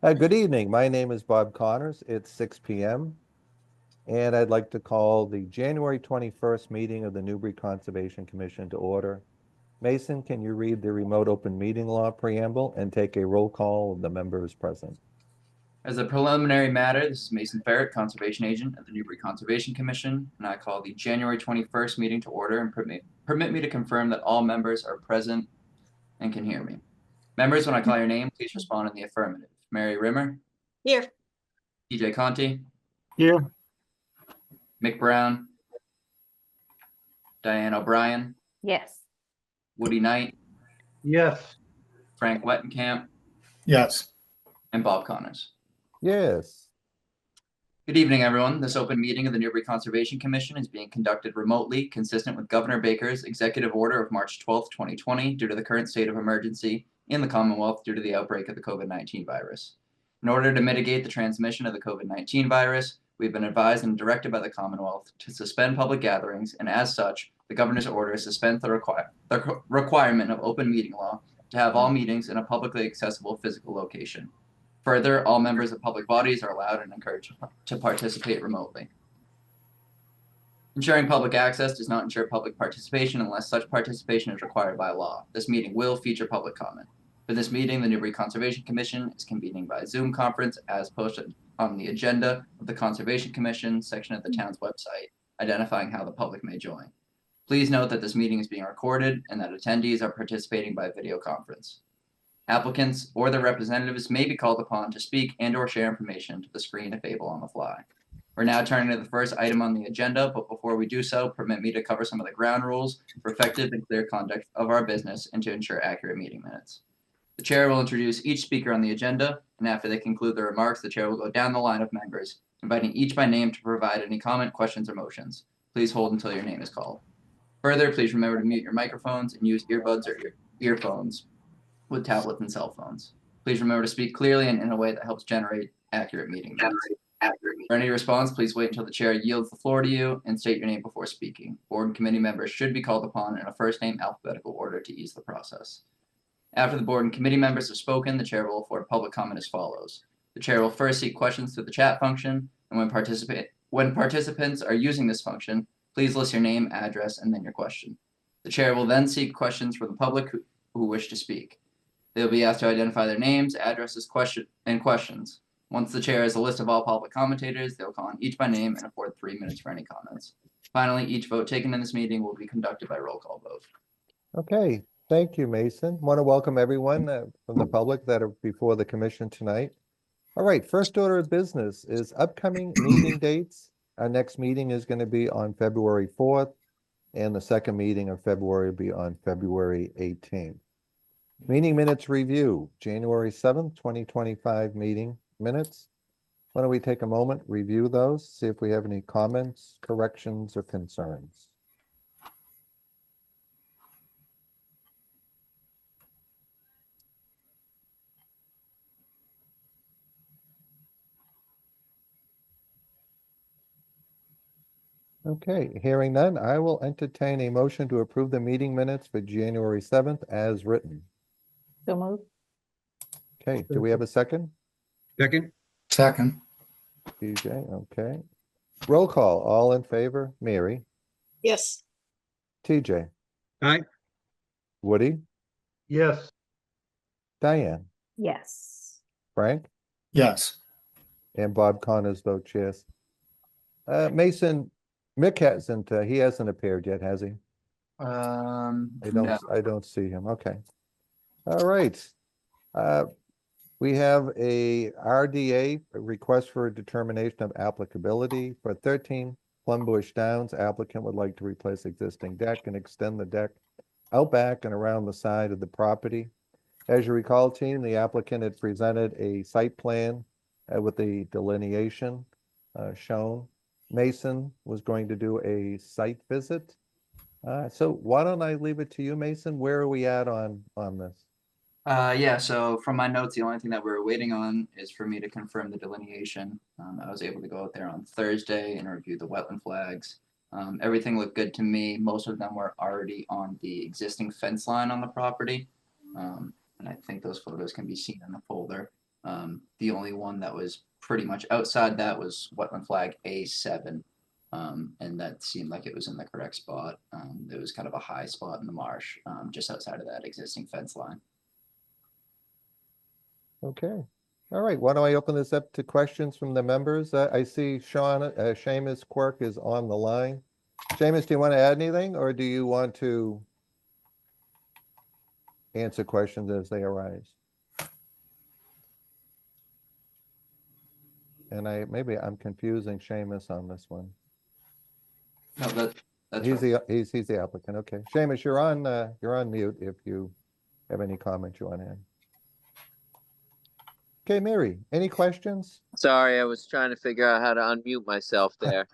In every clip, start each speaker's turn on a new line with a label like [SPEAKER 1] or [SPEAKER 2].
[SPEAKER 1] Good evening. My name is Bob Connors. It's 6 p.m. and I'd like to call the January 21st meeting of the Newbury Conservation Commission to order. Mason, can you read the remote open meeting law preamble and take a roll call of the members present?
[SPEAKER 2] As a preliminary matter, this is Mason Ferret, Conservation Agent at the Newbury Conservation Commission, and I call the January 21st meeting to order and permit me to confirm that all members are present and can hear me. Members, when I call your name, please respond in the affirmative. Mary Rimmer?
[SPEAKER 3] Here.
[SPEAKER 2] TJ Conti?
[SPEAKER 4] Here.
[SPEAKER 2] Mick Brown? Diane O'Brien?
[SPEAKER 3] Yes.
[SPEAKER 2] Woody Knight?
[SPEAKER 4] Yes.
[SPEAKER 2] Frank Wettenkamp?
[SPEAKER 4] Yes.
[SPEAKER 2] And Bob Connors.
[SPEAKER 1] Yes.
[SPEAKER 2] Good evening, everyone. This open meeting of the Newbury Conservation Commission is being conducted remotely, consistent with Governor Baker's executive order of March 12, 2020, due to the current state of emergency in the Commonwealth due to the outbreak of the COVID-19 virus. In order to mitigate the transmission of the COVID-19 virus, we've been advised and directed by the Commonwealth to suspend public gatherings, and as such, the governor's order suspends the requirement of open meeting law to have all meetings in a publicly accessible physical location. Further, all members of public bodies are allowed and encouraged to participate remotely. Ensuring public access does not ensure public participation unless such participation is required by law. This meeting will feature public comment. For this meeting, the Newbury Conservation Commission is convening by Zoom conference as posted on the agenda of the Conservation Commission section of the town's website, identifying how the public may join. Please note that this meeting is being recorded and that attendees are participating by video conference. Applicants or their representatives may be called upon to speak and/or share information to the screen if able on the fly. We're now turning to the first item on the agenda, but before we do so, permit me to cover some of the ground rules for effective and clear conduct of our business and to ensure accurate meeting minutes. The chair will introduce each speaker on the agenda, and after they conclude their remarks, the chair will go down the line of members, inviting each by name to provide any comment, questions, or motions. Please hold until your name is called. Further, please remember to mute your microphones and use earbuds or earphones with tablets and cell phones. Please remember to speak clearly and in a way that helps generate accurate meeting minutes. For any response, please wait until the chair yields the floor to you and state your name before speaking. Board and committee members should be called upon in a first name alphabetical order to ease the process. After the board and committee members have spoken, the chair will afford public comment as follows. The chair will first seek questions through the chat function, and when participants are using this function, please list your name, address, and then your question. The chair will then seek questions from the public who wish to speak. They will be asked to identify their names, addresses, and questions. Once the chair has a list of all public commentators, they will call on each by name and afford 3 minutes for any comments. Finally, each vote taken in this meeting will be conducted by roll call vote.
[SPEAKER 1] Okay. Thank you, Mason. Want to welcome everyone from the public that are before the commission tonight. All right. First order of business is upcoming meeting dates. Our next meeting is going to be on February 4th, and the second meeting of February will be on February 18th. Meeting minutes review, January 7th, 2025 meeting minutes. Why don't we take a moment, review those, see if we have any comments, corrections, or concerns. Okay, hearing none, I will entertain a motion to approve the meeting minutes for January 7th as written.
[SPEAKER 3] So moved.
[SPEAKER 1] Okay, do we have a second?
[SPEAKER 4] Second.
[SPEAKER 1] TJ, okay. Roll call, all in favor? Mary?
[SPEAKER 3] Yes.
[SPEAKER 1] TJ?
[SPEAKER 4] Aye.
[SPEAKER 1] Woody?
[SPEAKER 4] Yes.
[SPEAKER 1] Diane?
[SPEAKER 3] Yes.
[SPEAKER 1] Frank?
[SPEAKER 4] Yes.
[SPEAKER 1] And Bob Connors votes yes. Mason, Mick hasn't, he hasn't appeared yet, has he?
[SPEAKER 2] No.
[SPEAKER 1] I don't see him. Okay. All right. We have a RDA, a request for a determination of applicability for 13 Plumbush Downs. Applicant would like to replace existing deck and extend the deck out back and around the side of the property. As you recall, team, the applicant had presented a site plan with the delineation shown. Mason was going to do a site visit. So why don't I leave it to you, Mason? Where are we at on this?
[SPEAKER 2] Yeah, so from my notes, the only thing that we're waiting on is for me to confirm the delineation. I was able to go out there on Thursday and review the wetland flags. Everything looked good to me. Most of them were already on the existing fence line on the property. And I think those photos can be seen in the folder. The only one that was pretty much outside that was wetland flag A7. And that seemed like it was in the correct spot. It was kind of a high spot in the marsh, just outside of that existing fence line.
[SPEAKER 1] Okay. All right. Why don't I open this up to questions from the members? I see Seamus Quirk is on the line. Seamus, do you want to add anything, or do you want to answer questions as they arise? And maybe I'm confusing Seamus on this one.
[SPEAKER 2] No, that's
[SPEAKER 1] He's
[SPEAKER 2] right.
[SPEAKER 1] he's the applicant. Okay. Seamus, you're on mute if you have any comments you want to add. Okay, Mary, any questions?
[SPEAKER 5] Sorry, I was trying to figure out how to unmute myself there.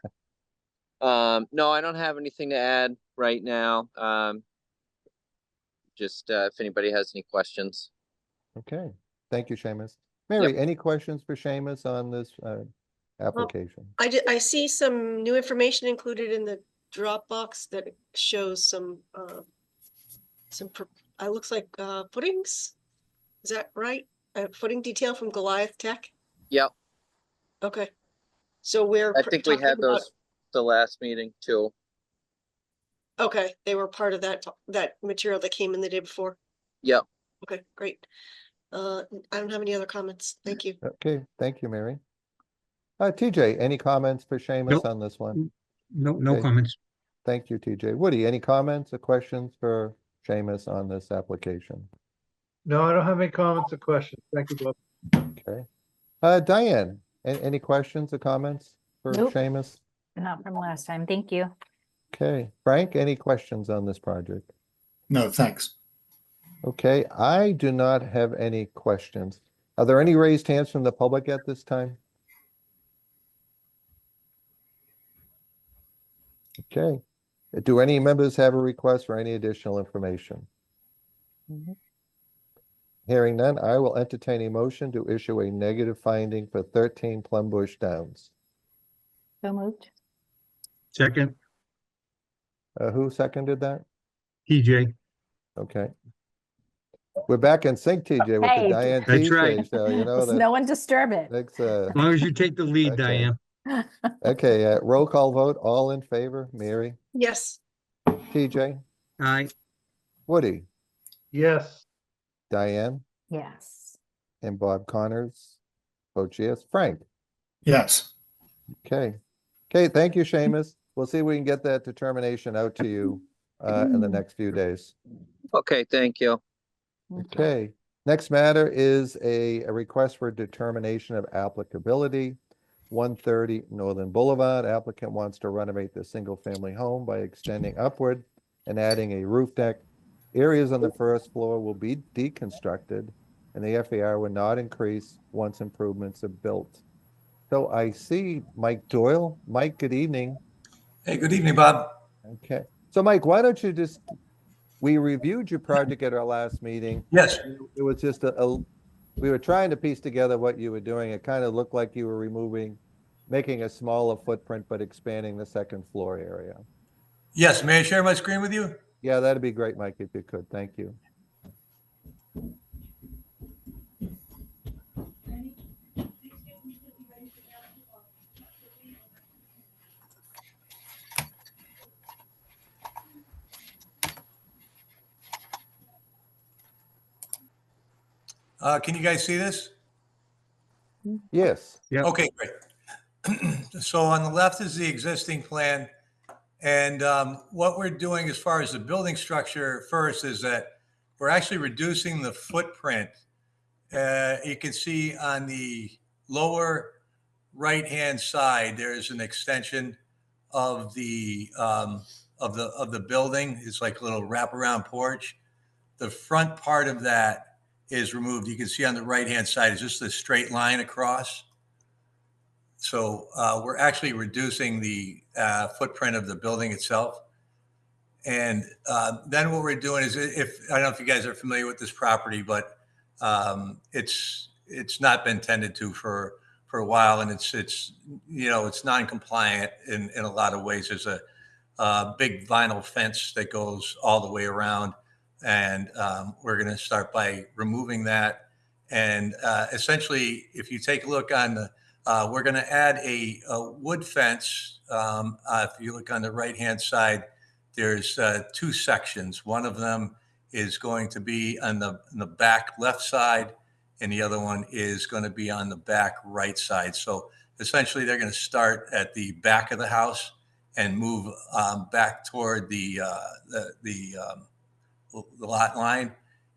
[SPEAKER 5] No, I don't have anything to add right now. Just if anybody has any questions.
[SPEAKER 1] Okay, thank you, Seamus. Mary, any questions for Seamus on this application?
[SPEAKER 3] I see some new information included in the Dropbox that shows some looks like footings. Is that right? Footing detail from Goliath Tech?
[SPEAKER 5] Yep,
[SPEAKER 3] Okay. So we're
[SPEAKER 5] I think we
[SPEAKER 3] talking
[SPEAKER 5] had
[SPEAKER 3] about-
[SPEAKER 5] those the last meeting too.
[SPEAKER 3] Okay, they were part of that material that came in the day before.
[SPEAKER 5] Yep.
[SPEAKER 3] Okay, great. I don't have any other comments. Thank you.
[SPEAKER 1] Okay, thank you, Mary. TJ, any comments for Seamus
[SPEAKER 4] Nope.
[SPEAKER 1] on this one?
[SPEAKER 4] No
[SPEAKER 1] Okay.
[SPEAKER 4] comments.
[SPEAKER 1] Thank you, TJ. Woody, any comments or questions for Seamus on this application?
[SPEAKER 6] No, I don't have any comments or questions. Thank you, Bob.
[SPEAKER 1] Okay. Diane, any questions or comments for
[SPEAKER 7] Nope.
[SPEAKER 1] Seamus?
[SPEAKER 7] Not from last time. Thank you.
[SPEAKER 1] Okay. Frank, any questions on this project?
[SPEAKER 4] No, thanks.
[SPEAKER 1] Okay, I do not have any questions. Are there any raised hands from the public at this time? Okay. Do any members have a request for any additional information? Hearing none, I will entertain a motion to issue a negative finding for 13 Plumbush Downs.
[SPEAKER 7] So moved.
[SPEAKER 4] Second,
[SPEAKER 1] Who seconded that?
[SPEAKER 4] TJ.
[SPEAKER 1] Okay. We're back in sync, TJ, with the
[SPEAKER 7] Hey.
[SPEAKER 1] Diane
[SPEAKER 4] That's right.
[SPEAKER 1] Tuesday, so you know
[SPEAKER 7] Let's
[SPEAKER 1] that.
[SPEAKER 7] no one disturb it.
[SPEAKER 1] That's,
[SPEAKER 4] As long as you take the lead,
[SPEAKER 1] Okay.
[SPEAKER 4] Diane.
[SPEAKER 1] okay, roll call vote, all in favor, Mary,
[SPEAKER 3] Yes.
[SPEAKER 1] TJ,
[SPEAKER 4] Aye.
[SPEAKER 1] Woody,
[SPEAKER 6] Yes,
[SPEAKER 1] Diane,
[SPEAKER 7] Yes.
[SPEAKER 1] and Bob Connors. Vote yes. Frank?
[SPEAKER 4] Yes.
[SPEAKER 1] Okay. Okay, thank you, Seamus. We'll see if we can get that determination out to you in the next few days.
[SPEAKER 5] Okay, thank you.
[SPEAKER 1] Okay, next matter is a request for determination of applicability. 130 Northern Boulevard. Applicant wants to renovate the single-family home by extending upward and adding a roof deck. Areas on the first floor will be deconstructed, and the FAR will not increase once improvements are built. So I see Mike Doyle. Mike, good evening.
[SPEAKER 8] Hey, good evening, Bob.
[SPEAKER 1] Okay, so Mike, why don't you just, we reviewed your project at our last meeting.
[SPEAKER 8] Yes,
[SPEAKER 1] It was just we were trying to piece together what you were doing. It kind of looked like you were making a smaller footprint, but expanding the second floor area.
[SPEAKER 8] yes. May I share my screen with you?
[SPEAKER 1] Yeah, that'd be great, Mike, if you could. Thank you.
[SPEAKER 8] Can you guys see this?
[SPEAKER 1] Yes.
[SPEAKER 4] Yep.
[SPEAKER 8] Okay, great. So on the left is the existing plan. And what we're doing as far as the building structure first is that we're actually reducing the footprint. You can see on the lower right-hand side, there is an extension of the building. It's like a little wraparound porch. The front part of that is removed. You can see on the right-hand side is just a straight line across. So we're actually reducing the footprint of the building itself. And then what we're doing is, I don't know if you guys are familiar with this property, but it's not been tended to for a while, and it's non-compliant in a lot of ways. There's a big vinyl fence that goes all the way around, and we're going to start by removing that And essentially, if you take a look on the, we're going to add a wood fence. If you look on the right-hand side, there's two sections. One of them is going to be on the back left side, and the other one is going to be on the back right side. So essentially, they're going to start at the back of the house and move back toward the lot line.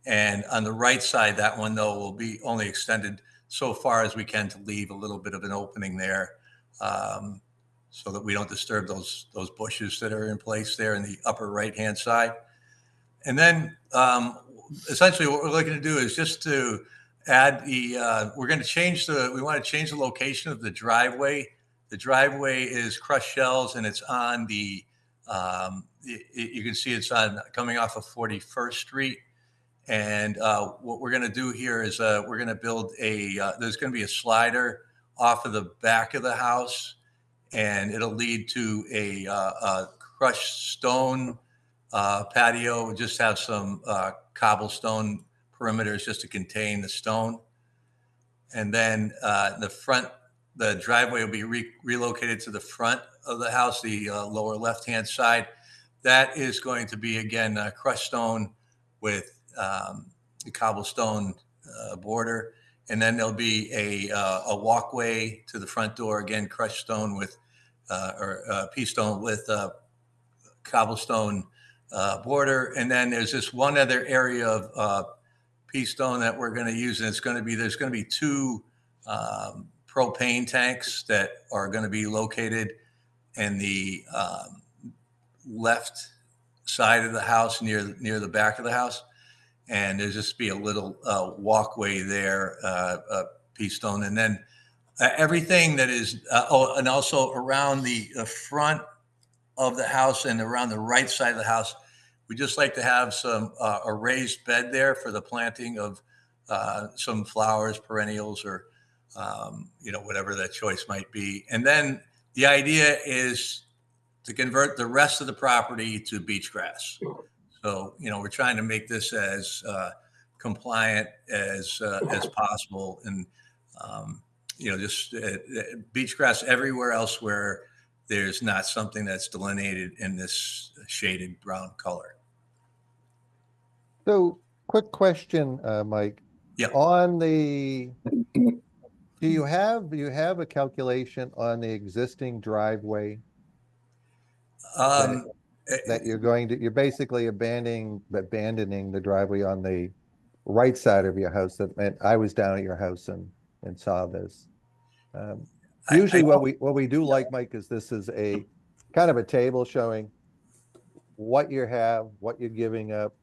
[SPEAKER 8] And on the right side, that one though will be only extended so far as we can to leave a little bit of an opening there, so that we don't disturb those bushes that are in place there in the upper right-hand side. And then essentially what we're looking to do is just to add we're going to change we want to change the location of the driveway. The driveway is crushed shells, and it's on the, you can see it's on coming off of 41st Street. And what we're going to do here is we're going to build there's going to be a slider off of the back of the house, and it'll lead to a crushed stone patio. We'll just have some cobblestone perimeters just to contain the stone. And then the driveway will be relocated to the front of the house, the lower left-hand side. That is going to be, again, crushed stone with the cobblestone border. And then there'll be a walkway to the front door, again, crushed stone with, or pea stone with cobblestone border. And then there's this one other area of pea stone that we're going to use. And there's going to be two propane tanks that are going to be located in the left side of the house near the back of the house. And there's just be a little walkway there, pea stone. And then everything that is, and also around the front of the house and around the right side of the house, we just like to have some a raised bed there for the planting of some flowers, perennials, or whatever that choice might be. And then the idea is to convert the rest of the property to beach grass. So, we're trying to make this as compliant as possible, and just beach grass everywhere else where there's not something that's delineated in this shaded brown color.
[SPEAKER 1] So, quick question, Mike.
[SPEAKER 8] Yeah.
[SPEAKER 1] On the, do you have a calculation on the existing driveway that you're basically abandoning the driveway on the right side of your house? And I was down at your house and saw this. Usually what we do like, Mike, is this is a kind of a table showing what you have, what you're giving up.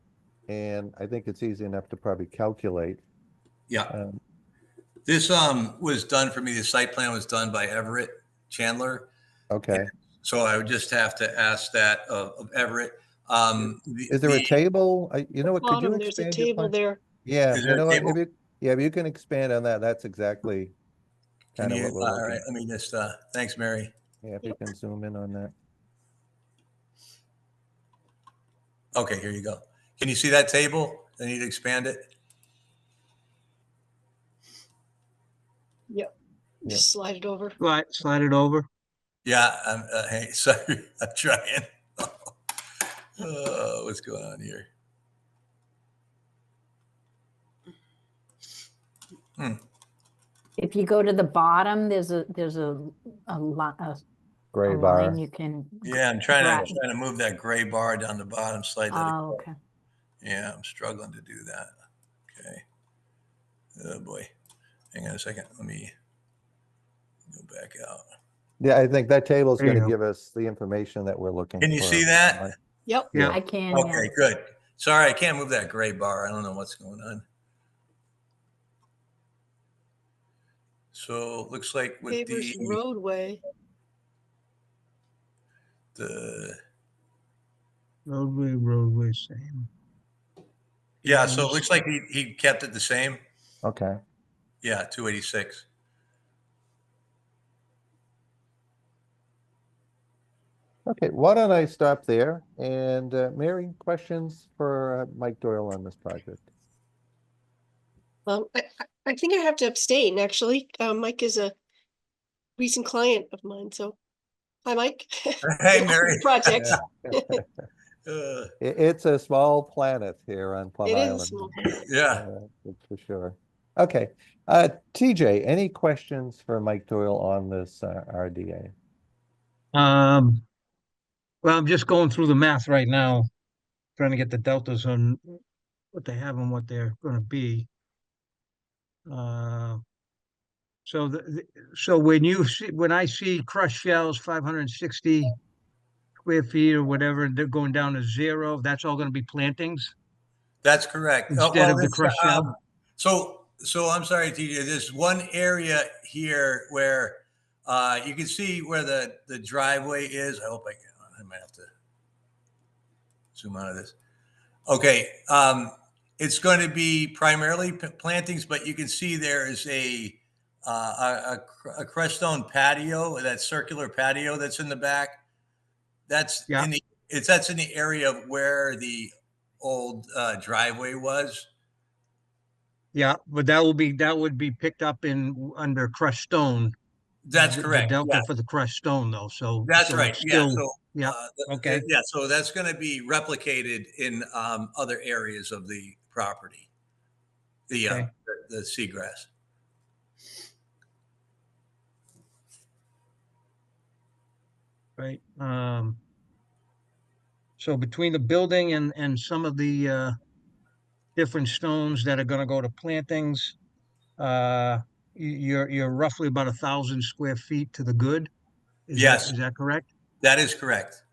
[SPEAKER 1] And I think it's easy enough to probably calculate.
[SPEAKER 8] Yeah. This was done for me. The site plan was done by Everett Chandler.
[SPEAKER 1] Okay.
[SPEAKER 8] So I would just have to ask that of Everett.
[SPEAKER 1] Is there a table? What, could you
[SPEAKER 3] Bottom, there's a
[SPEAKER 1] expand your
[SPEAKER 3] table
[SPEAKER 1] plan?
[SPEAKER 3] there.
[SPEAKER 1] Yeah,
[SPEAKER 8] Is there a
[SPEAKER 1] what,
[SPEAKER 8] table?
[SPEAKER 1] if you can expand on that, that's exactly
[SPEAKER 8] Can
[SPEAKER 1] kind of
[SPEAKER 8] you,
[SPEAKER 1] what we're
[SPEAKER 8] all
[SPEAKER 1] looking
[SPEAKER 8] right, let me just, thanks, Mary.
[SPEAKER 1] Yeah, if you can zoom in on that.
[SPEAKER 8] Okay, here you go. Can you see that table? I need to expand it.
[SPEAKER 3] Yep.
[SPEAKER 1] Yep.
[SPEAKER 3] Just slide it over.
[SPEAKER 4] Slide it over.
[SPEAKER 8] Yeah, hey, sorry, I'm trying. What's going on here?
[SPEAKER 7] If you go to the bottom, there's a
[SPEAKER 1] Gray
[SPEAKER 7] line
[SPEAKER 1] bar.
[SPEAKER 7] you can.
[SPEAKER 8] Yeah, I'm trying
[SPEAKER 7] Right.
[SPEAKER 8] to move that gray bar down the bottom, slide that.
[SPEAKER 7] Oh, okay.
[SPEAKER 8] Yeah, I'm struggling to do that. Okay. Oh boy. Hang on a second. Let me go back out.
[SPEAKER 1] Yeah, I think that table is
[SPEAKER 4] There you
[SPEAKER 1] going to
[SPEAKER 4] go.
[SPEAKER 1] give us the information that we're looking for.
[SPEAKER 8] Can you see that?
[SPEAKER 3] Yep.
[SPEAKER 4] Yeah.
[SPEAKER 7] I can, yeah.
[SPEAKER 8] Okay, good. Sorry, I can't move that gray bar. I don't know what's going on. So it looks like with
[SPEAKER 3] Favors roadway.
[SPEAKER 8] the
[SPEAKER 4] Roadway, same.
[SPEAKER 8] yeah, so it looks like he kept it the same.
[SPEAKER 1] Okay.
[SPEAKER 8] Yeah, 286.
[SPEAKER 1] Okay, why don't I stop there? And Mary, questions for Mike Doyle on this project?
[SPEAKER 3] I think I have to abstain, actually. Mike is a recent client of mine, so hi, Mike.
[SPEAKER 8] Hey, Mary.
[SPEAKER 3] Projects.
[SPEAKER 1] It's a small planet here on Plum
[SPEAKER 3] It is a
[SPEAKER 1] Island.
[SPEAKER 3] small.
[SPEAKER 8] Yeah.
[SPEAKER 1] That's for sure. Okay, TJ, any questions for Mike Doyle on this RDA?
[SPEAKER 4] Well, I'm just going through the math right now, trying to get the deltas on what they have and what they're gonna be. Uh, so when I see crushed shells, 560 square feet or whatever, and they're going down to 0, that's all gonna be plantings
[SPEAKER 8] That's correct.
[SPEAKER 4] instead of the crushed shell?
[SPEAKER 8] So I'm sorry, TJ, there's one area here where you can see where the driveway is. I hope I might have to zoom out of this. Okay, it's going to be primarily plantings, but you can see there is a crushed stone patio, that circular patio that's in the back. That's
[SPEAKER 4] Yeah.
[SPEAKER 8] that's in the area of where the old driveway was.
[SPEAKER 4] Yeah, but that would be picked up under crushed stone.
[SPEAKER 8] That's
[SPEAKER 4] The
[SPEAKER 8] correct.
[SPEAKER 4] delta
[SPEAKER 8] Yeah,
[SPEAKER 4] for the crushed stone though, so.
[SPEAKER 8] that's
[SPEAKER 4] so
[SPEAKER 8] right.
[SPEAKER 4] it's
[SPEAKER 8] Yeah.
[SPEAKER 4] still-
[SPEAKER 8] So
[SPEAKER 4] yeah, okay.
[SPEAKER 8] Yeah. So that's going to be replicated in other areas of the property.
[SPEAKER 4] Okay.
[SPEAKER 8] The seagrass.
[SPEAKER 4] Right, so between the building and some of the different stones that are gonna go to plantings, you're roughly about 1,000 square feet to the good?
[SPEAKER 8] Yes.
[SPEAKER 4] Is that correct?
[SPEAKER 8] That is correct.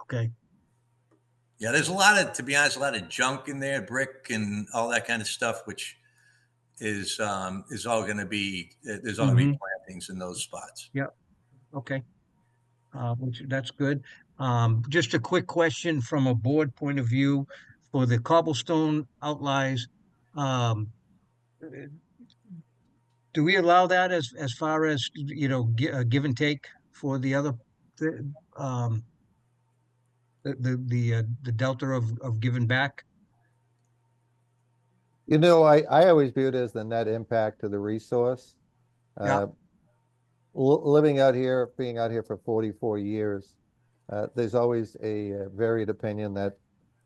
[SPEAKER 4] Okay,
[SPEAKER 8] Yeah, there's to be honest, a lot of junk in there, brick and all that kind of stuff, which is all going to be, there's all going to be plantings in those spots.
[SPEAKER 4] okay. That's good. Just a quick question from a board point of view for the cobblestone outlies. Um, do we allow that as far as, give and take for the other, the, um, the delta of giving back?
[SPEAKER 1] I always view it as the net impact to the resource.
[SPEAKER 4] Yeah.
[SPEAKER 1] Living out here, being out here for 44 years, there's always a varied opinion that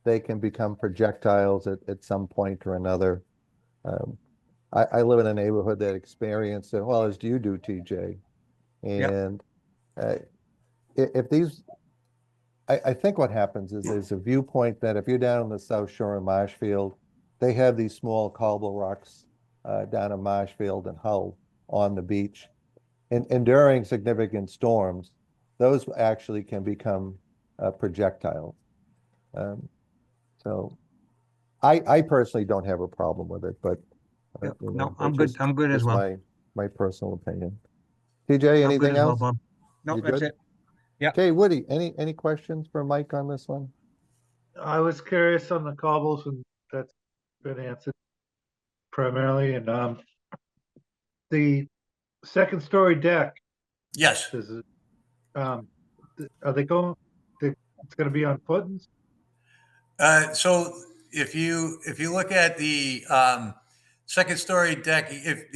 [SPEAKER 1] they can become projectiles at some point or another. I live in a neighborhood that experienced it, well, as you do, TJ. And if these, I think what happens is there's a viewpoint that if you're down in the South Shore of Marshfield, they have these small cobble rocks down in Marshfield and Hull on the beach. And during significant storms, those actually can become projectiles. So I personally don't have a problem with it, but
[SPEAKER 4] No, I'm good. I'm good as well.
[SPEAKER 1] My personal opinion. TJ,
[SPEAKER 4] I'm good
[SPEAKER 1] anything
[SPEAKER 4] as well,
[SPEAKER 1] else?
[SPEAKER 4] Bob. No,
[SPEAKER 1] You
[SPEAKER 4] that's
[SPEAKER 1] good?
[SPEAKER 4] it. Yeah.
[SPEAKER 1] Okay, Woody, any questions for Mike on this one?
[SPEAKER 6] I was curious on the cobbles, and that's been answered primarily, and the second story deck,
[SPEAKER 8] Yes.
[SPEAKER 6] is it, are they it's gonna be on footings?
[SPEAKER 8] So if you look at the second story deck, if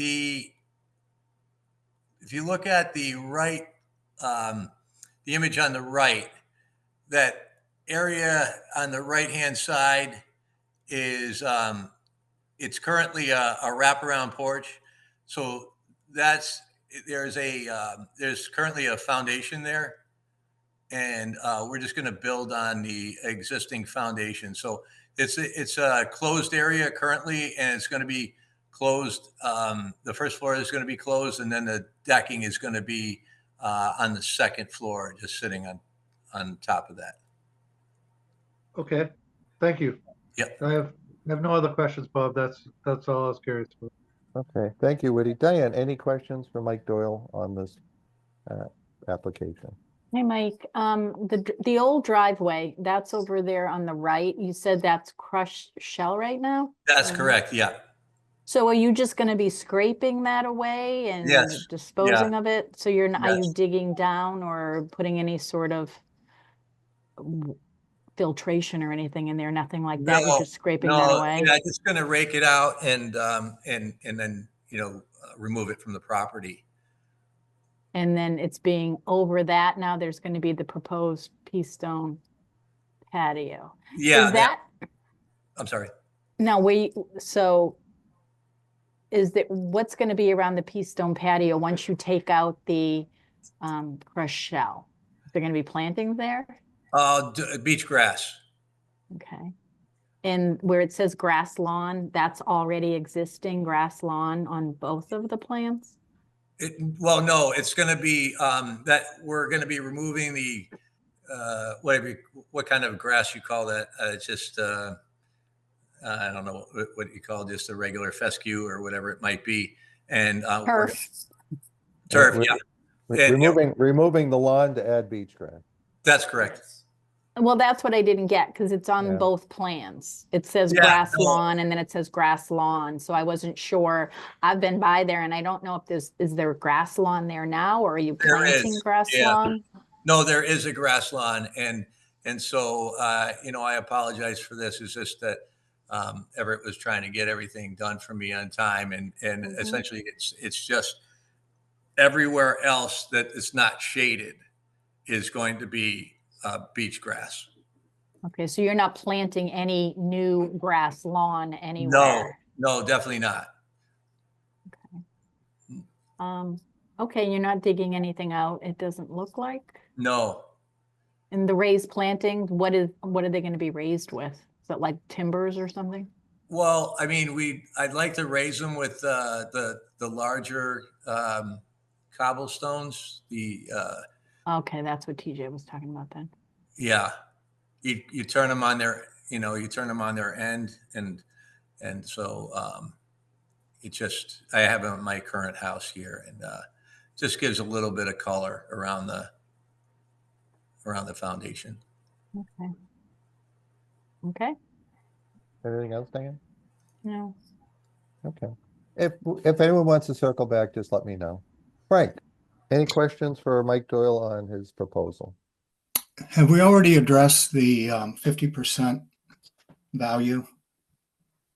[SPEAKER 8] you look at the right, the image on the right, that area on the right hand side is it's currently a wraparound porch. So there's currently a foundation there, and we're just going to build on the existing foundation. So it's a closed area currently, and it's going to be closed. The first floor is going to be closed, and then the decking is going to be on the second floor, just sitting on top of that.
[SPEAKER 6] Okay, thank you.
[SPEAKER 8] Yep.
[SPEAKER 6] I have no other questions, Bob. That's all I was curious about.
[SPEAKER 1] Okay, thank you, Woody. Diane, any questions for Mike Doyle on this application?
[SPEAKER 7] Hey, Mike, the old driveway, that's over there on the right. You said that's crushed shell right now?
[SPEAKER 8] That's correct. Yeah.
[SPEAKER 7] So are you just gonna be scraping that away and
[SPEAKER 8] Yes.
[SPEAKER 7] disposing of it? So are
[SPEAKER 8] Yes.
[SPEAKER 7] you digging down or putting any sort of filtration or anything in there, nothing like that. You're
[SPEAKER 8] No,
[SPEAKER 7] just scraping that
[SPEAKER 8] no,
[SPEAKER 7] away.
[SPEAKER 8] yeah, just gonna rake it out and then, remove it from the property.
[SPEAKER 7] And then it's being over that. Now there's going to be the proposed pea stone patio.
[SPEAKER 8] Yeah,
[SPEAKER 7] Is that
[SPEAKER 8] I'm sorry.
[SPEAKER 7] now so is that what's going to be around the pea stone patio once you take out the crushed shell? Is there going to be plantings there?
[SPEAKER 8] Beach grass.
[SPEAKER 7] Okay. And where it says grass lawn, that's already existing grass lawn on both of the plans?
[SPEAKER 8] Well, no, it's gonna be, that we're gonna be removing the, what kind of grass you call that? Just, I don't know what you call just a regular fescue or whatever it might be. And,
[SPEAKER 7] Turf.
[SPEAKER 8] turf,
[SPEAKER 1] Re-
[SPEAKER 8] yeah, And-
[SPEAKER 1] removing the lawn to add beach grass.
[SPEAKER 8] that's correct.
[SPEAKER 7] Well, that's what I didn't get because it's on
[SPEAKER 1] Yeah.
[SPEAKER 7] both plans. It says
[SPEAKER 8] Yeah,
[SPEAKER 7] grass
[SPEAKER 8] no.
[SPEAKER 7] lawn and then it says grass lawn. So I wasn't sure. I've been by there and I don't know if is there grass lawn there now or are you
[SPEAKER 8] There
[SPEAKER 7] planting
[SPEAKER 8] is,
[SPEAKER 7] grass
[SPEAKER 8] yeah.
[SPEAKER 7] lawn?
[SPEAKER 8] No, there is a grass lawn and so, I apologize for this. It's just that, Everett was trying to get everything done for me on time and
[SPEAKER 7] Mhm.
[SPEAKER 8] essentially it's just everywhere else that is not shaded is going to be, beach grass.
[SPEAKER 7] Okay, so you're not planting any new grass lawn anywhere?
[SPEAKER 8] No, definitely not.
[SPEAKER 7] Okay, you're not digging anything out, it doesn't look like?
[SPEAKER 8] No.
[SPEAKER 7] And the raised plantings, what are they gonna be raised with? Is that like timbers or something?
[SPEAKER 8] Well, I mean, I'd like to raise them with, the larger, cobblestones,
[SPEAKER 7] Okay, that's what TJ was talking about then.
[SPEAKER 8] yeah, you turn them on their, you turn them on their end and so, I have them in my current house here and, just gives a little bit of color around the foundation.
[SPEAKER 7] Okay. Okay,
[SPEAKER 1] Anything else, Diane?
[SPEAKER 7] no.
[SPEAKER 1] Okay. If anyone wants to circle back, just let me know. Frank, any questions for Mike Doyle on his proposal?
[SPEAKER 9] Have we already addressed the 50% value?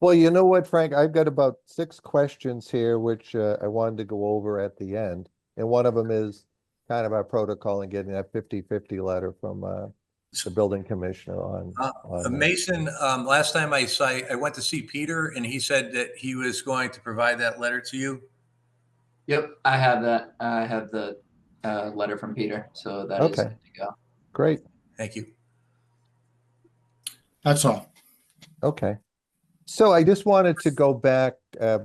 [SPEAKER 1] Well, you know what, Frank, I've got about 6 questions here, which I wanted to go over at the end. And one of them is kind of our protocol and getting that 50-50 letter from the building commissioner on.
[SPEAKER 8] Mason, last time I went to see Peter and he said that he was going to provide that letter to you.
[SPEAKER 2] Yep, I have that. I have the letter from Peter, so that is
[SPEAKER 1] Okay.
[SPEAKER 2] good to go.
[SPEAKER 1] Great.
[SPEAKER 8] Thank you.
[SPEAKER 9] That's all.
[SPEAKER 1] Okay. So I just wanted to go back,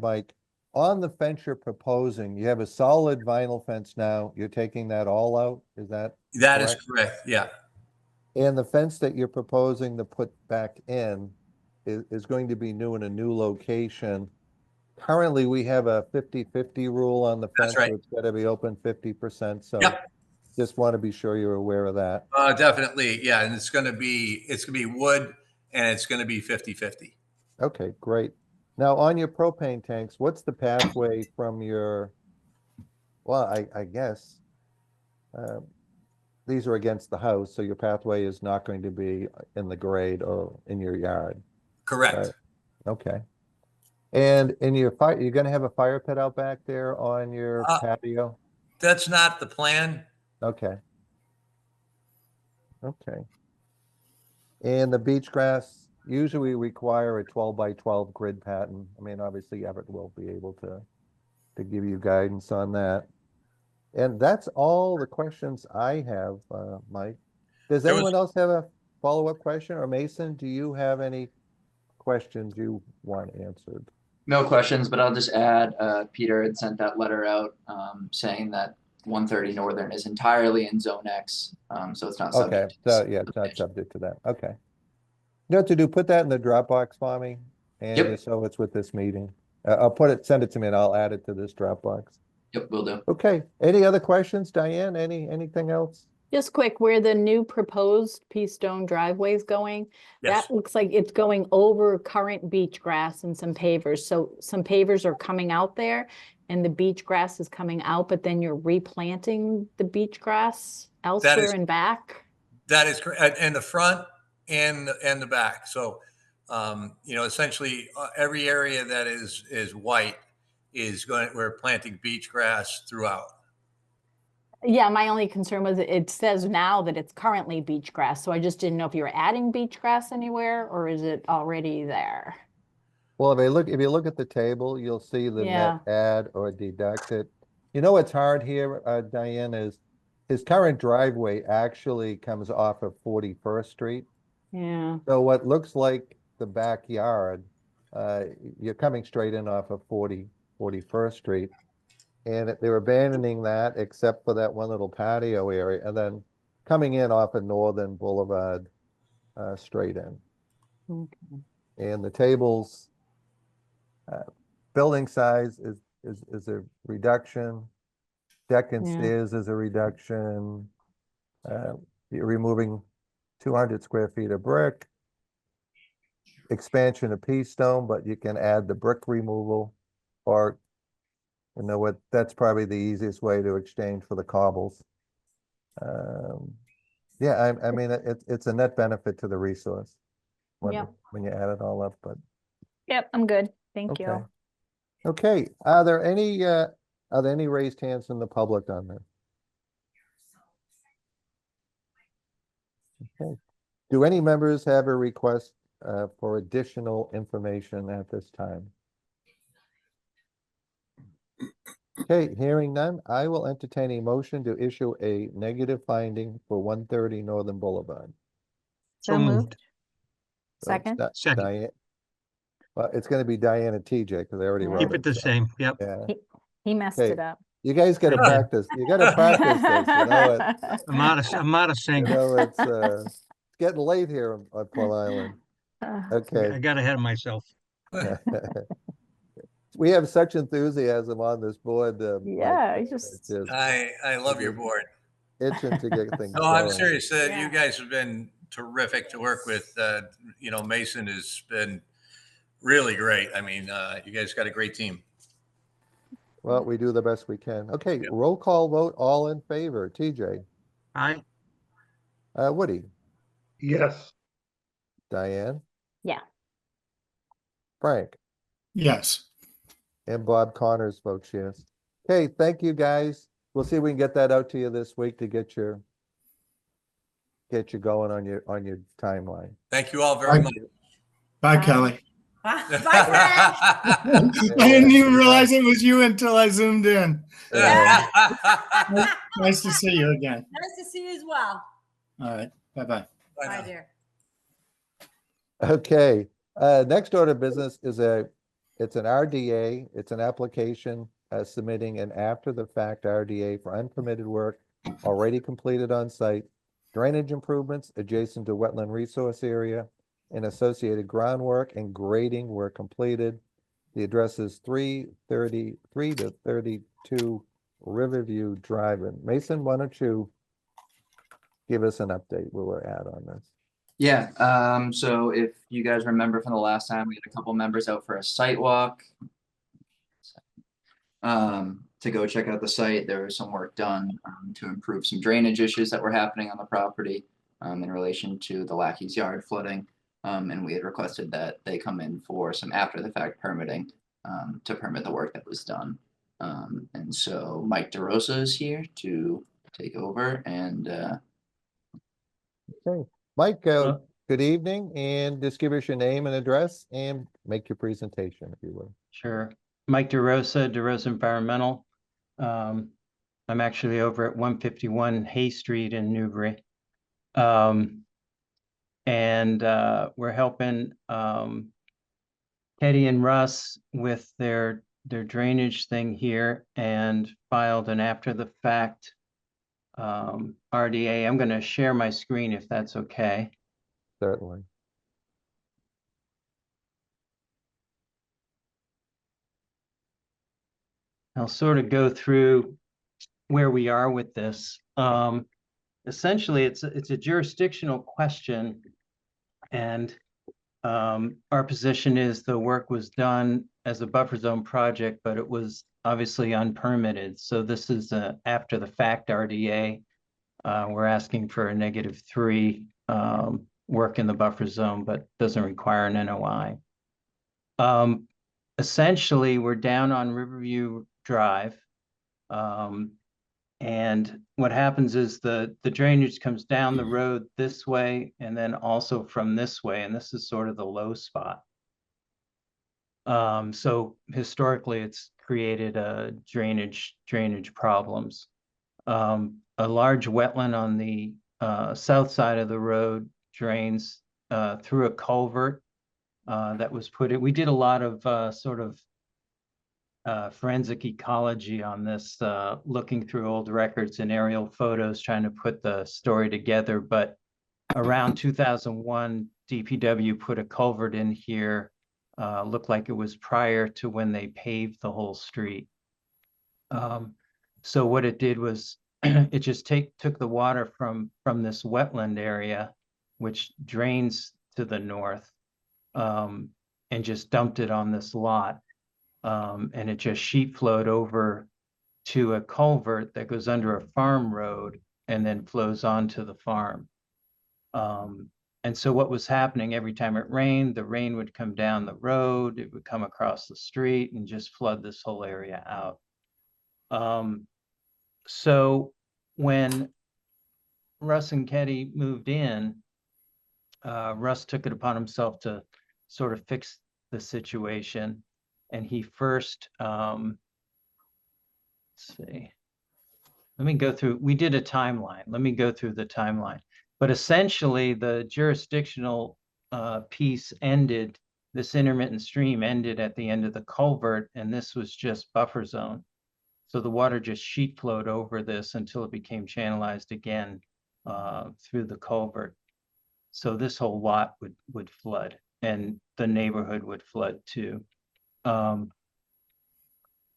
[SPEAKER 1] Mike, on the fence you're proposing, you have a solid vinyl fence now. You're taking that all out? Is that?
[SPEAKER 8] That is correct. Yeah.
[SPEAKER 1] And the fence that you're proposing to put back in is going to be new in a new location. Currently, we have a 50-50 rule on the
[SPEAKER 8] That's
[SPEAKER 1] fence.
[SPEAKER 8] right.
[SPEAKER 1] So it's gotta be open 50%. So
[SPEAKER 8] Yep.
[SPEAKER 1] just want to be sure you're aware of that.
[SPEAKER 8] Definitely. Yeah. And it's going to be wood and it's going to be 50-50.
[SPEAKER 1] Okay, great. Now, on your propane tanks, what's the pathway from your, well, I guess, these are against the house, so your pathway is not going to be in the grade or in your yard.
[SPEAKER 8] Correct.
[SPEAKER 1] Right. Okay. And in your fire, you're gonna have a fire pit out back there on your patio?
[SPEAKER 8] That's not the plan.
[SPEAKER 1] Okay. Okay. And the beach grass, usually we require a 12-by-12 grid pattern. I mean, obviously Everett will be able to give you guidance on that. And that's all the questions I have, Mike. Does
[SPEAKER 8] There was-
[SPEAKER 1] anyone else have a follow-up question? Or Mason, do you have any questions you want answered?
[SPEAKER 2] No questions, but I'll just add, Peter had sent that letter out saying that 130 Northern is entirely in Zone X, so it's not
[SPEAKER 1] Okay,
[SPEAKER 2] subject to
[SPEAKER 1] so
[SPEAKER 2] this
[SPEAKER 1] yeah, it's not
[SPEAKER 2] limitation.
[SPEAKER 1] subject to that. Okay. You know what to do, put that in the Dropbox for me. And
[SPEAKER 2] Yep.
[SPEAKER 1] just so it's with this meeting. Send it to me and I'll add it to this Dropbox.
[SPEAKER 2] Yep, will do.
[SPEAKER 1] Okay, any other questions, Diane? Anything else?
[SPEAKER 7] Just quick, where the new proposed pea stone driveway is going,
[SPEAKER 8] Yes.
[SPEAKER 7] that looks like it's going over current beach grass and some pavers. So some pavers are coming out there and the beach grass is coming out, but then you're replanting the beach grass elsewhere and back?
[SPEAKER 8] That is correct. In the front, and the back. So, essentially every area that is white we're planting beach grass throughout.
[SPEAKER 7] Yeah, my only concern was it says now that it's currently beach grass, so I just didn't know if you were adding beach grass anywhere or is it already there?
[SPEAKER 1] Well, if you look at the table, you'll see the
[SPEAKER 7] Yeah.
[SPEAKER 1] net add or deduct it. You know what's hard here, Diane, is his current driveway actually comes off of 41st Street.
[SPEAKER 7] Yeah,
[SPEAKER 1] So what looks like the backyard, you're coming straight in off of 41st Street. And they're abandoning that except for that one little patio area and then coming in off of Northern Boulevard, straight in.
[SPEAKER 7] okay.
[SPEAKER 1] And the tables, building size is a reduction. Deck and
[SPEAKER 7] Yeah.
[SPEAKER 1] stairs is a reduction. You're removing 200 square feet of brick. Expansion of pea stone, but you can add the brick removal, or you know what, that's probably the easiest way to exchange for the cobbles. Yeah, I mean, it's a net benefit to the resource
[SPEAKER 7] Yep.
[SPEAKER 1] when you add it all up, but.
[SPEAKER 7] Yep, I'm good. Thank
[SPEAKER 1] Okay.
[SPEAKER 7] you.
[SPEAKER 1] Okay, are there any raised hands from the public on this? Okay. Do any members have a request for additional information at this time? Okay, hearing none, I will entertain a motion to issue a negative finding for 130 Northern Boulevard.
[SPEAKER 7] So moved. Second?
[SPEAKER 4] Second.
[SPEAKER 1] Diane. Well, it's gonna be Diana TJ, because I already
[SPEAKER 7] Yeah.
[SPEAKER 1] wrote
[SPEAKER 4] Keep
[SPEAKER 1] it.
[SPEAKER 4] it the
[SPEAKER 1] so,
[SPEAKER 4] same. Yep.
[SPEAKER 1] Yeah,
[SPEAKER 7] He messed
[SPEAKER 1] Okay.
[SPEAKER 7] it up.
[SPEAKER 1] you guys gotta
[SPEAKER 4] I did.
[SPEAKER 1] practice, you gotta practice this, you know,
[SPEAKER 4] I'm out of sync.
[SPEAKER 1] it's getting late here on Plum Island. Okay.
[SPEAKER 4] I got ahead of myself.
[SPEAKER 1] We have such enthusiasm on this board. Mike,
[SPEAKER 7] Yeah, I
[SPEAKER 1] it's
[SPEAKER 7] just,
[SPEAKER 8] I love your board.
[SPEAKER 1] itching to get things
[SPEAKER 8] No, I'm
[SPEAKER 1] going.
[SPEAKER 8] serious.
[SPEAKER 7] Yeah.
[SPEAKER 8] You guys have been terrific to work with. Mason has been really great. I mean, you guys got a great team.
[SPEAKER 1] Well, we do the best we can. Okay,
[SPEAKER 8] Yep.
[SPEAKER 1] roll call vote, all in favor. TJ,
[SPEAKER 4] Aye.
[SPEAKER 1] Woody,
[SPEAKER 6] Yes.
[SPEAKER 1] Diane,
[SPEAKER 7] yeah.
[SPEAKER 1] Frank,
[SPEAKER 9] Yes.
[SPEAKER 1] and Bob Connors votes yes. Okay, thank you, guys. We'll see if we can get that out to you this week to get you going on your timeline.
[SPEAKER 8] Thank you all very
[SPEAKER 9] Bye.
[SPEAKER 8] much.
[SPEAKER 9] Bye, Kelly.
[SPEAKER 10] Bye, Frank.
[SPEAKER 9] I didn't even realize it was you until I zoomed in. Nice to see you again.
[SPEAKER 10] Nice to see you as well.
[SPEAKER 9] All right. Bye-bye.
[SPEAKER 10] Bye, dear.
[SPEAKER 1] Okay, next order of business is it's an RDA, it's an application submitting an after-the-fact RDA for unpermitted work already completed on site, drainage improvements adjacent to wetland resource area, and associated groundwork and grading were completed. The address is 333 to 32 Riverview Drive. And Mason, why don't you give us an update where we're at on this?
[SPEAKER 2] Yeah, so if you guys remember from the last time, we had a couple members out for a site walk. To go check out the site. There was some work done to improve some drainage issues that were happening on the property in relation to the Lackey's Yard flooding. And we had requested that they come in for some after the fact permitting to permit the work that was done. And so Mike DeRosa is here to take over and
[SPEAKER 1] Okay, Mike, good evening, and just give us your name and address and make your presentation, if you will.
[SPEAKER 11] Sure. Mike DeRosa, DeRosa Environmental. I'm actually over at 151 Hay Street in Newbury. And we're helping Teddy and Russ with their drainage thing here and filed an after the fact RDA. I'm going to share my screen if that's okay.
[SPEAKER 1] Certainly.
[SPEAKER 11] I'll sort of go through where we are with this. Essentially, it's a jurisdictional question, and our position is the work was done as a buffer zone project, but it was obviously unpermitted. So this is a after the fact RDA. We're asking for a -3 work in the buffer zone, but doesn't require an NOI. Essentially, we're down on Riverview Drive. And what happens is the drainage comes down the road this way and then also from this way, and this is sort of the low spot. So historically, it's created drainage problems. A large wetland on the south side of the road drains through a culvert that was put in. We did a lot of sort of forensic ecology on this, looking through old records and aerial photos, trying to put the story together. But around 2001, DPW put a culvert in here. Looked like it was prior to when they paved the whole street. So what it did was it just took the water from this wetland area, which drains to the north, and just dumped it on this lot. And it just sheet flowed over to a culvert that goes under a farm road and then flows onto the farm. And so what was happening every time it rained, the rain would come down the road, it would come across the street and just flood this whole area out. So when Russ and Ketty moved in, Russ took it upon himself to sort of fix the situation. And he first, let's see, let me go through, we did a timeline. Let me go through the timeline. But essentially, the jurisdictional piece ended, this intermittent stream ended at the end of the culvert, and this was just buffer zone. So the water just sheet flowed over this until it became channelized again through the culvert. So this whole lot would flood, and the neighborhood would flood too. Let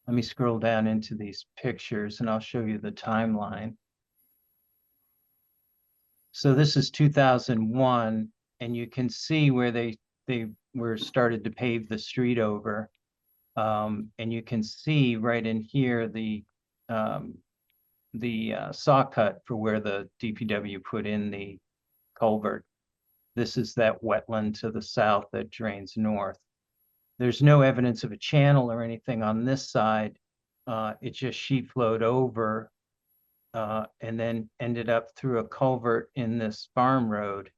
[SPEAKER 11] me scroll down into these pictures and I'll show you the timeline. So this is 2001, and you can see where they were started to pave the street over. And you can see right in here the saw cut for where the DPW put in the culvert. This is that wetland to the south that drains north. There's no evidence of a channel or anything on this side. It just sheet flowed over and then ended up through a culvert in this farm road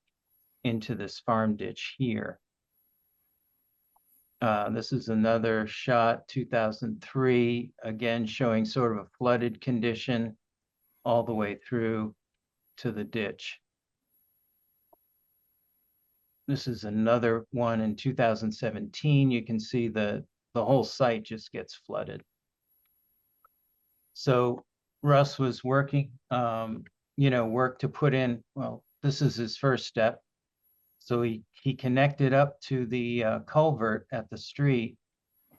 [SPEAKER 11] into this farm ditch here. This is another shot, 2003, again showing sort of a flooded condition all the way through to the ditch. This is another one in 2017. You can see the whole site just gets flooded. So Russ was working, work to put in, well, this is his first step. So he connected up to the culvert at the street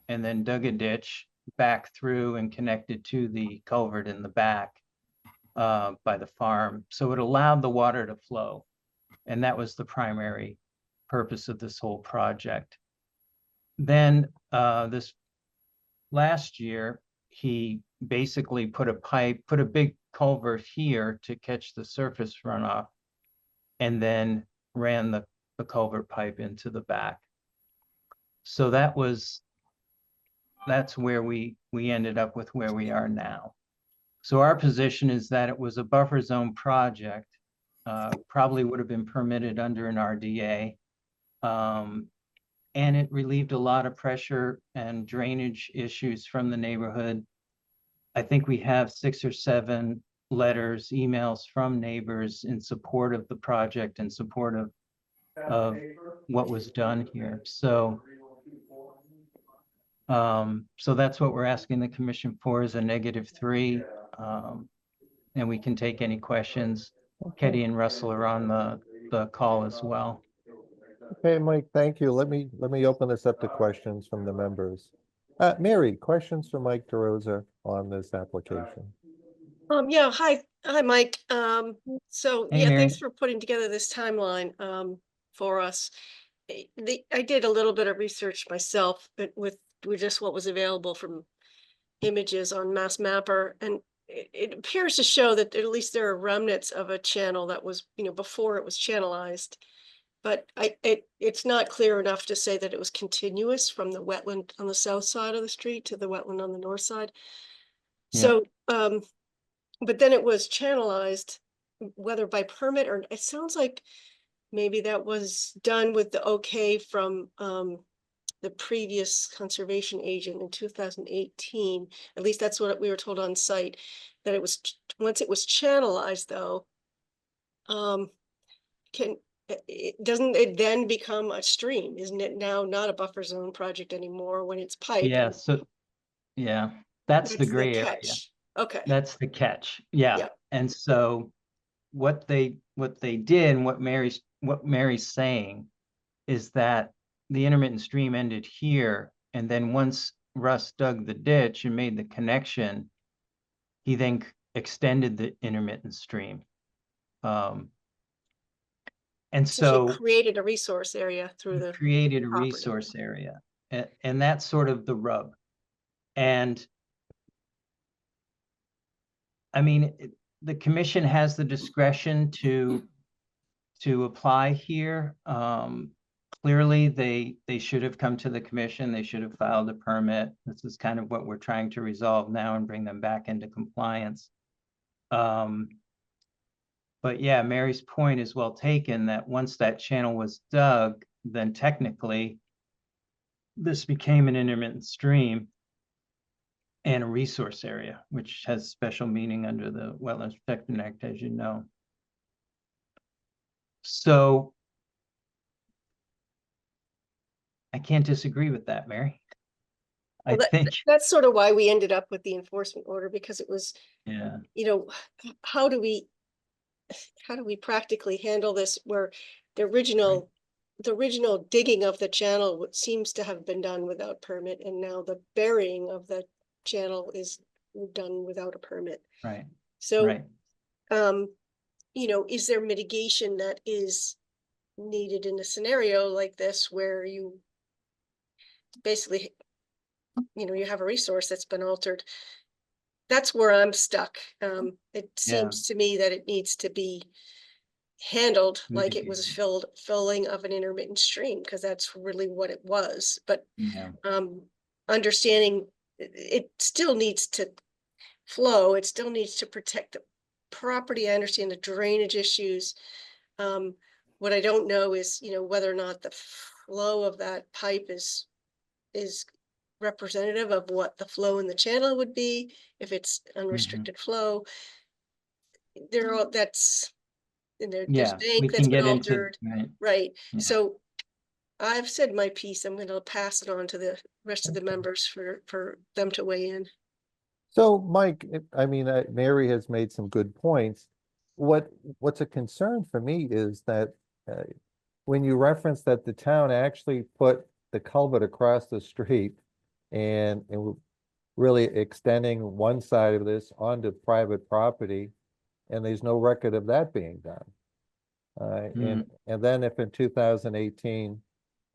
[SPEAKER 11] and then dug a ditch back through and connected to the culvert in the back by the farm. So it allowed the water to flow. And that was the primary purpose of this whole project. Then this last year, he basically put a big culvert here to catch the surface runoff, and then ran the culvert pipe into the back. So that's where we ended up with where we are now. So our position is that it was a buffer zone project, probably would have been permitted under an RDA. And it relieved a lot of pressure and drainage issues from the neighborhood. I think we have 6 or 7 letters, emails from neighbors in support of the project, in support of what was done here. So that's what we're asking the commission for, is a -3. And we can take any questions. Ketty and Russell are on the call as well.
[SPEAKER 1] Okay, Mike, thank you. Let me open this up to questions from the members. Mary, questions for Mike DeRosa on this application?
[SPEAKER 3] Yeah, hi, Mike. So
[SPEAKER 11] Hey,
[SPEAKER 3] yeah,
[SPEAKER 11] Mary.
[SPEAKER 3] thanks for putting together this timeline for us. I did a little bit of research myself, but with just what was available from images on Mass Mapper, and it appears to show that at least there are remnants of a channel that was, before it was channelized. but it's not clear enough to say that it was continuous from the wetland on the south side of the street to the wetland on the north side.
[SPEAKER 11] Yeah.
[SPEAKER 3] So, but then it was channelized, whether by permit or, it sounds like maybe that was done with the okay from, the previous conservation agent in 2018. At least that's what we were told on site, that it was, once it was channelized though, doesn't it then become a stream? Isn't it now not a buffer zone project anymore when it's piped?
[SPEAKER 11] Yeah, so, yeah, that's the gray area.
[SPEAKER 3] catch. Okay,
[SPEAKER 11] That's the catch. Yeah.
[SPEAKER 3] Yeah.
[SPEAKER 11] And so what they did and what Mary's saying is that the intermittent stream ended here, and then once Russ dug the ditch and made the connection, he then extended the intermittent stream. And
[SPEAKER 3] so
[SPEAKER 11] so
[SPEAKER 3] she created a resource area through the
[SPEAKER 11] created a
[SPEAKER 3] property.
[SPEAKER 11] resource area, and that's sort of the rub. And I mean, the commission has the discretion to apply here. Clearly, they should have come to the commission. They should have filed a permit. This is kind of what we're trying to resolve now and bring them back into compliance. But yeah, Mary's point is well taken, that once that channel was dug, then technically this became an intermittent stream and a resource area, which has special meaning under the Wetlands Protection Act, as you know. So I can't disagree with that, Mary. I
[SPEAKER 3] Well,
[SPEAKER 11] think,
[SPEAKER 3] that's sort of why we ended up with the enforcement order, because it was,
[SPEAKER 11] yeah,
[SPEAKER 3] you know, how do we practically handle this where the original digging of the channel seems to have been done without permit, and now the burying of the channel is done without a permit.
[SPEAKER 11] right,
[SPEAKER 3] So,
[SPEAKER 11] right.
[SPEAKER 3] you know, is there mitigation that is needed in a scenario like this where you basically, you know, you have a resource that's been altered? That's where I'm stuck. It seems to me that it needs to be handled like it was filling of an intermittent stream, because that's really what it was. But
[SPEAKER 11] Yeah.
[SPEAKER 3] understanding it still needs to flow, it still needs to protect the property. I understand the drainage issues. What I don't know is, you know, whether or not the flow of that pipe is representative of what the flow in the channel would be, if it's unrestricted flow. There are, that's, and there's
[SPEAKER 11] Yeah, we
[SPEAKER 3] bank that's
[SPEAKER 11] can
[SPEAKER 3] been
[SPEAKER 11] get into,
[SPEAKER 3] altered,
[SPEAKER 11] right,
[SPEAKER 3] right?
[SPEAKER 11] Yeah.
[SPEAKER 3] So I've said my piece. I'm gonna pass it on to the rest of the members for them to weigh in.
[SPEAKER 1] So Mike, I mean, Mary has made some good points. What's a concern for me is that when you reference that the town actually put the culvert across the street and really extending one side of this onto private property, and there's no record of that being done. And then if in 2018,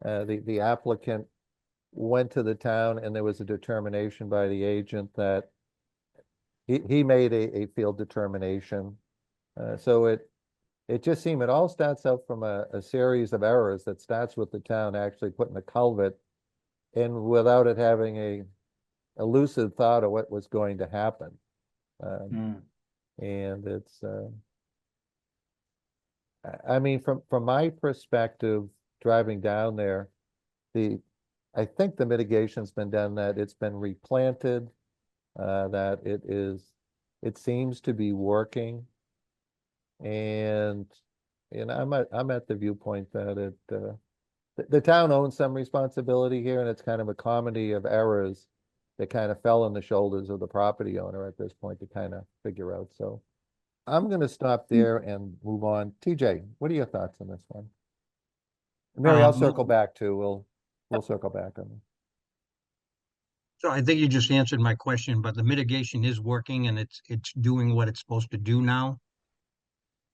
[SPEAKER 1] the applicant went to the town and there was a determination by the agent that he made a field determination. So it just seemed, it all starts out from a series of errors that starts with the town actually putting a culvert in without it having a lucid thought of what was going to happen. And it's, I mean, from my perspective, driving down there, I think the mitigation's been done, that it's been replanted, that it seems to be working. And I'm at the viewpoint that the town owns some responsibility here, and it's kind of a comedy of errors that kind of fell on the shoulders of the property owner at this point to kind of figure out. So I'm going to stop there and move on. TJ, what are your thoughts on this one? Mary, I'll circle back too. We'll circle back on this.
[SPEAKER 4] So I think you just answered my question, but the mitigation is working and it's doing what it's supposed to do now.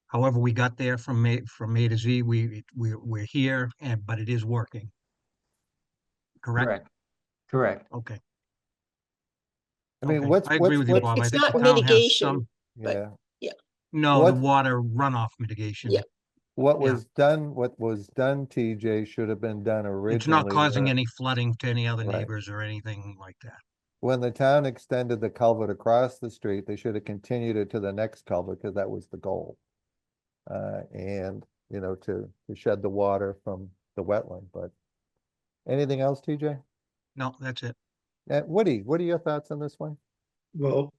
[SPEAKER 4] However, we got there from A to Z, we're here, but it is working. Correct?
[SPEAKER 11] Correct.
[SPEAKER 4] Okay.
[SPEAKER 1] I mean,
[SPEAKER 4] Okay. I agree with you, Bob. I
[SPEAKER 3] It's
[SPEAKER 4] think
[SPEAKER 3] not
[SPEAKER 4] the town has
[SPEAKER 3] mitigation,
[SPEAKER 4] some,
[SPEAKER 3] but
[SPEAKER 1] yeah.
[SPEAKER 4] no,
[SPEAKER 1] What-
[SPEAKER 4] the water runoff mitigation.
[SPEAKER 3] Yeah.
[SPEAKER 1] what
[SPEAKER 4] Yeah.
[SPEAKER 1] was done, TJ, should have been done originally.
[SPEAKER 4] It's not causing
[SPEAKER 1] where-
[SPEAKER 4] any flooding to any other
[SPEAKER 1] Right.
[SPEAKER 4] neighbors or anything like that.
[SPEAKER 1] When the town extended the culvert across the street, they should have continued it to the next culvert, because that was the goal. And, you know, to shed the water from the wetland, but anything else, TJ?
[SPEAKER 4] No, that's it.
[SPEAKER 1] Woody, what are your thoughts on this one?
[SPEAKER 6] Well,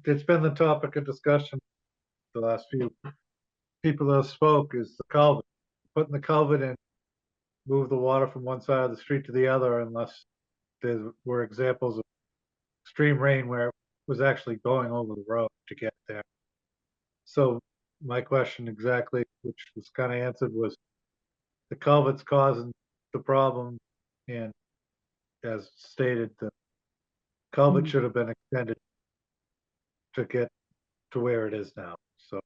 [SPEAKER 6] it's been the topic of discussion the last few people that spoke is the culvert. Putting the culvert in, move the water from one side of the street to the other unless there were examples of extreme rain where it was actually going over the road to get there. So my question exactly, which was kind of answered, was the culvert's causing the problem, and as stated, the culvert should have been extended to get to where it is now. So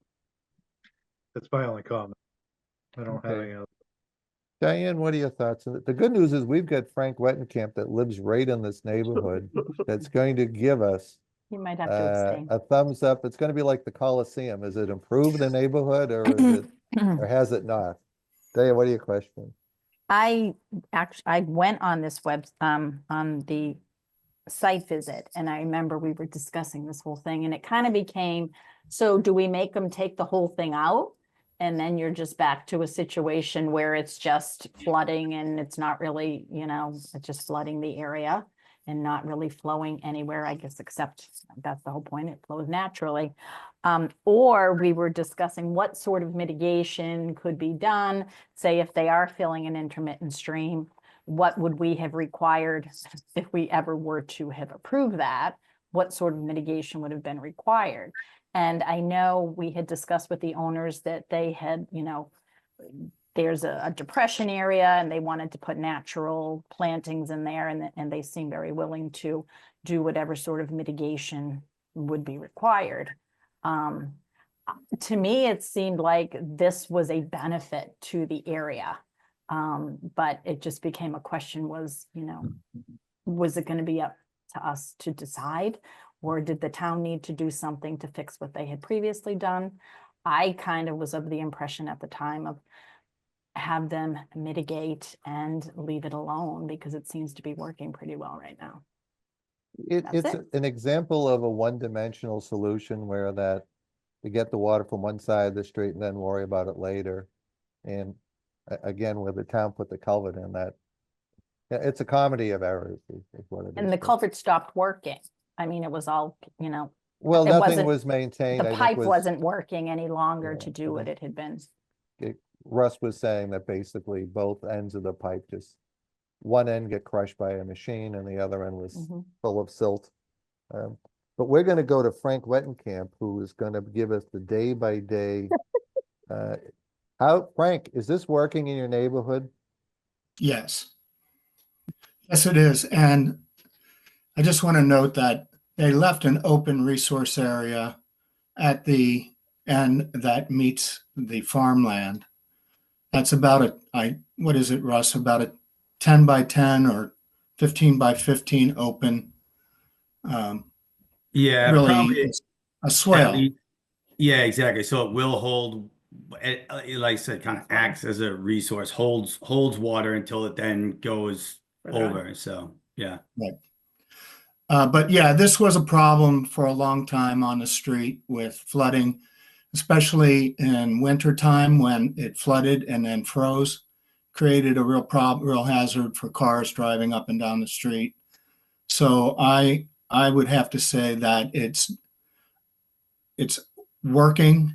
[SPEAKER 6] that's my only comment. I don't have
[SPEAKER 1] Okay.
[SPEAKER 6] any other.
[SPEAKER 1] Diane, what are your thoughts on it? The good news is we've got Frank Wettenkamp that lives right in this neighborhood that's going to give us
[SPEAKER 7] You might have to abstain.
[SPEAKER 1] a thumbs up. It's gonna be like the Coliseum. Is it improved the neighborhood or is it, or has it not? Diane, what are your questions?
[SPEAKER 7] I went on this on the site visit, and I remember we were discussing this whole thing, and it kind of became, so do we make them take the whole thing out? And then you're just back to a situation where it's just flooding and it's not really, you know, it's just flooding the area and not really flowing anywhere, I guess, except that's the whole point, it flows naturally. Or we were discussing what sort of mitigation could be done, say if they are filling an intermittent stream, what would we have required if we ever were to have approved that? What sort of mitigation would have been required? And I know we had discussed with the owners that they had, you know, there's a depression area and they wanted to put natural plantings in there, and they seem very willing to do whatever sort of mitigation would be required. To me, it seemed like this was a benefit to the area. But it just became a question was, you know, was it going to be up to us to decide? Or did the town need to do something to fix what they had previously done? I kind of was of the impression at the time of have them mitigate and leave it alone because it seems to be working pretty well right now. That's
[SPEAKER 1] It's
[SPEAKER 7] it.
[SPEAKER 1] an example of a one-dimensional solution where that you get the water from one side of the street and then worry about it later. And again, where the town put the culvert in that, it's a comedy of errors is what it is.
[SPEAKER 7] And the culvert stopped working. I mean, it was all, you know,
[SPEAKER 1] Well,
[SPEAKER 7] it
[SPEAKER 1] nothing
[SPEAKER 7] wasn't-
[SPEAKER 1] was maintained. I
[SPEAKER 7] the
[SPEAKER 1] think
[SPEAKER 7] pipe
[SPEAKER 1] was-
[SPEAKER 7] wasn't working any longer
[SPEAKER 1] Yeah,
[SPEAKER 7] to do
[SPEAKER 1] so
[SPEAKER 7] what
[SPEAKER 1] the-
[SPEAKER 7] it had been.
[SPEAKER 1] Russ was saying that basically both ends of the pipe just, one end get crushed by a machine and the other end was
[SPEAKER 7] Mhm.
[SPEAKER 1] full of silt. But we're gonna go to Frank Wettenkamp, who is gonna give us the day-by-day. Frank, is this working in your neighborhood?
[SPEAKER 9] Yes. Yes, it is. And I just want to note that they left an open resource area at the end that meets the farmland. That's about what is it, Russ? About a 10 by 10 or 15 by 15 open.
[SPEAKER 12] Yeah,
[SPEAKER 9] Really
[SPEAKER 12] probably
[SPEAKER 9] a swale.
[SPEAKER 12] at least- yeah, exactly. So it will hold, like I said, kind of acts as a resource, holds water until it then goes
[SPEAKER 7] Further on.
[SPEAKER 12] over. So yeah.
[SPEAKER 9] But yeah, this was a problem for a long time on the street with flooding, especially in winter time when it flooded and then froze, created a real hazard for cars driving up and down the street. So I would have to say that it's working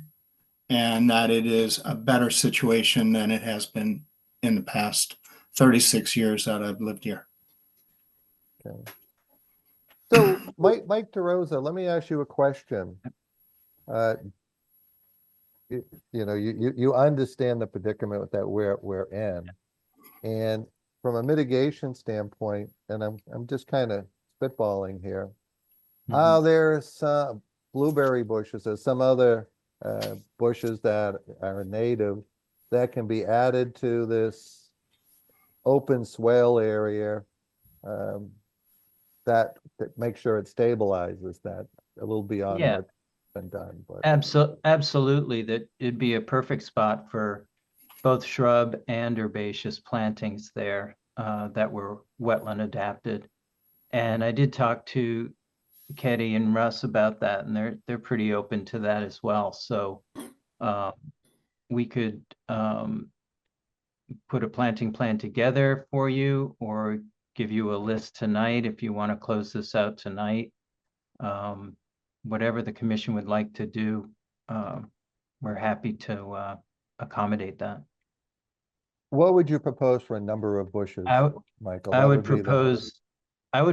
[SPEAKER 9] and that it is a better situation than it has been in the past 36 years that I've lived here.
[SPEAKER 1] So Mike DeRosa, let me ask you a question. You know, you understand the predicament that we're in. And from a mitigation standpoint, and I'm just kind of spitballing here. There's some blueberry bushes or some other bushes that are native that can be added to this open swale area that make sure it stabilizes that a little beyond
[SPEAKER 11] Yeah.
[SPEAKER 1] been done, but.
[SPEAKER 11] Absolutely, that it'd be a perfect spot for both shrub and herbaceous plantings there that were wetland adapted. And I did talk to Ketty and Russ about that, and they're pretty open to that as well. So we could put a planting plan together for you, or give you a list tonight if you want to close this out tonight. Whatever the commission would like to do, we're happy to accommodate that.
[SPEAKER 1] What would you propose for a number of bushes, Michael?
[SPEAKER 11] I
[SPEAKER 1] That
[SPEAKER 11] would
[SPEAKER 1] be the-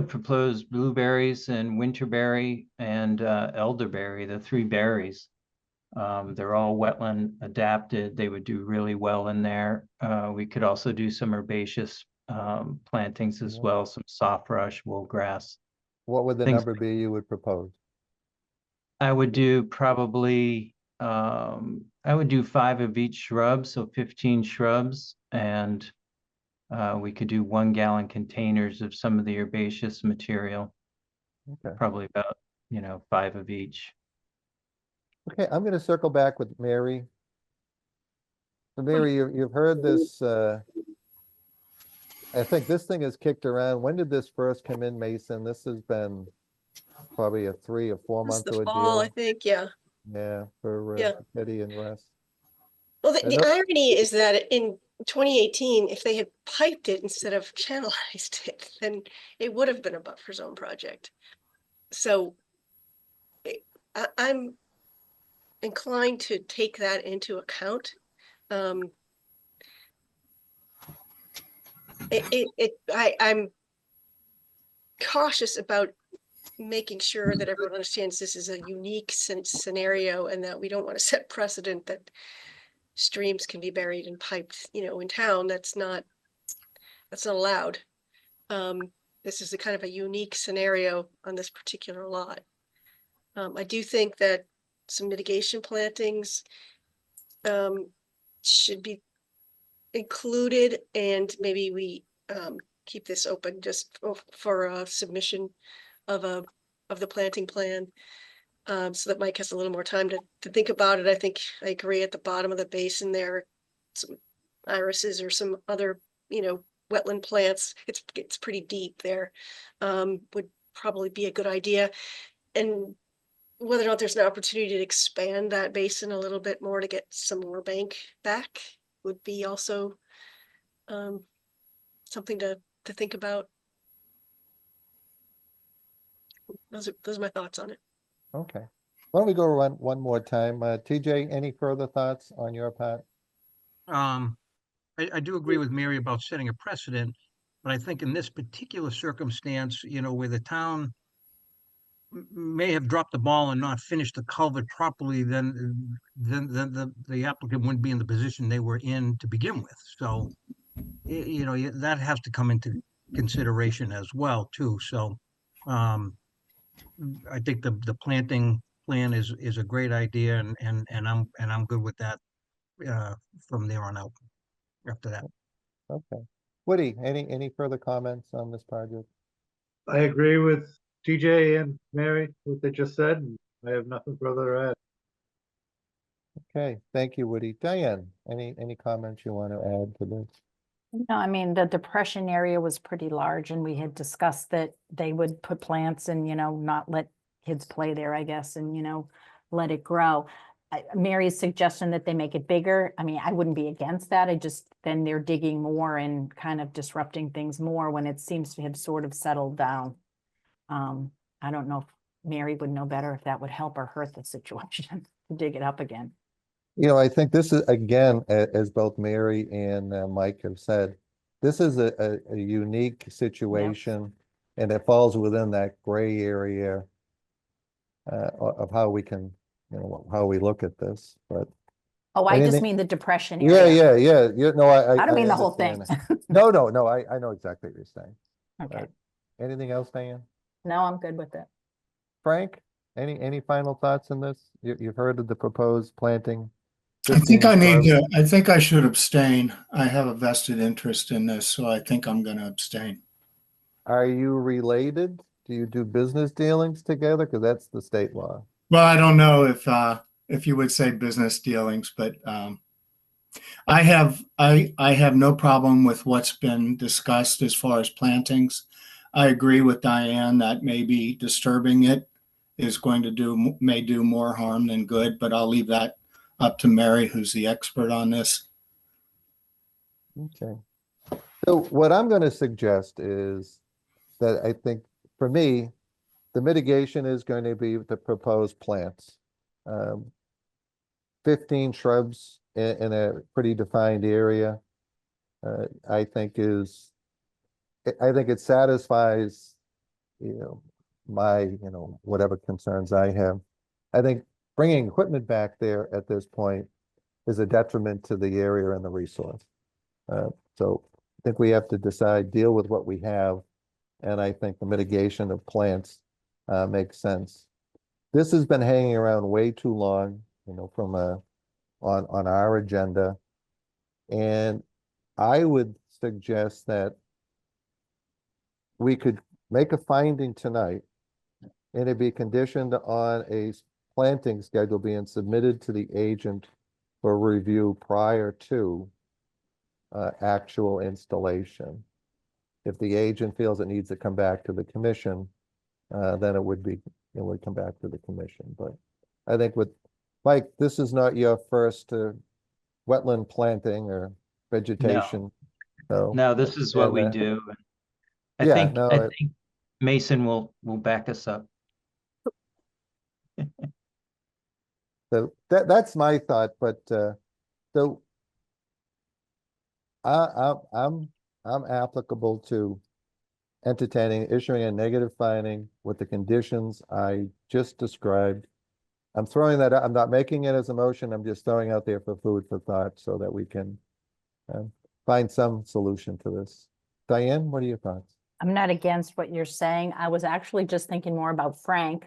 [SPEAKER 11] propose blueberries and winterberry and elderberry, the 3 berries. They're all wetland adapted. They would do really well in there. We could also do some herbaceous plantings as well, some soft brush, wool grass.
[SPEAKER 1] What would the
[SPEAKER 11] things
[SPEAKER 1] number be you would propose?
[SPEAKER 11] I would do probably, I would do 5 of each shrub, so 15 shrubs, and we could do 1-gallon containers of some of the herbaceous material.
[SPEAKER 1] Okay.
[SPEAKER 11] Probably about, 5 of each.
[SPEAKER 1] Okay, I'm gonna circle back with Mary. So Mary, you've heard this, I think this thing has kicked around. When did this first come in, Mason? This has been probably a 3 or 4
[SPEAKER 3] This
[SPEAKER 1] month
[SPEAKER 3] the fall, I
[SPEAKER 1] ordeal.
[SPEAKER 3] think, yeah.
[SPEAKER 1] Yeah, for
[SPEAKER 3] Yeah.
[SPEAKER 1] Kitty and Russ.
[SPEAKER 3] Well,
[SPEAKER 1] I
[SPEAKER 3] the
[SPEAKER 1] know-
[SPEAKER 3] irony is that in 2018, if they had piped it instead of channelized it, then it would have been a buffer zone project. So I'm inclined to take that into account. I'm cautious about making sure that everyone understands this is a unique scenario and that we don't want to set precedent that streams can be buried and piped, in town. That's not allowed. This is a kind of a unique scenario on this particular lot. I do think that some mitigation plantings should be included, and maybe we keep this open just for a submission of the planting plan, so that Mike has a little more time to think about it. I think I agree, at the bottom of the basin there, some irises or some other, wetland plants. It's pretty deep there. Would probably be a good idea. And whether or not there's an opportunity to expand that basin a little bit more to get some more bank back would be also something to think about. Those are my thoughts on it.
[SPEAKER 1] Okay. Why don't we go around one more time? TJ, any further thoughts on your part?
[SPEAKER 4] I do agree with Mary about setting a precedent, but I think in this particular circumstance, where the town may have dropped the ball and not finished the culvert properly, then the applicant wouldn't be in the position they were in to begin with. So, that has to come into consideration as well too. So, I think the planting plan is a great idea, and I'm good with that from there on out. After that.
[SPEAKER 1] Okay. Woody, any further comments on this project?
[SPEAKER 6] I agree with TJ and Mary, what they just said, and I have nothing further to add.
[SPEAKER 1] Okay, thank you, Woody. Diane, any comments you want to add to this?
[SPEAKER 7] No, I mean, the depression area was pretty large, and we had discussed that they would put plants and, not let kids play there, I guess, and, let it grow. Mary's suggestion that they make it bigger, I mean, I wouldn't be against that. Then they're digging more and kind of disrupting things more when it seems to have sort of settled down. I don't know if Mary would know better if that would help or hurt the situation to dig it up again.
[SPEAKER 1] I think this is, again, as both Mary and Mike have said, this is a unique situation, and it falls within that gray area of how we can, how we look at this, but.
[SPEAKER 7] Oh, I just
[SPEAKER 1] Anything-
[SPEAKER 7] mean the depression
[SPEAKER 1] Yeah,
[SPEAKER 7] area.
[SPEAKER 1] yeah. No,
[SPEAKER 7] I don't mean the whole thing.
[SPEAKER 1] understand. No, I know exactly what you're saying.
[SPEAKER 7] Okay,
[SPEAKER 1] Anything else, Diane?
[SPEAKER 7] no, I'm good with it.
[SPEAKER 1] Frank, any final thoughts on this? You've heard of the proposed planting?
[SPEAKER 9] I think
[SPEAKER 1] 15
[SPEAKER 9] I need
[SPEAKER 1] shrubs?
[SPEAKER 9] to, I think I should abstain. I have a vested interest in this, so I think I'm going to abstain.
[SPEAKER 1] Are you related? Do you do business dealings together? Because that's the state law.
[SPEAKER 9] Well, I don't know if you would say business dealings, but I have no problem with what's been discussed as far as plantings. I agree with Diane that maybe disturbing it is going to may do more harm than good, but I'll leave that up to Mary, who's the expert on this.
[SPEAKER 1] Okay. So what I'm going to suggest is that I think, for me, the mitigation is going to be the proposed plants. 15 shrubs in a pretty defined area, I think it satisfies, my, whatever concerns I have. I think bringing equipment back there at this point is a detriment to the area and the resource. So I think we have to decide, deal with what we have. And I think the mitigation of plants makes sense. This has been hanging around way too long, from on our agenda. And I would suggest that we could make a finding tonight, and it'd be conditioned on a planting schedule being submitted to the agent for review prior to actual installation. If the agent feels it needs to come back to the commission, then it would come back to the commission. But I think with Mike, this is not your first wetland planting or vegetation. So,
[SPEAKER 11] No, this is what we
[SPEAKER 1] and,
[SPEAKER 11] do.
[SPEAKER 1] yeah,
[SPEAKER 11] I
[SPEAKER 1] no,
[SPEAKER 11] think Mason will back us up.
[SPEAKER 1] so that's my thought, but so I'm applicable to issuing a negative finding with the conditions I just described. I'm throwing that out. I'm not making it as a motion. I'm just throwing out there for food for thought so that we can find some solution to this. Diane, what are your thoughts?
[SPEAKER 7] I'm not against what you're saying. I was actually just thinking more about Frank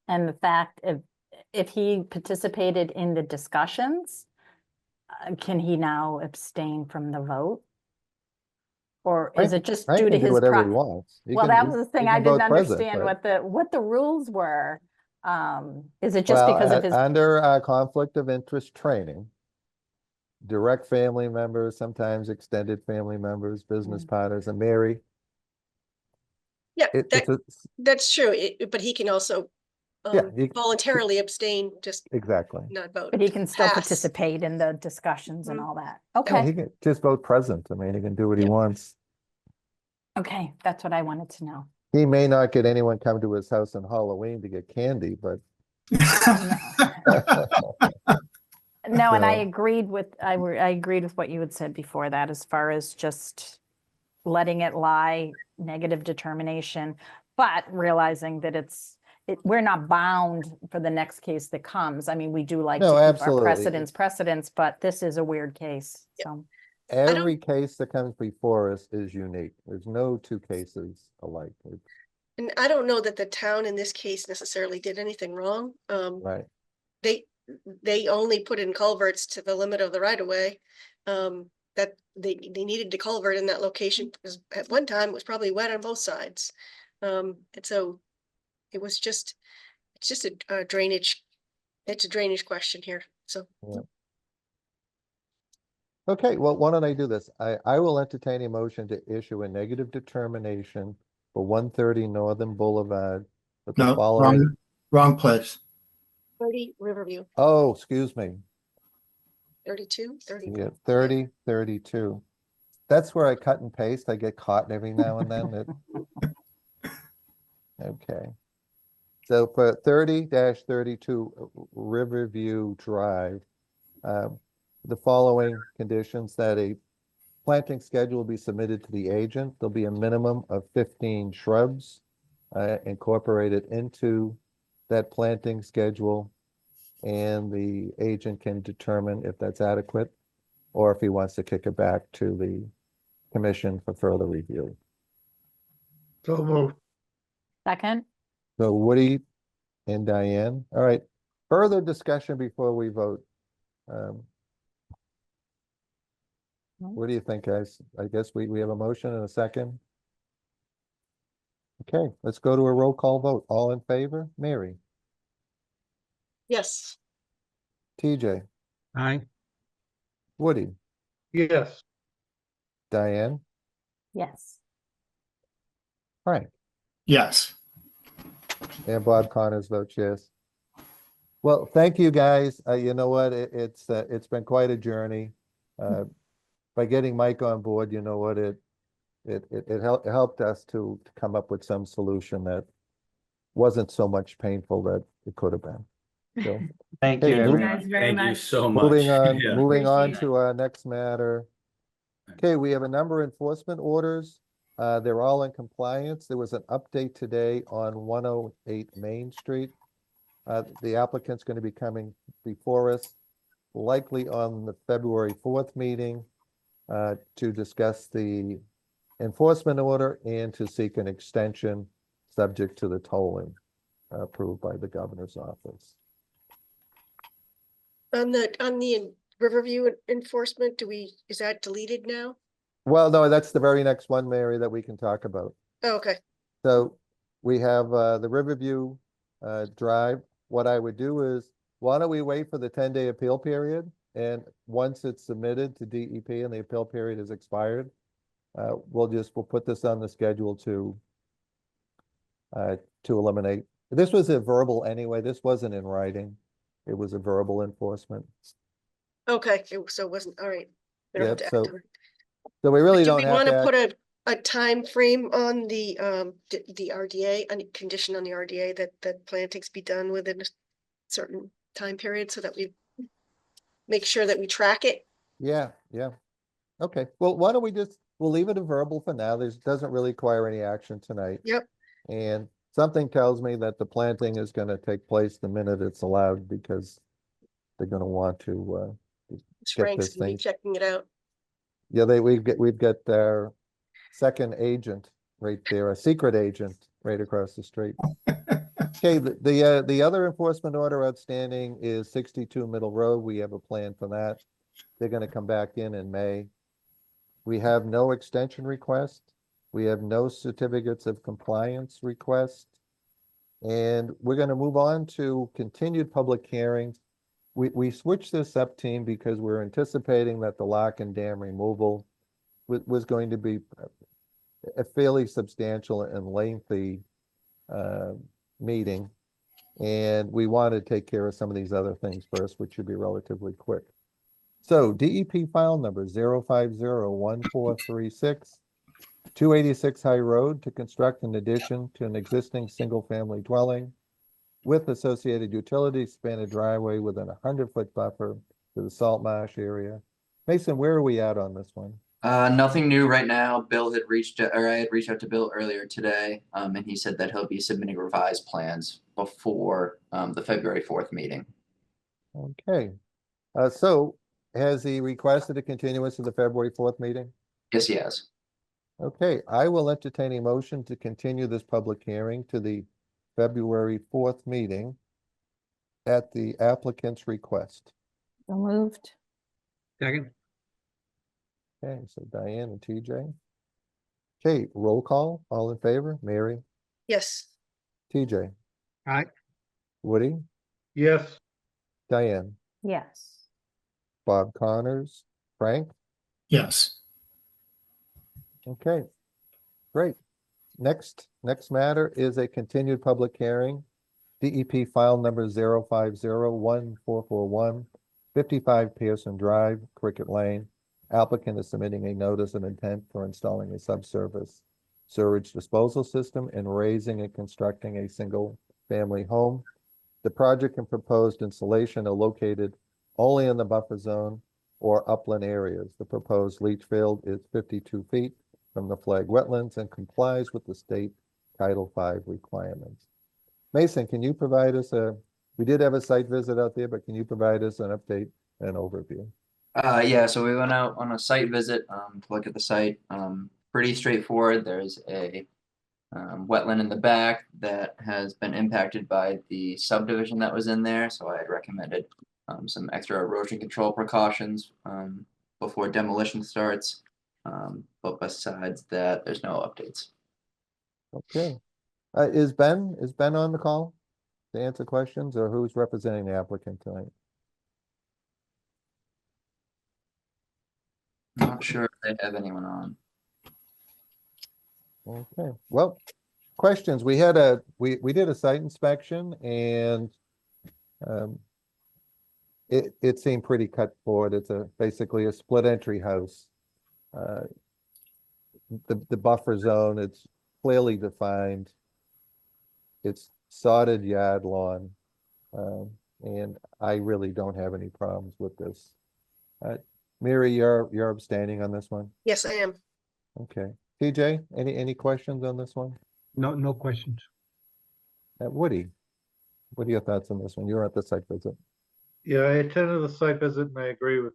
[SPEAKER 7] and the fact if he participated in the discussions, can he now abstain from the vote? Or is it just
[SPEAKER 1] Frank
[SPEAKER 7] due to
[SPEAKER 1] can do
[SPEAKER 7] his?
[SPEAKER 1] whatever he wants.
[SPEAKER 7] Well, that was the thing. I didn't
[SPEAKER 1] present,
[SPEAKER 7] understand
[SPEAKER 1] but-
[SPEAKER 7] what the rules were. Is it just
[SPEAKER 1] Well,
[SPEAKER 7] because of his?
[SPEAKER 1] under conflict of interest training, direct family members, sometimes extended family members, business partners, and Mary.
[SPEAKER 3] Yeah,
[SPEAKER 1] It's
[SPEAKER 3] that's true. But he can also
[SPEAKER 1] Yeah,
[SPEAKER 3] voluntarily abstain, just
[SPEAKER 1] exactly.
[SPEAKER 3] not vote.
[SPEAKER 7] But he can still
[SPEAKER 3] Pass.
[SPEAKER 7] participate in the discussions and all that.
[SPEAKER 1] Yeah,
[SPEAKER 7] Okay,
[SPEAKER 1] he can just vote present. I mean, he can do what he
[SPEAKER 3] Yeah.
[SPEAKER 1] wants.
[SPEAKER 7] okay, that's what I wanted to know.
[SPEAKER 1] He may not get anyone come to his house on Halloween to get candy, but
[SPEAKER 7] No, and I
[SPEAKER 1] So-
[SPEAKER 7] agreed with, I agreed with what you had said before that, as far as just letting it lie, negative determination, but realizing that we're not bound for the next case that comes. I mean, we do like to
[SPEAKER 1] No,
[SPEAKER 7] keep our
[SPEAKER 1] absolutely.
[SPEAKER 7] precedents, but this is a weird case, so.
[SPEAKER 1] every case that comes before us is unique. There's no two cases alike.
[SPEAKER 3] And I don't know that the town in this case necessarily did anything wrong.
[SPEAKER 1] Right.
[SPEAKER 3] They only put in culverts to the limit of the right of way. That they needed to culvert in that location because at one time it was probably wet on both sides. And so it's just a drainage, it's a drainage question here, so.
[SPEAKER 1] Okay, well, why don't I do this? I will entertain a motion to issue a negative determination for 130 Northern Boulevard with the
[SPEAKER 9] No,
[SPEAKER 1] following.
[SPEAKER 9] wrong place.
[SPEAKER 3] 30 Riverview,
[SPEAKER 1] Oh, excuse me.
[SPEAKER 3] 32, 30.
[SPEAKER 1] Yeah, 30, 32. That's where I cut and paste. I get caught every now and then. Okay. So for 30-32 Riverview Drive, the following conditions: that a planting schedule will be submitted to the agent. There'll be a minimum of 15 shrubs incorporated into that planting schedule, and the agent can determine if that's adequate or if he wants to kick it back to the commission for further review.
[SPEAKER 6] So moved.
[SPEAKER 7] Second,
[SPEAKER 1] So Woody and Diane. All right. Further discussion before we vote. What do you think, guys? I guess we have a motion and a second. Okay, let's go to a roll call vote. All in favor? Mary,
[SPEAKER 3] Yes.
[SPEAKER 1] TJ,
[SPEAKER 4] Aye.
[SPEAKER 1] Woody,
[SPEAKER 6] Yes.
[SPEAKER 1] Diane,
[SPEAKER 7] Yes.
[SPEAKER 1] Frank,
[SPEAKER 9] Yes.
[SPEAKER 1] and Bob Connors votes yes. Well, thank you, guys. You know what? It's been quite a journey. By getting Mike on board, you know what, it helped us to come up with some solution that wasn't so much painful that it could have been. So,
[SPEAKER 11] Thank
[SPEAKER 1] Hey,
[SPEAKER 11] you,
[SPEAKER 1] move-
[SPEAKER 11] everyone.
[SPEAKER 10] Guys, very
[SPEAKER 12] Thank you
[SPEAKER 10] much.
[SPEAKER 12] so much.
[SPEAKER 1] moving on,
[SPEAKER 12] Yeah.
[SPEAKER 1] moving on
[SPEAKER 10] Appreciate
[SPEAKER 1] to our next matter. Okay, we have a number of enforcement orders. They're all in compliance. There was an update today on 108 Main Street. The applicant's going to be coming before us, likely on the February 4th meeting, to discuss the enforcement order and to seek an extension subject to the tolling approved by the governor's office.
[SPEAKER 3] On the Riverview enforcement, is that deleted now?
[SPEAKER 1] Well, no, that's the very next one, Mary, that we can talk about.
[SPEAKER 3] Oh, okay.
[SPEAKER 1] So we have the Riverview Drive. What I would do is, why don't we wait for the 10-day appeal period? And once it's submitted to DEP and the appeal period is expired, we'll put this on the schedule to eliminate. This was a verbal anyway. This wasn't in writing. It was a verbal enforcement.
[SPEAKER 3] Okay, so it wasn't, all right. We don't have
[SPEAKER 1] Yep,
[SPEAKER 3] to act
[SPEAKER 1] so-
[SPEAKER 3] on it.
[SPEAKER 1] So we really
[SPEAKER 3] Do
[SPEAKER 1] don't
[SPEAKER 3] we
[SPEAKER 1] have
[SPEAKER 3] want to
[SPEAKER 1] to
[SPEAKER 3] put
[SPEAKER 1] act.
[SPEAKER 3] a time frame on the RDA, any condition on the RDA that plantings be done within a certain time period so that we make sure that we track it?
[SPEAKER 1] Yeah, yeah. Okay, well, why don't we'll leave it a verbal for now. Doesn't really require any action tonight.
[SPEAKER 3] Yep.
[SPEAKER 1] And something tells me that the planting is gonna take place the minute it's allowed because they're gonna want to,
[SPEAKER 3] Frank's
[SPEAKER 1] this
[SPEAKER 3] gonna be
[SPEAKER 1] thing.
[SPEAKER 3] checking it out.
[SPEAKER 1] yeah, we've got their second agent right there, a secret agent right across the street. Okay, the other enforcement order outstanding is 62 Middle Road. We have a plan for that. They're gonna come back in May. We have no extension request. We have no certificates of compliance request. And we're gonna move on to continued public hearings. We switched this up, team, because we're anticipating that the lock and dam removal was going to be a fairly substantial and lengthy meeting. And we want to take care of some of these other things first, which should be relatively quick. So DEP file number 0501436, 286 High Road, to construct an addition to an existing single-family dwelling with associated utilities, span a driveway within a 100-foot buffer to the salt marsh area. Mason, where are we at on this one?
[SPEAKER 2] Nothing new right now. Bill had I had reached out to Bill earlier today, and he said that he'll be submitting revised plans before the February 4th meeting.
[SPEAKER 1] Okay, so has he requested a continuance of the February 4th meeting?
[SPEAKER 2] Yes, he has.
[SPEAKER 1] Okay, I will entertain a motion to continue this public hearing to the February 4th meeting at the applicant's request.
[SPEAKER 7] So moved.
[SPEAKER 4] Second.
[SPEAKER 1] Okay, so Diane and TJ. Okay, roll call, all in favor? Mary,
[SPEAKER 3] Yes.
[SPEAKER 1] TJ,
[SPEAKER 4] Aye.
[SPEAKER 1] Woody,
[SPEAKER 6] Yes.
[SPEAKER 1] Diane,
[SPEAKER 7] Yes.
[SPEAKER 1] Bob Connors, Frank.
[SPEAKER 9] Yes.
[SPEAKER 1] Okay, great. Next matter is a continued public hearing. DEP file number 0501441, 55 Pearson Drive, Cricket Lane. Applicant is submitting a notice of intent for installing a subsurface sewage disposal system and raising and constructing a single-family home. The project and proposed installation are located only in the buffer zone or upland areas. The proposed leach field is 52 feet from the flag wetlands and complies with the state Title V requirements. Mason, can you provide us we did have a site visit out there, but can you provide us an update and overview?
[SPEAKER 2] Yeah, so we went out on a site visit to look at the site. Pretty straightforward. There's a wetland in the back that has been impacted by the subdivision that was in there. So I had recommended some extra erosion control precautions before demolition starts. But besides that, there's no updates.
[SPEAKER 1] Okay. Is Ben on the call? to answer questions, or who's representing the applicant tonight?
[SPEAKER 2] Not sure if they have anyone on.
[SPEAKER 1] Okay, well, questions. We did a site inspection and it seemed pretty cut forward. It's basically a split entry house. The buffer zone, it's clearly defined. It's sodded yard lawn. And I really don't have any problems with this. Mary, you're abstaining on this one?
[SPEAKER 3] Yes, I am.
[SPEAKER 1] Okay. TJ, any questions on this one?
[SPEAKER 4] No questions.
[SPEAKER 1] Woody, what are your thoughts on this one? You're at the site visit.
[SPEAKER 6] Yeah, I attended the site visit and I agree with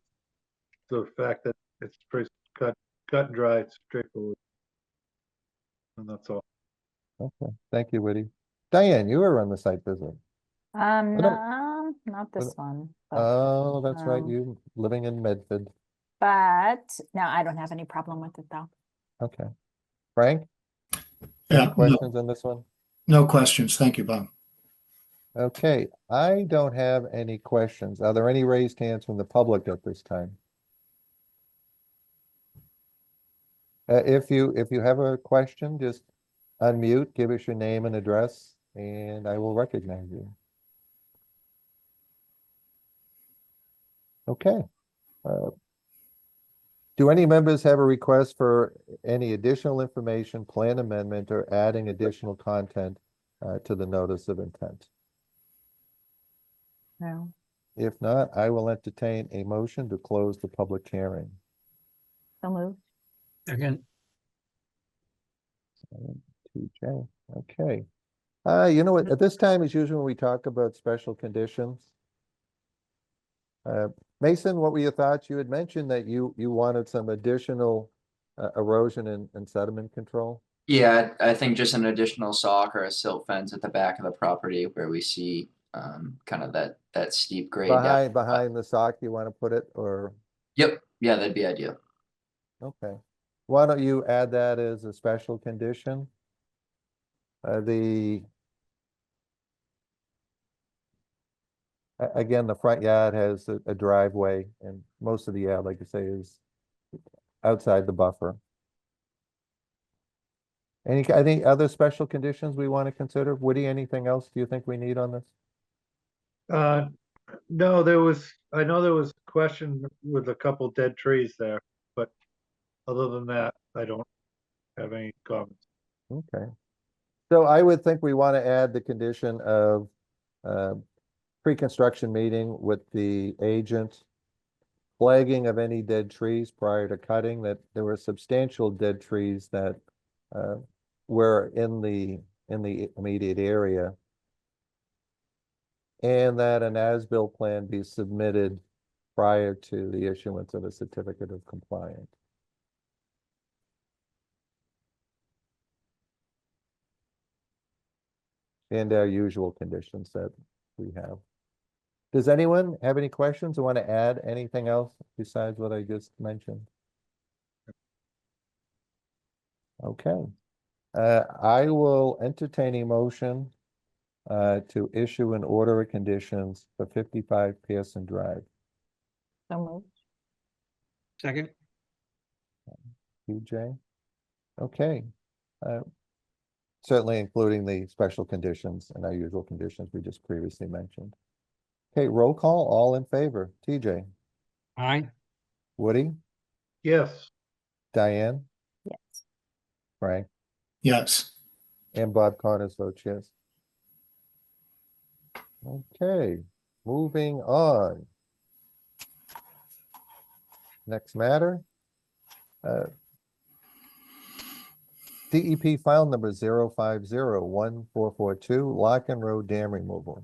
[SPEAKER 6] the fact that it's pretty cut and dry, straightforward. And that's all.
[SPEAKER 1] Okay, thank you, Woody. Diane, you were on the site visit.
[SPEAKER 7] No, not this one. but-
[SPEAKER 1] Oh, that's right,
[SPEAKER 7] um,
[SPEAKER 1] you living in Medford.
[SPEAKER 7] But no, I don't have any problem with it though.
[SPEAKER 1] Okay. Frank,
[SPEAKER 9] Yeah,
[SPEAKER 1] any
[SPEAKER 9] no,
[SPEAKER 1] questions on this one?
[SPEAKER 9] no questions. Thank you, Bob.
[SPEAKER 1] Okay, I don't have any questions. Are there any raised hands from the public at this time? If you have a question, just unmute, give us your name and address, and I will recognize you. Okay. Do any members have a request for any additional information, plan amendment, or adding additional content to the notice of intent?
[SPEAKER 7] No.
[SPEAKER 1] If not, I will entertain a motion to close the public hearing.
[SPEAKER 7] So moved.
[SPEAKER 4] Again,
[SPEAKER 1] 2J, okay. You know what, at this time is usually when we talk about special conditions. Mason, what were your thoughts? You had mentioned that you wanted some additional erosion and sediment control.
[SPEAKER 2] Yeah, I think just an additional sock or a silt fence at the back of the property where we see kind of that steep grade. down.
[SPEAKER 1] Behind the sock, you want to put it, or?
[SPEAKER 2] Yep, yeah, that'd be ideal.
[SPEAKER 1] Okay, why don't you add that as a special condition? Again, the front yard has a driveway, and most of the yard, like you say, is outside the buffer. Any other special conditions we want to consider? Woody, anything else do you think we need on this?
[SPEAKER 6] No, I know there was a question with a couple dead trees there, but other than that, I don't have any comments.
[SPEAKER 1] Okay. So I would think we want to add the condition of pre-construction meeting with the agent, flagging of any dead trees prior to cutting, that there were substantial dead trees that were in the immediate area. And that an as-built plan be submitted prior to the issuance of a certificate of compliance. And our usual conditions that we have. Does anyone have any questions or want to add anything else besides what I just mentioned? Okay. I will entertain a motion to issue an order of conditions for 55 Pearson Drive.
[SPEAKER 7] So moved.
[SPEAKER 4] second,
[SPEAKER 1] PJ? Okay. Certainly including the special conditions and our usual conditions we just previously mentioned. Okay, roll call, all in favor. TJ?
[SPEAKER 4] aye,
[SPEAKER 1] Woody?
[SPEAKER 6] Yes,
[SPEAKER 1] Diane?
[SPEAKER 7] Yes.
[SPEAKER 1] Frank?
[SPEAKER 9] Yes.
[SPEAKER 1] And Bob Connors votes yes. Okay, moving on. Next matter. DEP file number 0501442, Locken Road Dam Removal.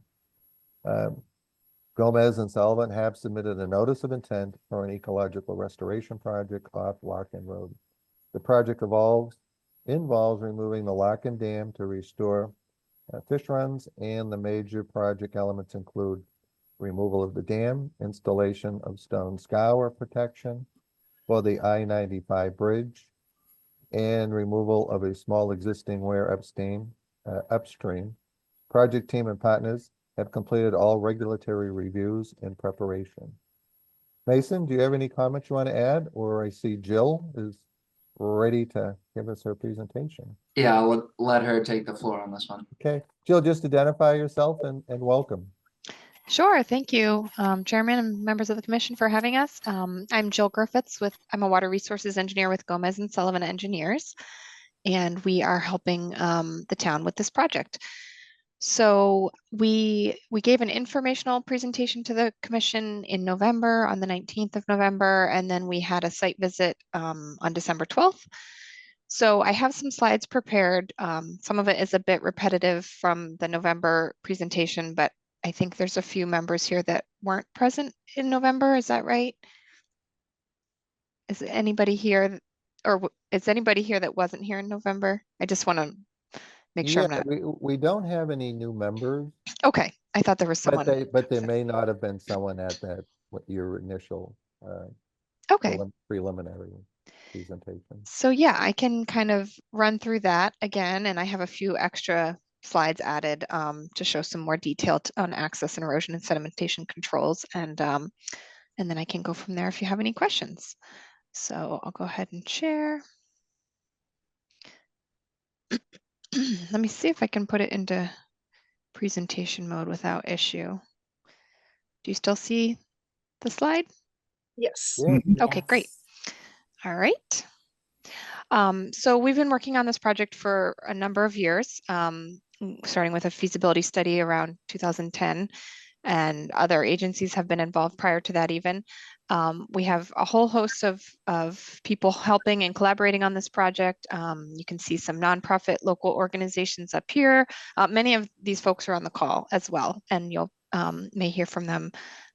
[SPEAKER 1] Gomez and Sullivan have submitted a notice of intent for an ecological restoration project off Locken Road. The project involves removing the Locken Dam to restore fish runs, and the major project elements include removal of the dam, installation of stone scour protection for the I-95 bridge, and removal of a small existing weir upstream project team and partners have completed all regulatory reviews in preparation. Mason, do you have any comments you want to add? Or I see Jill is ready to give us her presentation.
[SPEAKER 2] Yeah, I'll let her take the floor on this one.
[SPEAKER 1] Okay, Jill, just identify yourself and welcome.
[SPEAKER 13] Sure, thank you, Chairman and members of the commission for having us. I'm Jill Griffiths I'm a water resources engineer with Gomez and Sullivan Engineers, and we are helping the town with this project. So we gave an informational presentation to the commission in November, on the 19th of November, and then we had a site visit on December 12th. So I have some slides prepared. Some of it is a bit repetitive from the November presentation, but I think there's a few members here that weren't present in November. Is that right? Is anybody here, or is anybody here that wasn't here in November? I just want to make sure I'm not.
[SPEAKER 1] We don't have any new members.
[SPEAKER 13] Okay, I thought there was someone.
[SPEAKER 1] But there may not have been someone at your initial
[SPEAKER 13] Okay.
[SPEAKER 1] Preliminary presentation.
[SPEAKER 13] So yeah, I can kind of run through that again, and I have a few extra slides added to show some more detail on access and erosion and sedimentation controls, and then I can go from there if you have any questions. So I'll go ahead and share. Let me see if I can put it into presentation mode without issue. Do you still see the slide?
[SPEAKER 3] Yes.
[SPEAKER 13] Okay, great. All right. So we've been working on this project for a number of years, starting with a feasibility study around 2010, and other agencies have been involved prior to that even. We have a whole host of people helping and collaborating on this project. You can see some nonprofit local organizations up here. Many of these folks are on the call as well, and you'll may hear from them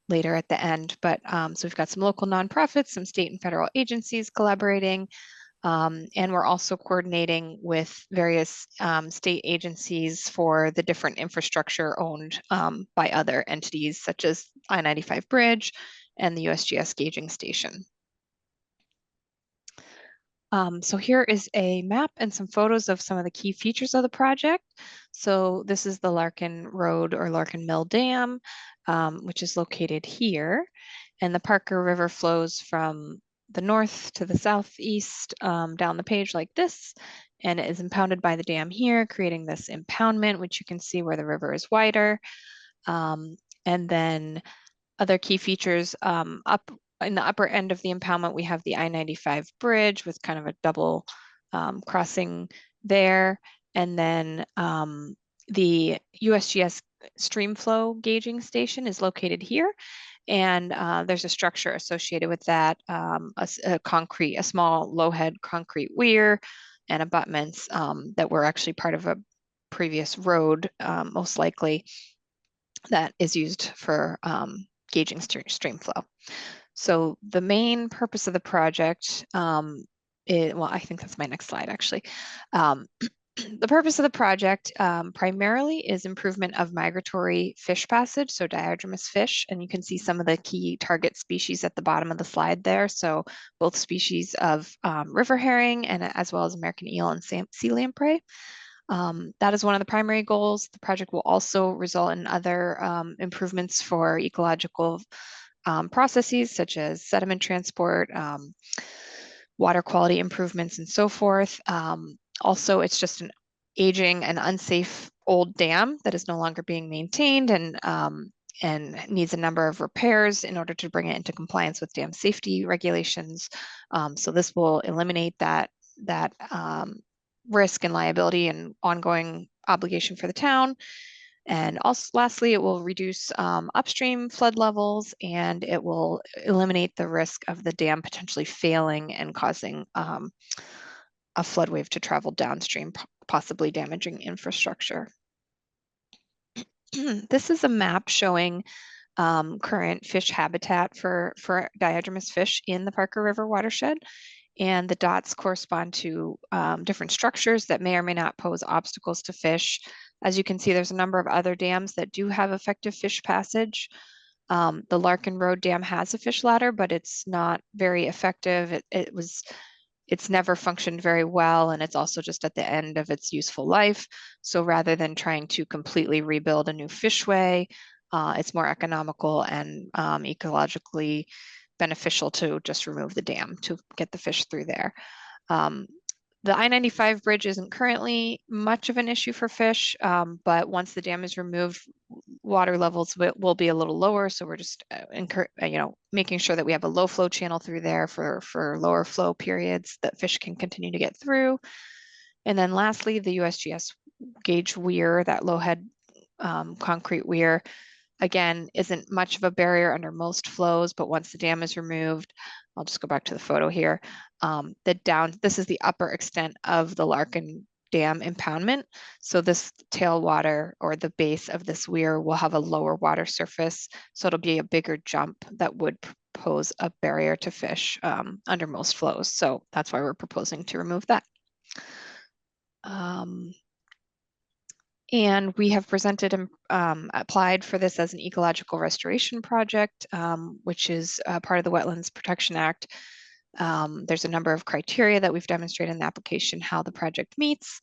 [SPEAKER 13] later at the end. But so we've got some local nonprofits, some state and federal agencies collaborating, and we're also coordinating with various state agencies for the different infrastructure owned by other entities, such as I-95 Bridge and the USGS gauging station. So here is a map and some photos of some of the key features of the project. So this is the Larkin Road or Larkin Mill Dam, which is located here. And the Parker River flows from the north to the southeast down the page like this, and it is impounded by the dam here, creating this impoundment, which you can see where the river is wider. And then other key features up in the upper end of the impoundment, we have the I-95 bridge with kind of a double crossing there. And then the USGS stream flow gauging station is located here. And there's a structure associated with that, a small low head concrete weir and abutments that were actually part of a previous road, most likely, that is used for gauging stream flow. So the main purpose of the project, well, I think that's my next slide actually. The purpose of the project primarily is improvement of migratory fish passage, so diadromous fish, and you can see some of the key target species at the bottom of the slide there. So both species of river herring and as well as American eel and sea lamprey. That is one of the primary goals. The project will also result in other improvements for ecological processes such as sediment transport, water quality improvements, and so forth. Also, it's just an aging and unsafe old dam that is no longer being maintained and needs a number of repairs in order to bring it into compliance with dam safety regulations. So this will eliminate that risk and liability and ongoing obligation for the town. And also, lastly, it will reduce upstream flood levels, and it will eliminate the risk of the dam potentially failing and causing a flood wave to travel downstream, possibly damaging infrastructure. This is a map showing current fish habitat for diadromous fish in the Parker River watershed. And the dots correspond to different structures that may or may not pose obstacles to fish. As you can see, there's a number of other dams that do have effective fish passage. The Larkin Road Dam has a fish ladder, but it's not very effective. It was it's never functioned very well, and it's also just at the end of its useful life. So rather than trying to completely rebuild a new fishway, it's more economical and ecologically beneficial to just remove the dam to get the fish through there. The I-95 bridge isn't currently much of an issue for fish, but once the dam is removed, water levels will be a little lower. So we're just making sure that we have a low flow channel through there for lower flow periods that fish can continue to get through. And then lastly, the USGS gauge weir, that low head concrete weir, again, isn't much of a barrier under most flows, but once the dam is removed, I'll just go back to the photo here. This is the upper extent of the Larkin Dam impoundment. So this tailwater, or the base of this weir, will have a lower water surface. So it'll be a bigger jump that would pose a barrier to fish under most flows. So that's why we're proposing to remove that. And we have presented and applied for this as an ecological restoration project, which is part of the Wetlands Protection Act. There's a number of criteria that we've demonstrated in the application how the project meets.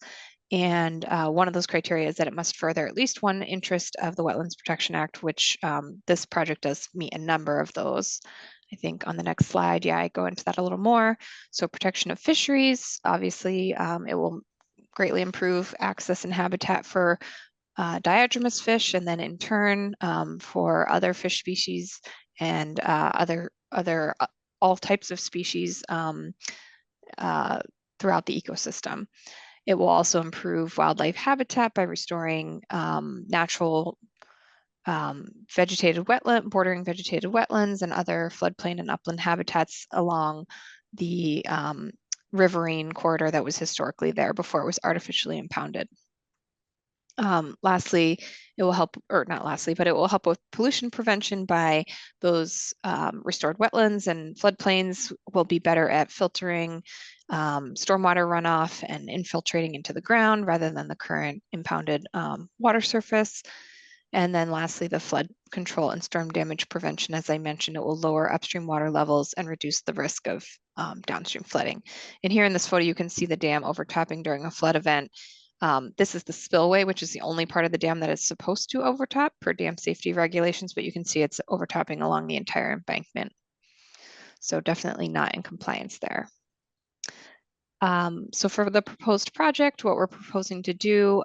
[SPEAKER 13] And one of those criteria is that it must further at least one interest of the Wetlands Protection Act, which this project does meet a number of those. I think on the next slide, I go into that a little more. So protection of fisheries, obviously, it will greatly improve access and habitat for diatrymus fish, and then in turn for other fish species and all types of species throughout the ecosystem. It will also improve wildlife habitat by restoring natural bordering vegetated wetlands and other floodplain and upland habitats along the riverine corridor that was historically there before it was artificially impounded. Lastly, it will help, or not lastly, but it will help with pollution prevention by those restored wetlands and floodplains will be better at filtering stormwater runoff and infiltrating into the ground rather than the current impounded water surface. And then lastly, the flood control and storm damage prevention. As I mentioned, it will lower upstream water levels and reduce the risk of downstream flooding. And here in this photo, you can see the dam overtopping during a flood event. This is the spillway, which is the only part of the dam that is supposed to overtop per dam safety regulations, but you can see it's overtopping along the entire embankment. So definitely not in compliance there. So for the proposed project, what we're proposing to do,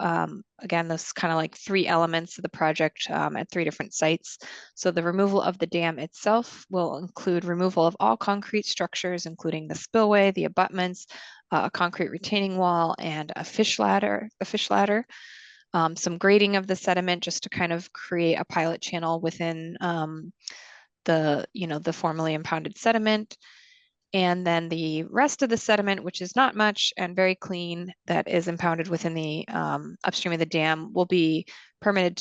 [SPEAKER 13] again, this kind of like 3 elements of the project at 3 different sites. So the removal of the dam itself will include removal of all concrete structures, including the spillway, the abutments, a concrete retaining wall, and a fish ladder. Some grading of the sediment just to kind of create a pilot channel within the formerly impounded sediment. And then the rest of the sediment, which is not much and very clean, that is impounded within the upstream of the dam, will be permitted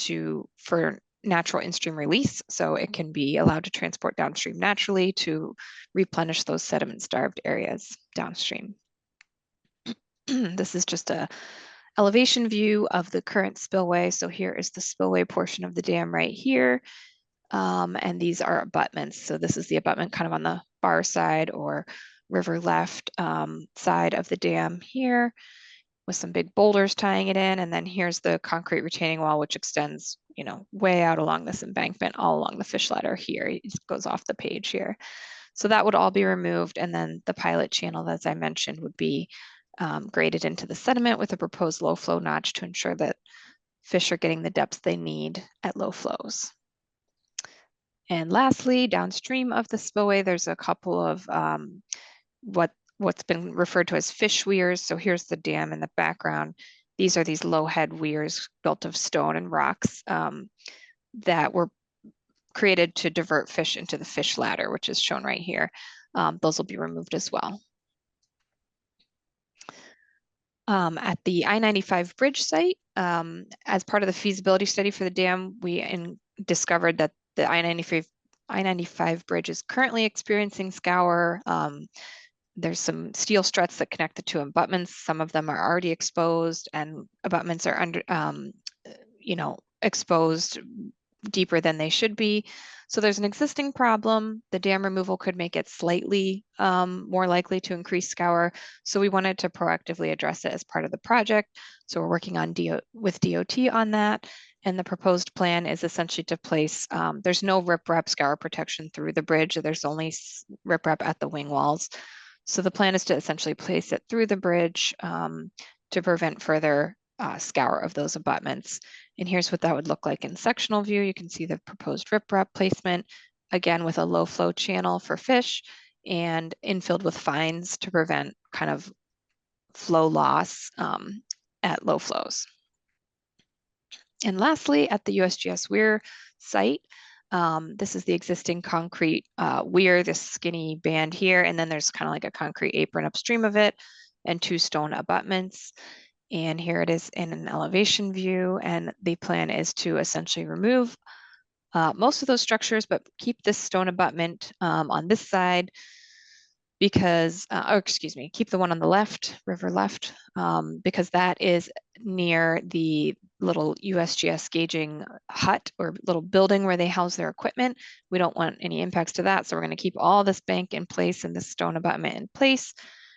[SPEAKER 13] for natural in-stream release. So it can be allowed to transport downstream naturally to replenish those sediment-starved areas downstream. This is just a elevation view of the current spillway. So here is the spillway portion of the dam right here. And these are abutments. So this is the abutment kind of on the far side or river left side of the dam here with some big boulders tying it in. And then here's the concrete retaining wall, which extends, way out along this embankment, all along the fish ladder here. It just goes off the page here. So that would all be removed. And then the pilot channel, as I mentioned, would be graded into the sediment with a proposed low flow notch to ensure that fish are getting the depth they need at low flows. And lastly, downstream of the spillway, there's a couple of what's been referred to as fish weirs. So here's the dam in the background. These are these low head weirs built of stone and rocks that were created to divert fish into the fish ladder, which is shown right here. Those will be removed as well. At the I-95 bridge site, as part of the feasibility study for the dam, we discovered that the I-95 bridge is currently experiencing scour. There's some steel struts that connect the 2 abutments. Some of them are already exposed, and abutments are exposed deeper than they should be. So there's an existing problem. The dam removal could make it slightly more likely to increase scour. So we wanted to proactively address it as part of the project. So we're working on with DOT on that. And the proposed plan is essentially to place, there's no riprap scour protection through the bridge. There's only riprap at the wing walls. So the plan is to essentially place it through the bridge to prevent further scour of those abutments. And here's what that would look like in sectional view. You can see the proposed riprap placement, again with a low flow channel for fish and infilled with fines to prevent kind of flow loss at low flows. And lastly, at the USGS Weir site, this is the existing concrete weir, this skinny band here, and then there's kind of like a concrete apron upstream of it and 2 stone abutments. And here it is in an elevation view, and the plan is to essentially remove most of those structures, but keep this stone abutment on this side because, or excuse me, keep the one on the left, river left, because that is near the little USGS gauging hut or little building where they house their equipment. We don't want any impacts to that. So we're going to keep all this bank in place and this stone abutment in place,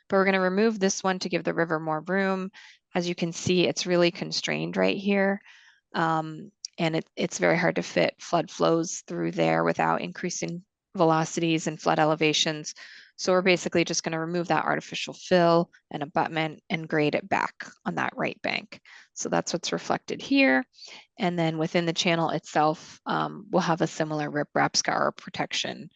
[SPEAKER 13] but we're going to remove this one to give the river more room. As you can see, it's really constrained right here. And it's very hard to fit flood flows through there without increasing velocities and flood elevations. So we're basically just going to remove that artificial fill and abutment and grade it back on that right bank. So that's what's reflected here. And then within the channel itself, we'll have a similar riprap scour protection,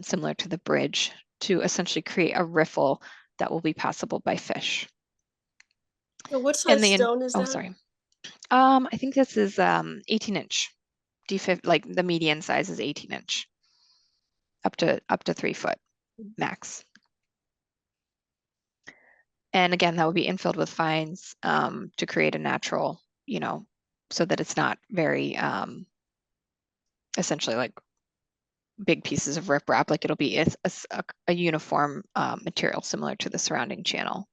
[SPEAKER 13] similar to the bridge, to essentially create a riffle that will be passable by fish.
[SPEAKER 3] So what size stone is that?
[SPEAKER 13] Oh, sorry. I think this is 18-inch. D50, like the median size is 18-inch, up to 3 foot max. And again, that would be infilled with fines to create a natural, you know, so that it's not very essentially like big pieces of riprap. Like it'll be a uniform material similar to the surrounding channel.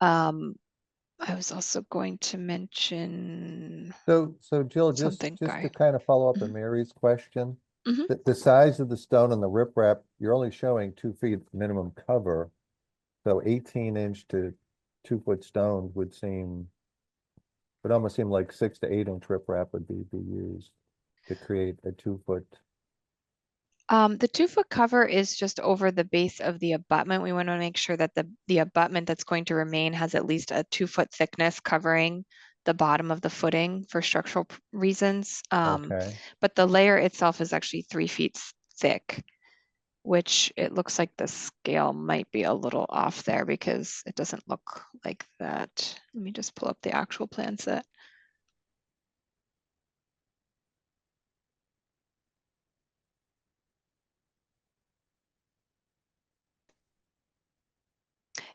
[SPEAKER 13] I was also going to mention.
[SPEAKER 1] So Jill, just
[SPEAKER 13] something,
[SPEAKER 1] to
[SPEAKER 13] Guy.
[SPEAKER 1] kind of follow up on Mary's question,
[SPEAKER 13] Mhm.
[SPEAKER 1] the size of the stone and the riprap, you're only showing 2 feet minimum cover. So 18-inch to 2 foot stones would almost seem like 6 to 8 inch riprap would be used to create a 2 foot.
[SPEAKER 13] The 2 foot cover is just over the base of the abutment. We want to make sure that the abutment that's going to remain has at least a 2 foot thickness covering the bottom of the footing for structural reasons.
[SPEAKER 1] Okay.
[SPEAKER 13] But the layer itself is actually 3 feet thick, which it looks like the scale might be a little off there because it doesn't look like that. Let me just pull up the actual plan set.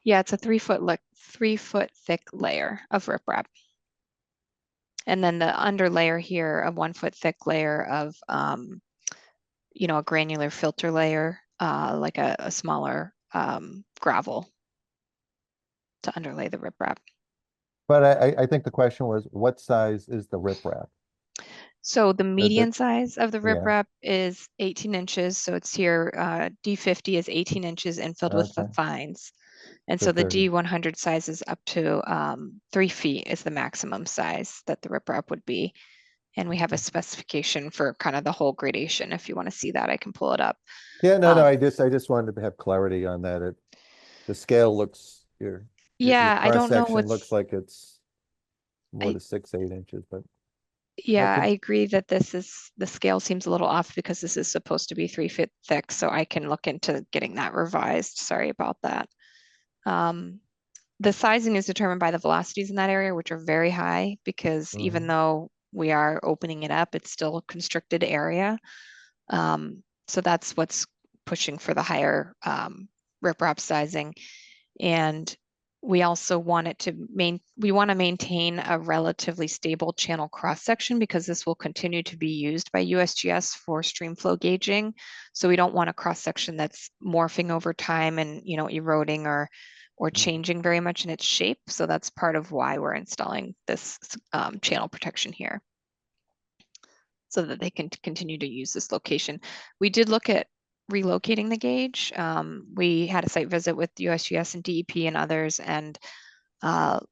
[SPEAKER 13] Yeah, it's a 3 foot thick layer of riprap. And then the underlayer here, a 1 foot thick layer of, you know, a granular filter layer, like a smaller gravel to underlay the riprap.
[SPEAKER 1] But I think the question was, what size is the riprap?
[SPEAKER 13] So the median size of the
[SPEAKER 1] yeah.
[SPEAKER 13] riprap is 18 inches. So it's here, D50 is 18 inches and filled with the
[SPEAKER 1] Okay.
[SPEAKER 13] fines. And
[SPEAKER 1] So
[SPEAKER 13] so the
[SPEAKER 1] 30.
[SPEAKER 13] D100 size is up to 3 feet is the maximum size that the riprap would be. And we have a specification for kind of the whole gradation. If you want to see that, I can pull it up.
[SPEAKER 1] Yeah, no, I just wanted to have clarity on that. The scale looks your
[SPEAKER 13] Yeah, I don't know
[SPEAKER 1] cross-section
[SPEAKER 13] what's.
[SPEAKER 1] looks like it's more
[SPEAKER 13] I-
[SPEAKER 1] to 6, 8 inches, but
[SPEAKER 13] Yeah,
[SPEAKER 1] Okay.
[SPEAKER 13] I agree that the scale seems a little off because this is supposed to be 3 feet thick. So I can look into getting that revised. Sorry about that. The sizing is determined by the velocities in that area, which are very high because even though we are opening it up, it's still a constricted area. So that's what's pushing for the higher riprap sizing. And we also want it to maintain a relatively stable channel cross section because this will continue to be used by USGS for stream flow gauging. So we don't want a cross section that's morphing over time and, you know, eroding or changing very much in its shape. So that's part of why we're installing this channel protection here. so that they can continue to use this location. We did look at relocating the gauge. We had a site visit with USGS and DEP and others, and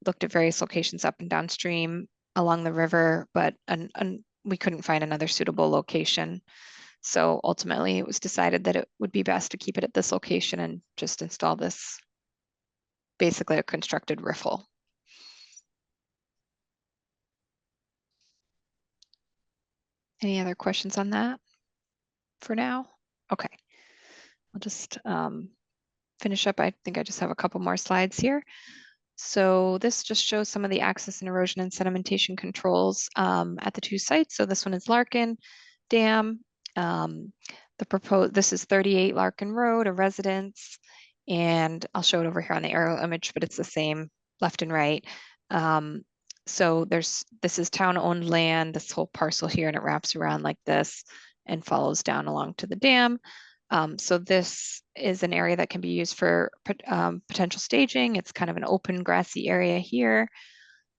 [SPEAKER 13] looked at various locations up and downstream along the river, but we couldn't find another suitable location. So ultimately, it was decided that it would be best to keep it at this location and just install this, basically a constructed riffle. Any other questions on that for now? Okay, I'll just finish up. I think I just have a couple more slides here. So this just shows some of the access and erosion and sedimentation controls at the two sites. So this one is Larkin Dam. This is 38 Larkin Road, a residence, and I'll show it over here on the aerial image, but it's the same left and right. So this is town-owned land, this whole parcel here, and it wraps around like this and follows down along to the dam. So this is an area that can be used for potential staging. It's kind of an open grassy area here.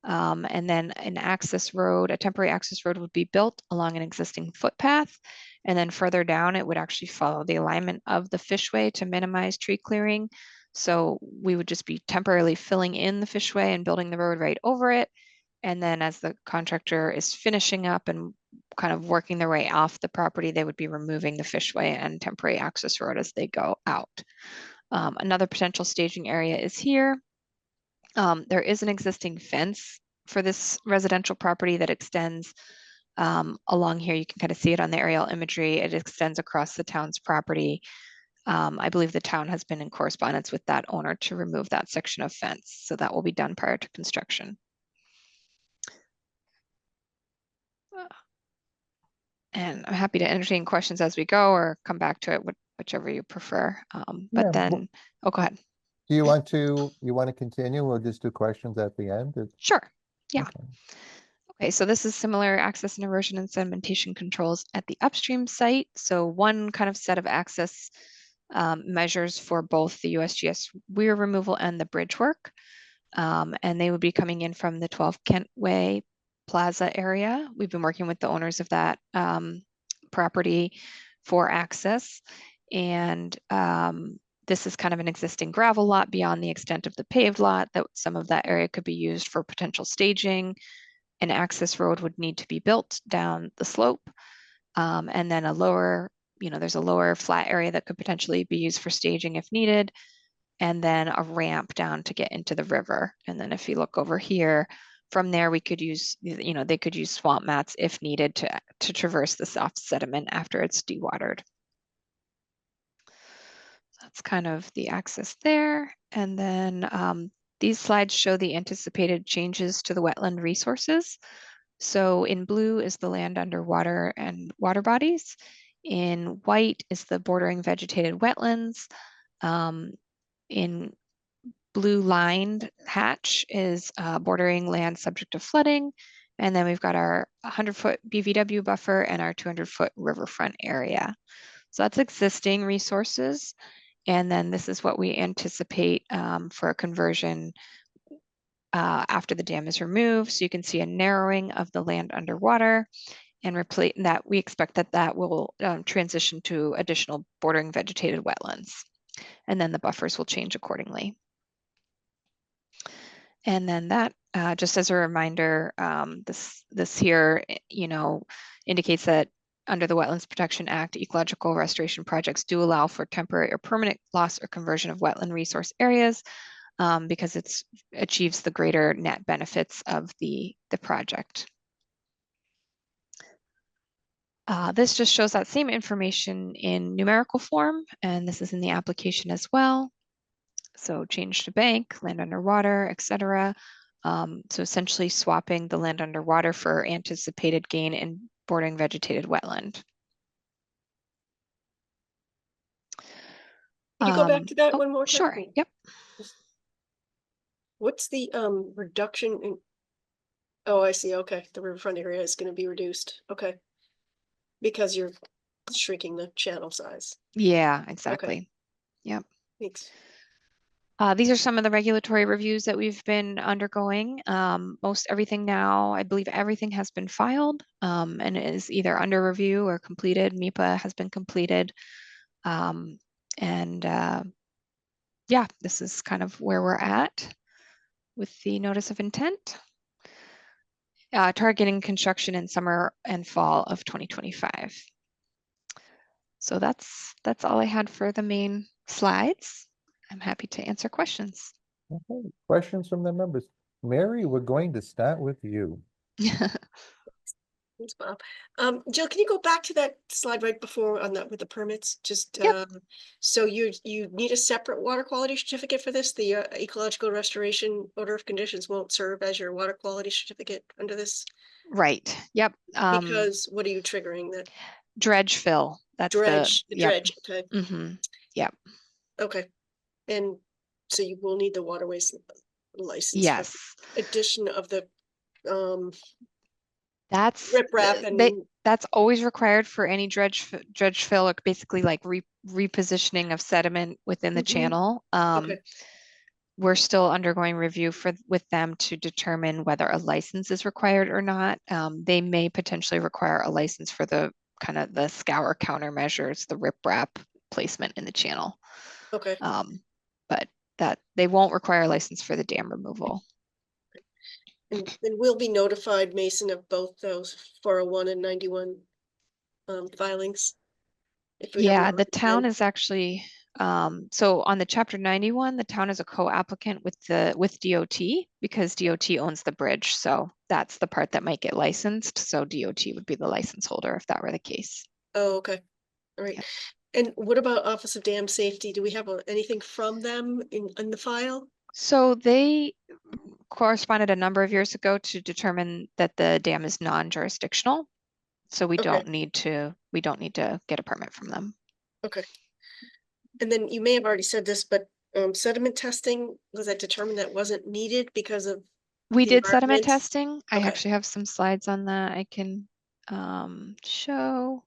[SPEAKER 13] And then an access road, a temporary access road would be built along an existing footpath. And then further down, it would actually follow the alignment of the fishway to minimize tree clearing. So we would just be temporarily filling in the fishway and building the road right over it. And then as the contractor is finishing up and kind of working their way off the property, they would be removing the fishway and temporary access road as they go out. Another potential staging area is here. There is an existing fence for this residential property that extends along here. You can kind of see it on the aerial imagery. It extends across the town's property. I believe the town has been in correspondence with that owner to remove that section of fence. So that will be done prior to construction. And I'm happy to entertain questions as we go or come back to it, whichever you prefer. But then, oh, go ahead.
[SPEAKER 1] Do you want to continue? We'll just do questions at the end.
[SPEAKER 13] Sure. Yeah.
[SPEAKER 1] Okay.
[SPEAKER 13] Okay, so this is similar access and erosion and sedimentation controls at the upstream site. So one kind of set of access measures for both the USGS weir removal and the bridge work. And they would be coming in from the 12 Kent Way Plaza area. We've been working with the owners of that property for access. And this is kind of an existing gravel lot beyond the extent of the paved lot, that some of that area could be used for potential staging. An access road would need to be built down the slope. And then a lower, there's a lower flat area that could potentially be used for staging if needed. And then a ramp down to get into the river. And then if you look over here, from there we could use, they could use swamp mats if needed to traverse the soft sediment after it's dewatered. That's kind of the access there. And then these slides show the anticipated changes to the wetland resources. So in blue is the land underwater and water bodies. In white is the bordering vegetated wetlands. In blue lined hatch is bordering land subject to flooding. And then we've got our 100-foot BVW buffer and our 200-foot riverfront area. So that's existing resources. And then this is what we anticipate for a conversion after the dam is removed. So you can see a narrowing of the land underwater, and replace that. We expect that will transition to additional bordering vegetated wetlands. And then the buffers will change accordingly. And then that, just as a reminder, this here, indicates that under the Wetlands Protection Act, ecological restoration projects do allow for temporary or permanent loss or conversion of wetland resource areas because it achieves the greater net benefits of the project. This just shows that same information in numerical form, and this is in the application as well. So change to bank, land underwater, etc. So essentially swapping the land underwater for anticipated gain in bordering vegetated wetland.
[SPEAKER 3] Can you go back to that one more time?
[SPEAKER 13] Sure, yep.
[SPEAKER 3] What's the reduction in, oh, I see, okay, the riverfront area is gonna be reduced, okay. Because you're shrinking the channel size.
[SPEAKER 13] Yeah, exactly. Yep.
[SPEAKER 3] Thanks.
[SPEAKER 13] These are some of the regulatory reviews that we've been undergoing. Most everything now, I believe everything has been filed and is either under review or completed. MIPA has been completed. Yeah, this is kind of where we're at with the notice of intent. Targeting construction in summer and fall of 2025. So that's all I had for the main slides. I'm happy to answer questions.
[SPEAKER 1] Okay, questions from the members? Mary, we're going to start with you.
[SPEAKER 3] Thanks, Bob. Jill, can you go back to that slide right before on that with the permits? Just,
[SPEAKER 13] Yep.
[SPEAKER 3] So you need a separate water quality certificate for this? The ecological restoration order of conditions won't serve as your water quality certificate under this?
[SPEAKER 13] Right. Yep.
[SPEAKER 3] Because what are you triggering? The
[SPEAKER 13] Dredge fill. That's
[SPEAKER 3] dredge,
[SPEAKER 13] the
[SPEAKER 3] the
[SPEAKER 13] yep.
[SPEAKER 3] dredge, okay,
[SPEAKER 13] Yep.
[SPEAKER 3] okay. And so you will need the waterways license.
[SPEAKER 13] Yes.
[SPEAKER 3] For addition of the
[SPEAKER 13] That's
[SPEAKER 3] riprap and
[SPEAKER 13] that's always required for any dredge fill, or basically like repositioning of sediment within the channel.
[SPEAKER 3] okay.
[SPEAKER 13] We're still undergoing review with them to determine whether a license is required or not. They may potentially require a license for the kind of the scour countermeasures, the riprap placement in the channel.
[SPEAKER 3] Okay.
[SPEAKER 13] But that they won't require a license for the dam removal.
[SPEAKER 3] And we'll be notified, Mason, of both those 401 and 91 filings. If we
[SPEAKER 13] Yeah,
[SPEAKER 3] haven't
[SPEAKER 13] the
[SPEAKER 3] already
[SPEAKER 13] town
[SPEAKER 3] been.
[SPEAKER 13] is actually so on the Chapter 91, the town is a co-applicant with DOT because DOT owns the bridge. So that's the part that might get licensed. So DOT would be the license holder if that were the case.
[SPEAKER 3] Oh, okay. All right.
[SPEAKER 13] Yeah.
[SPEAKER 3] And what about Office of Dam Safety? Do we have anything from them in the file?
[SPEAKER 13] So they corresponded a number of years ago to determine that the dam is non-jurisdictional. So we
[SPEAKER 3] Okay.
[SPEAKER 13] don't need to get a permit from them.
[SPEAKER 3] Okay. And then you may have already said this, but sediment testing, was that determined that wasn't needed because of
[SPEAKER 13] We
[SPEAKER 3] the
[SPEAKER 13] did sediment
[SPEAKER 3] environment?
[SPEAKER 13] testing. I
[SPEAKER 3] Okay.
[SPEAKER 13] actually have some slides on that I can show.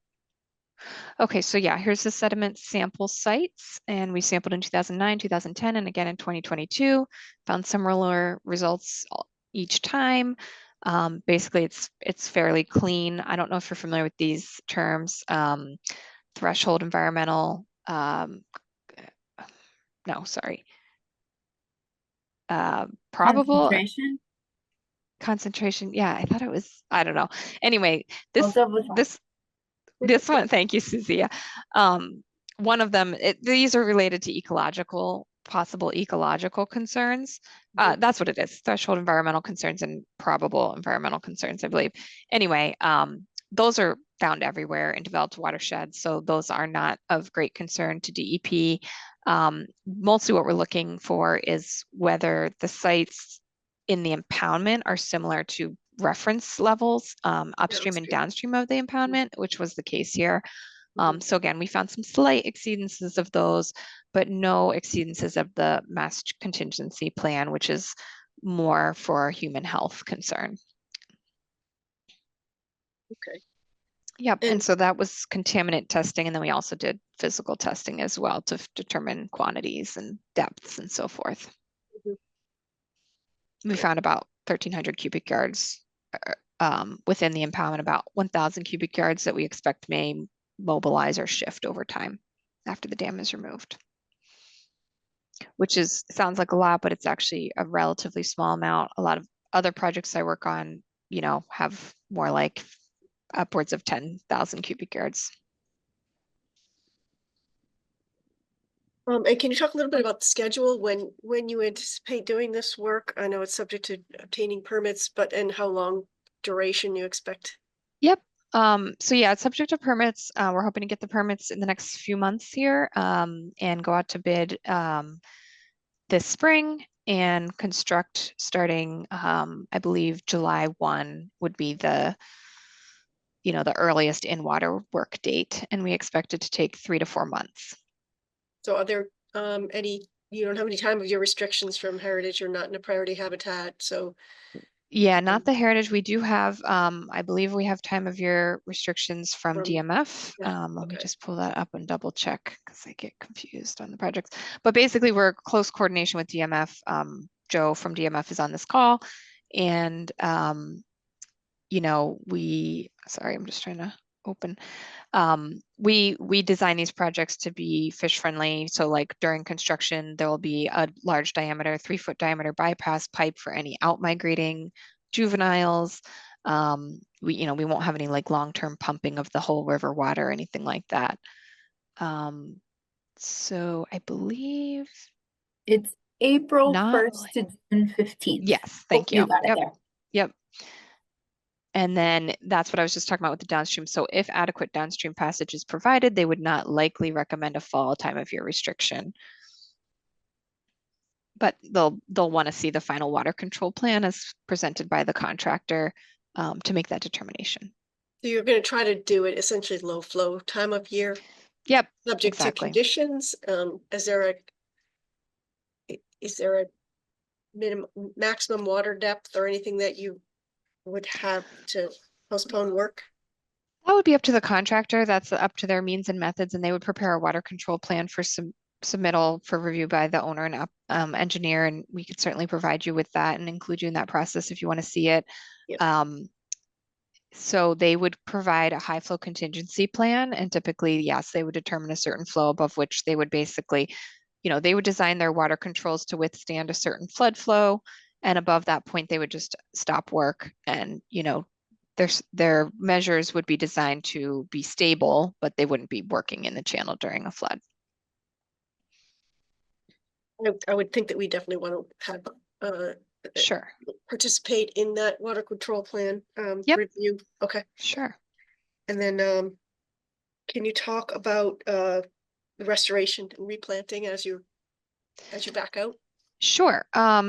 [SPEAKER 13] Okay, so yeah, here's the sediment sample sites, and we sampled in 2009, 2010, and again in 2022. Found similar results each time. Basically, it's fairly clean. I don't know if you're familiar with these terms. Threshold environmental. No, sorry. Probable concentration. Yeah, I thought it was. I don't know. Anyway, this one. Thank you, Susie. One of them. These are related to possible ecological concerns. That's what it is. Threshold environmental concerns and probable environmental concerns, I believe. Anyway, those are found everywhere in developed watersheds, so those are not of great concern to DEP. Mostly what we're looking for is whether the sites in the impoundment are similar to reference levels upstream and downstream of the impoundment, which was the case here. So again, we found some slight exceedances of those, but no exceedances of the mass contingency plan, which is more for human health concern.
[SPEAKER 3] Okay.
[SPEAKER 13] Yep, and so that was contaminant testing, and then we also did physical testing as well to determine quantities and depths and so forth. We found about 1,300 cubic yards within the impoundment, about 1,000 cubic yards that we expect may mobilize or shift over time after the dam is removed. Which sounds like a lot, but it's actually a relatively small amount. A lot of other projects I work on, have more like upwards of 10,000 cubic yards.
[SPEAKER 3] And can you talk a little bit about the schedule when you anticipate doing this work? I know it's subject to obtaining permits, and how long duration you expect?
[SPEAKER 13] Yep. So yeah, it's subject to permits. We're hoping to get the permits in the next few months here and go out to bid this spring and construct starting, I believe July 1 would be the earliest in-water work date, and we expect it to take 3 to 4 months.
[SPEAKER 3] So are there you don't have any time of your restrictions from heritage or not in a priority habitat, so
[SPEAKER 13] Yeah, not the heritage. We do have, I believe we have time of year restrictions from
[SPEAKER 3] From-
[SPEAKER 13] DMF.
[SPEAKER 3] yeah,
[SPEAKER 13] Let me
[SPEAKER 3] okay.
[SPEAKER 13] just pull that up and double check because I get confused on the projects. But basically, we're close coordination with DMF. Joe from DMF is on this call, and you know, sorry, I'm just trying to open. We design these projects to be fish friendly. So like during construction, there will be a large diameter, 3-foot diameter bypass pipe for any out migrating juveniles. We won't have any like long-term pumping of the whole river water or anything like that. So I believe
[SPEAKER 14] It's April
[SPEAKER 13] not
[SPEAKER 14] 1st to June 15th.
[SPEAKER 13] yes,
[SPEAKER 14] Oh,
[SPEAKER 13] thank
[SPEAKER 14] you
[SPEAKER 13] you.
[SPEAKER 14] got it
[SPEAKER 13] Yep.
[SPEAKER 14] there.
[SPEAKER 13] Yep. And then that's what I was just talking about with the downstream. So if adequate downstream passage is provided, they would not likely recommend a fall time of year restriction. But they'll want to see the final water control plan as presented by the contractor to make that determination.
[SPEAKER 3] So you're going to try to do it essentially low flow time of year,
[SPEAKER 13] Yep,
[SPEAKER 3] subject to
[SPEAKER 13] exactly.
[SPEAKER 3] conditions. Is there a minimum maximum water depth or anything that you would have to postpone work?
[SPEAKER 13] That would be up to the contractor. That's up to their means and methods, and they would prepare a water control plan for submittal for review by the owner and engineer, and we could certainly provide you with that and include you in that process if you want to see it.
[SPEAKER 3] Yep.
[SPEAKER 13] So they would provide a high flow contingency plan, and typically, yes, they would determine a certain flow above which they would basically, they would design their water controls to withstand a certain flood flow, and above that point, they would just stop work, and their measures would be designed to be stable, but they wouldn't be working in the channel during a flood.
[SPEAKER 3] I would think that we definitely want to have
[SPEAKER 13] Sure.
[SPEAKER 3] participate in that water control plan
[SPEAKER 13] Yep.
[SPEAKER 3] review. Okay.
[SPEAKER 13] Sure.
[SPEAKER 3] And then can you talk about the restoration and replanting as you back out?
[SPEAKER 13] Sure.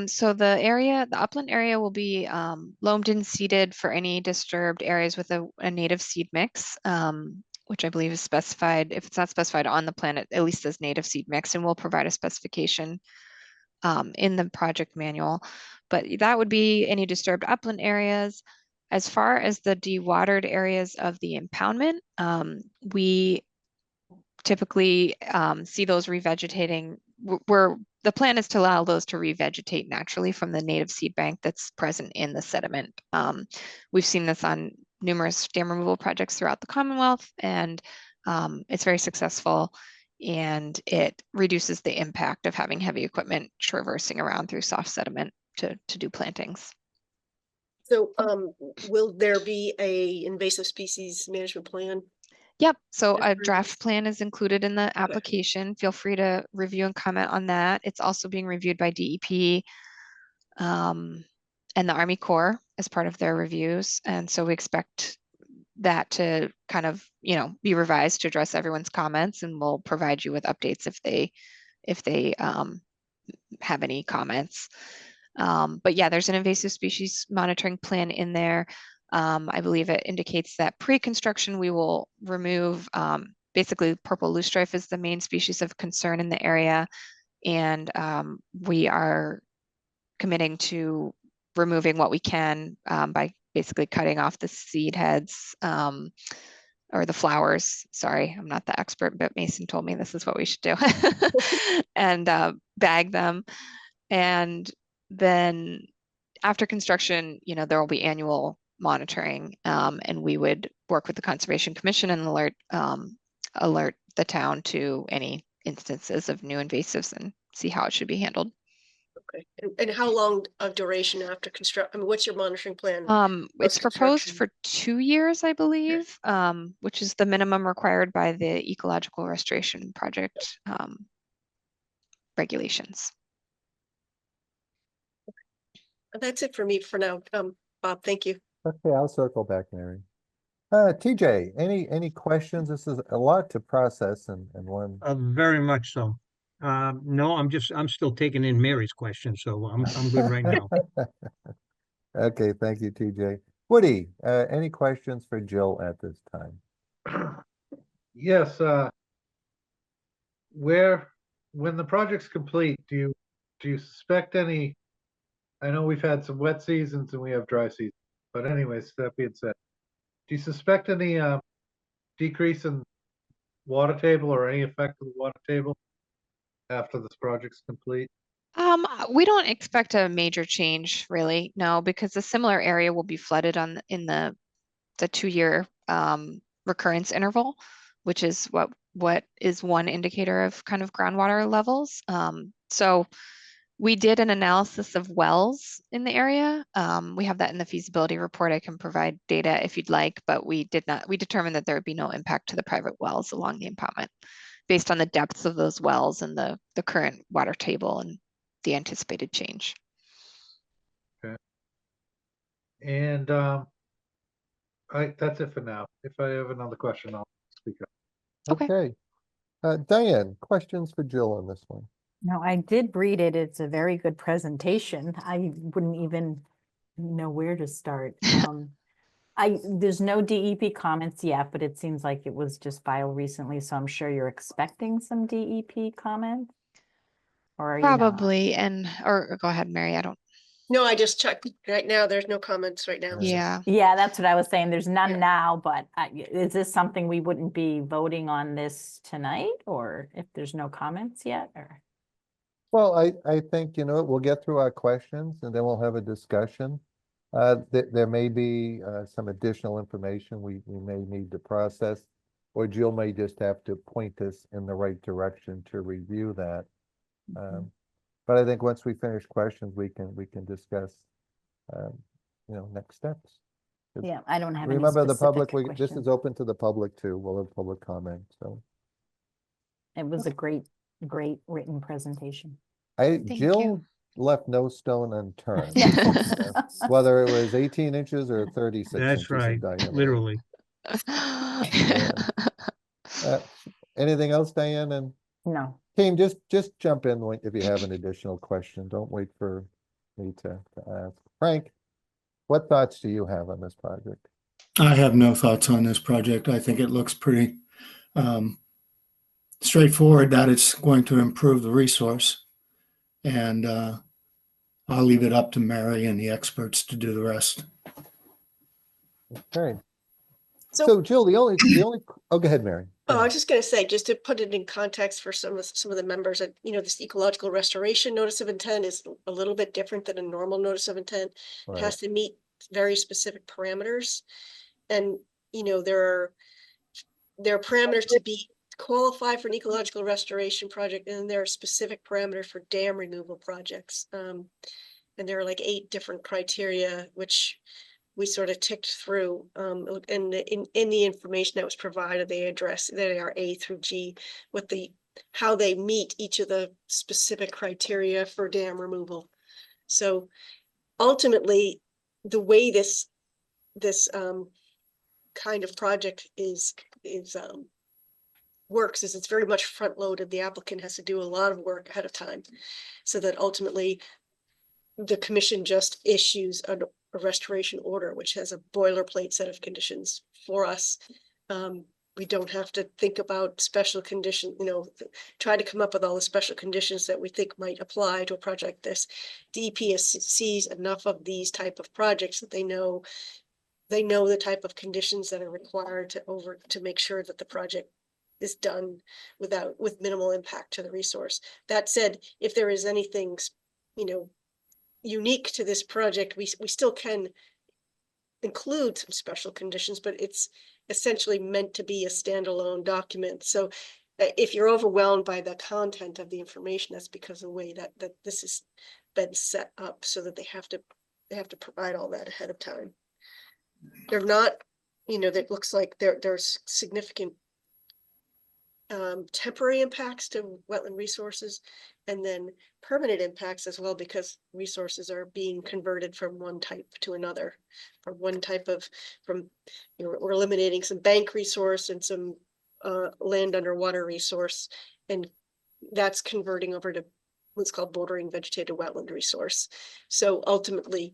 [SPEAKER 13] So the upland area will be loamed and seeded for any disturbed areas with a native seed mix, which I believe is specified. If it's not specified on the plan, it at least says native seed mix, and we'll provide a specification in the project manual. But that would be any disturbed upland areas. As far as the dewatered areas of the impoundment, we typically see those revegetating. The plan is to allow those to revegetate naturally from the native seed bank that's present in the sediment. We've seen this on numerous dam removal projects throughout the Commonwealth, and it's very successful, and it reduces the impact of having heavy equipment traversing around through soft sediment to do plantings.
[SPEAKER 3] So will there be a invasive species management plan?
[SPEAKER 13] Yep, so a draft plan is included in the application. Feel free to review and comment on that. It's also being reviewed by DEP and the Army Corps as part of their reviews. And so we expect that to kind of, be revised to address everyone's comments, and we'll provide you with updates if they have any comments. But yeah, there's an invasive species monitoring plan in there. I believe it indicates that pre-construction we will remove, basically purple loosestrife is the main species of concern in the area. And we are committing to removing what we can by basically cutting off the seed heads or the flowers. Sorry, I'm not the expert, but Mason told me this is what we should do. And bag them. And then after construction, there will be annual monitoring, and we would work with the Conservation Commission and alert the town to any instances of new invasives and see how it should be handled.
[SPEAKER 3] Okay. And how long of duration after construction? I mean, what's your monitoring plan?
[SPEAKER 13] It's proposed for 2 years, I believe, which is the minimum required by the Ecological Restoration Project regulations.
[SPEAKER 3] That's it for me for now. Bob, thank you.
[SPEAKER 1] Okay, I'll circle back, Mary. TJ, any questions? This is a lot to process in one.
[SPEAKER 4] Very much so. No, I'm still taking in Mary's question, so I'm good right now.
[SPEAKER 1] Okay, thank you, TJ. Woody, any questions for Jill at this time?
[SPEAKER 6] Yes, when the project's complete, do you suspect any I know we've had some wet seasons and we have dry seasons, but anyways, that being said, do you suspect any decrease in water table or any effect of the water table after this project's complete?
[SPEAKER 13] We don't expect a major change really, no, because a similar area will be flooded in the 2-year recurrence interval, which is what is one indicator of kind of groundwater levels. So we did an analysis of wells in the area. We have that in the feasibility report. I can provide data if you'd like, but we determined that there would be no impact to the private wells along the impoundment based on the depths of those wells and the current water table and the anticipated change.
[SPEAKER 6] Okay. And that's it for now. If I have another question, I'll speak up.
[SPEAKER 1] Okay. Diane, questions for Jill on this one?
[SPEAKER 7] No, I did read it. It's a very good presentation. I wouldn't even know where to start. There's no DEP comments yet, but it seems like it was just filed recently, so I'm sure you're expecting some DEP comments? Or are you not?
[SPEAKER 13] Probably, or go ahead, Mary, I don't.
[SPEAKER 3] No, I just checked. Right now, there's no comments right now.
[SPEAKER 13] Yeah.
[SPEAKER 7] Yeah, that's what I was saying. There's none
[SPEAKER 3] Yeah.
[SPEAKER 7] now, but is this something we wouldn't be voting on this tonight? Or if there's no comments yet, or?
[SPEAKER 1] Well, I think, we'll get through our questions and then we'll have a discussion. There may be some additional information we may need to process, or Jill may just have to point us in the right direction to review that. But I think once we finish questions, we can discuss, next steps.
[SPEAKER 7] Yeah, I don't have any
[SPEAKER 1] Remember, the
[SPEAKER 7] specific
[SPEAKER 1] public, this is
[SPEAKER 7] questions.
[SPEAKER 1] open to the public too. We'll have public comment, so.
[SPEAKER 7] It was a great written presentation.
[SPEAKER 13] Thank
[SPEAKER 1] Jill
[SPEAKER 13] you.
[SPEAKER 1] left no stone unturned. Whether it was 18 inches or 36 inches
[SPEAKER 4] That's
[SPEAKER 1] in
[SPEAKER 4] right,
[SPEAKER 1] diameter.
[SPEAKER 4] literally.
[SPEAKER 1] Anything else, Diane? And
[SPEAKER 7] No.
[SPEAKER 1] team, just jump in if you have an additional question. Don't wait for me to ask. Frank, what thoughts do you have on this project?
[SPEAKER 9] I have no thoughts on this project. I think it looks pretty straightforward that it's going to improve the resource. And I'll leave it up to Mary and the experts to do the rest.
[SPEAKER 1] Okay.
[SPEAKER 3] So-
[SPEAKER 1] So Jill, the only, oh, go ahead, Mary. Go
[SPEAKER 3] Oh, I
[SPEAKER 1] ahead.
[SPEAKER 3] was just gonna say, just to put it in context for some of the members, that this ecological restoration notice of intent is a little bit different than a normal notice of intent. It
[SPEAKER 1] Right.
[SPEAKER 3] has to meet very specific parameters. And, there are parameters to be qualified for an ecological restoration project, and then there are specific parameters for dam removal projects. And there are like 8 different criteria, which we sort of ticked through, and in the information that was provided, they are A through G, with how they meet each of the specific criteria for dam removal. So ultimately, the way this kind of project works is it's very much front loaded. The applicant has to do a lot of work ahead of time, so that ultimately the commission just issues a restoration order, which has a boilerplate set of conditions for us. We don't have to think about special condition, try to come up with all the special conditions that we think might apply to a project like this. DEP sees enough of these type of projects that they know the type of conditions that are required to make sure that the project is done with minimal impact to the resource. That said, if there is anything, unique to this project, we still can include some special conditions, but it's essentially meant to be a standalone document. So if you're overwhelmed by the content of the information, that's because of the way that this has been set up, so that they have to provide all that ahead of time. They're not, that looks like there's significant temporary impacts to wetland resources, and then permanent impacts as well, because resources are being converted from one type to another. We're eliminating some bank resource and some land underwater resource, and that's converting over to what's called bordering vegetated wetland resource. So ultimately,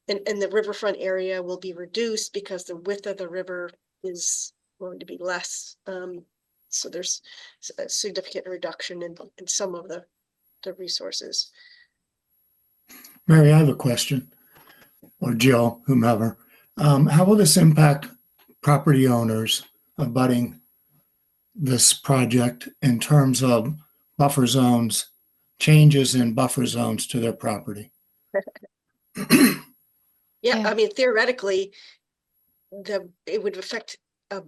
[SPEAKER 3] and the riverfront area will be reduced because the width of the river is going to be less. So there's a significant reduction in some of the resources.
[SPEAKER 9] Mary, I have a question, or Jill, whomever. How will this impact property owners abutting this project in terms of buffer zones, changes in buffer zones to their property?
[SPEAKER 3] Yeah,
[SPEAKER 13] Yeah.
[SPEAKER 3] I mean, theoretically, it would affect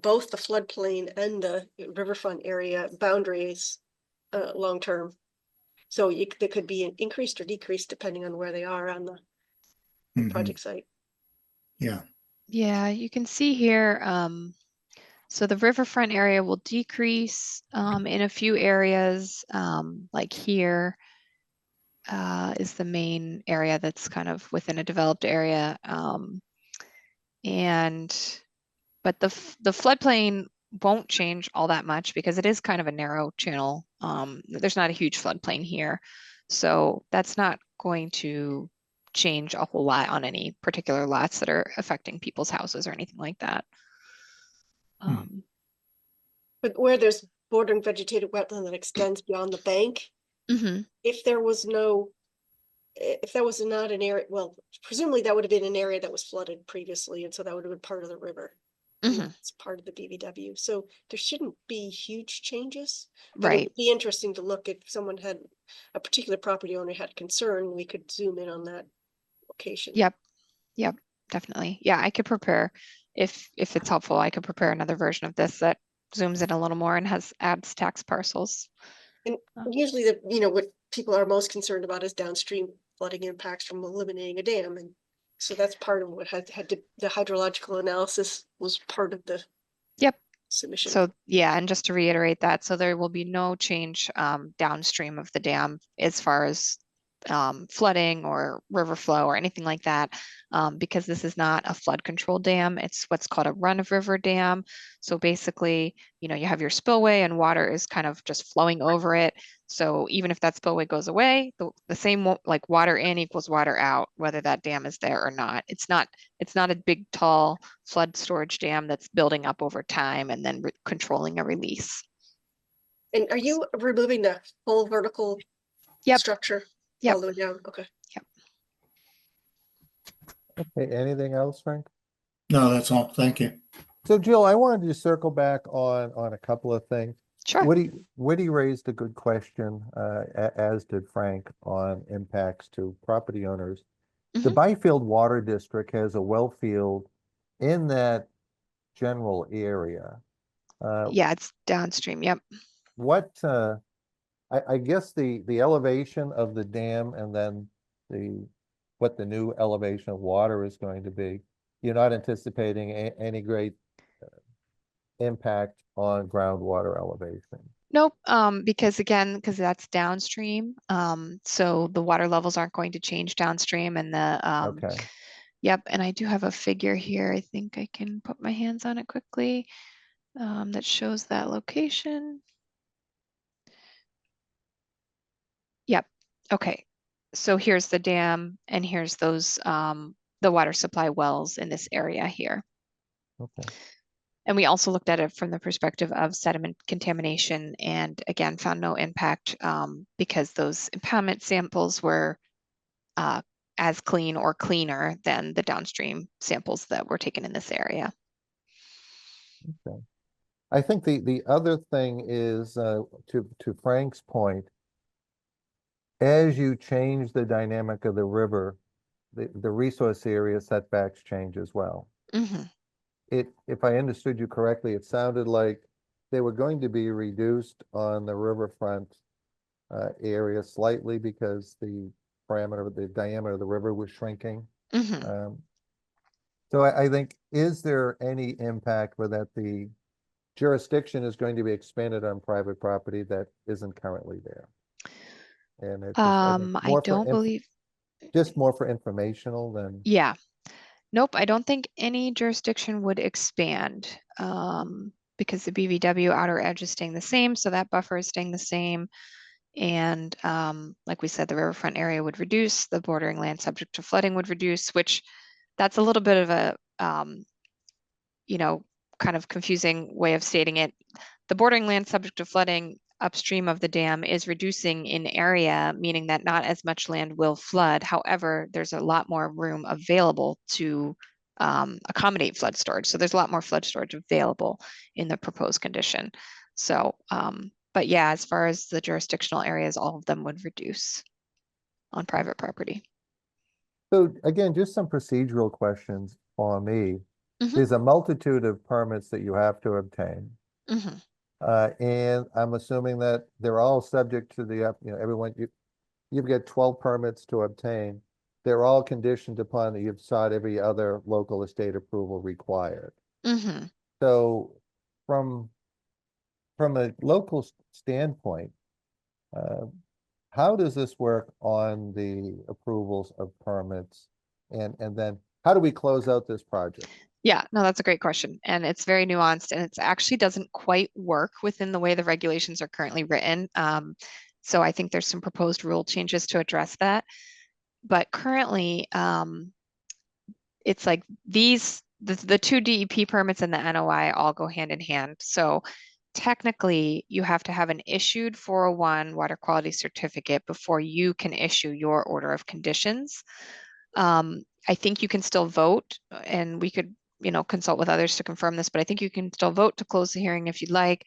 [SPEAKER 3] both the floodplain and the riverfront area boundaries long term. So there could be an increased or decreased depending on where they are on the
[SPEAKER 9] Mhm.
[SPEAKER 3] project site.
[SPEAKER 9] Yeah.
[SPEAKER 13] Yeah, you can see here, so the riverfront area will decrease in a few areas, like here is the main area that's kind of within a developed area. But the floodplain won't change all that much because it is kind of a narrow channel. There's not a huge floodplain here. So that's not going to change a whole lot on any particular lots that are affecting people's houses or anything like that.
[SPEAKER 3] But where there's bordering vegetated wetland that extends beyond the bank,
[SPEAKER 13] Mhm.
[SPEAKER 3] if there was not an area, well, presumably that would have been an area that was flooded previously, and so that would have been part of the river.
[SPEAKER 13] Mhm.
[SPEAKER 3] It's part of the BVW, so there shouldn't be huge changes. But it
[SPEAKER 13] Right.
[SPEAKER 3] would be interesting to look if someone had, a particular property owner had concern, we could zoom in on that location.
[SPEAKER 13] Yep. Yep. Definitely. Yeah, I could prepare if it's helpful. I could prepare another version of this that zooms in a little more and adds tax parcels.
[SPEAKER 3] And usually what people are most concerned about is downstream flooding impacts from eliminating a dam. And so that's part of what the hydrological analysis was part of the
[SPEAKER 13] Yep.
[SPEAKER 3] submission.
[SPEAKER 13] So yeah, and just to reiterate that, so there will be no change downstream of the dam as far as flooding or river flow or anything like that, because this is not a flood control dam. It's what's called a run of river dam. So basically, you have your spillway and water is kind of just flowing over it. So even if that spillway goes away, the same like water in equals water out, whether that dam is there or not. It's not a big, tall flood storage dam that's building up over time and then controlling a release.
[SPEAKER 3] And are you removing the full vertical
[SPEAKER 13] Yep.
[SPEAKER 3] structure?
[SPEAKER 13] Yep.
[SPEAKER 3] All the way down, okay.
[SPEAKER 13] Yep.
[SPEAKER 1] Okay, anything else, Frank?
[SPEAKER 9] No, that's all. Thank you.
[SPEAKER 1] So Jill, I wanted to circle back on a couple of things.
[SPEAKER 13] Sure.
[SPEAKER 1] Woody raised a good question, as did Frank, on impacts to property owners. The Byfield Water District has a well field in that general area.
[SPEAKER 13] Yeah, it's downstream. Yep.
[SPEAKER 1] What, I guess the elevation of the dam and then what the new elevation of water is going to be, you're not anticipating any great impact on groundwater elevation.
[SPEAKER 13] Nope, because that's downstream. So the water levels aren't going to change downstream and
[SPEAKER 1] Okay.
[SPEAKER 13] Yep, and I do have a figure here. I think I can put my hands on it quickly. That shows that location. Yep. Okay. So here's the dam and here's those the water supply wells in this area here.
[SPEAKER 1] Okay.
[SPEAKER 13] And we also looked at it from the perspective of sediment contamination and again found no impact because those impoundment samples were as clean or cleaner than the downstream samples that were taken in this area.
[SPEAKER 1] Okay. I think the other thing is to Frank's point, as you change the dynamic of the river, the resource area setbacks change as well. If I understood you correctly, it sounded like they were going to be reduced on the riverfront area slightly because the diameter of the river was shrinking. So I think, is there any impact where that the jurisdiction is going to be expanded on private property that isn't currently there? And it's
[SPEAKER 13] I don't believe.
[SPEAKER 1] Just more for informational than.
[SPEAKER 13] Yeah. Nope, I don't think any jurisdiction would expand because the BVW outer edge is staying the same, so that buffer is staying the same. And like we said, the riverfront area would reduce, the bordering land subject to flooding would reduce, which that's a little bit of a, kind of confusing way of stating it. The bordering land subject to flooding upstream of the dam is reducing in area, meaning that not as much land will flood. However, there's a lot more room available to accommodate flood storage. So there's a lot more flood storage available in the proposed condition. So, but yeah, as far as the jurisdictional areas, all of them would reduce on private property.
[SPEAKER 1] So again, just some procedural questions for me.
[SPEAKER 13] Mhm.
[SPEAKER 1] There's a multitude of permits that you have to obtain.
[SPEAKER 13] Mhm.
[SPEAKER 1] And I'm assuming that they're all subject to the, everyone, you've got 12 permits to obtain. They're all conditioned upon that you've sought every other local estate approval required.
[SPEAKER 13] Mhm.
[SPEAKER 1] So from a local standpoint, how does this work on the approvals of permits? And then how do we close out this project?
[SPEAKER 13] Yeah, no, that's a great question. And it's very nuanced and it's actually doesn't quite work within the way the regulations are currently written. So I think there's some proposed rule changes to address that. But currently, it's like the two DEP permits and the NOI all go hand in hand. So technically, you have to have an issued 401 water quality certificate before you can issue your order of conditions. I think you can still vote, and we could, consult with others to confirm this, but I think you can still vote to close the hearing if you'd like,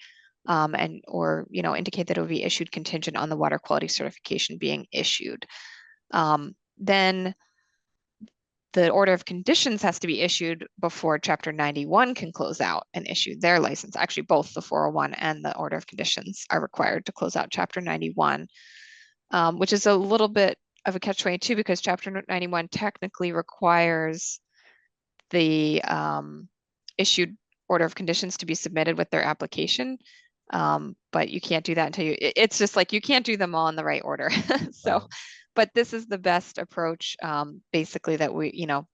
[SPEAKER 13] or indicate that it would be issued contingent on the water quality certification being issued. Then the order of conditions has to be issued before Chapter 91 can close out and issue their license. Actually, both the 401 and the order of conditions are required to close out Chapter 91, which is a little bit of a catch-22 because Chapter 91 technically requires the issued order of conditions to be submitted with their application. But you can't do that until it's just like you can't do them all in the right order. So, but this is the best approach, basically, that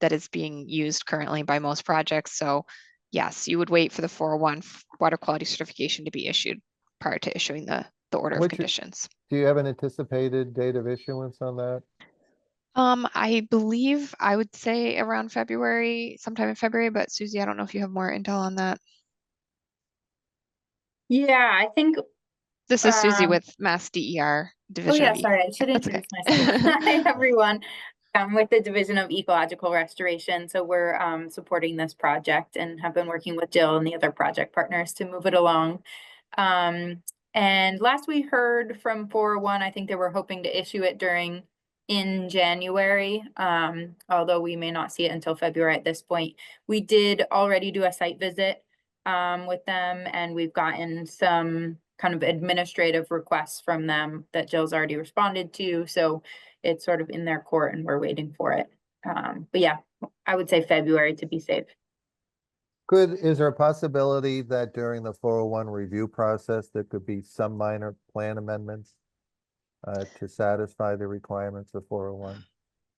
[SPEAKER 13] that is being used currently by most projects. So yes, you would wait for the 401 water quality certification to be issued prior to issuing the order of conditions.
[SPEAKER 1] Do you have an anticipated date of issuance on that?
[SPEAKER 13] I believe I would say around February, sometime in February, but Susie, I don't know if you have more intel on that.
[SPEAKER 14] Yeah, I think.
[SPEAKER 13] This is Susie with Mass DER Division.
[SPEAKER 14] Oh yeah,
[SPEAKER 13] of
[SPEAKER 14] sorry, I should introduce myself. Hi, everyone. I'm with the Division of Ecological Restoration. So we're supporting this project and have been working with Jill and the other project partners to move it along. And last we heard from 401, I think they were hoping to issue it in January, although we may not see it until February at this point. We did already do a site visit with them, and we've gotten some kind of administrative requests from them that Jill's already responded to. So it's sort of in their court and we're waiting for it. But yeah, I would say February to be safe.
[SPEAKER 1] Is there a possibility that during the 401 review process, there could be some minor plan amendments to satisfy the requirements of 401?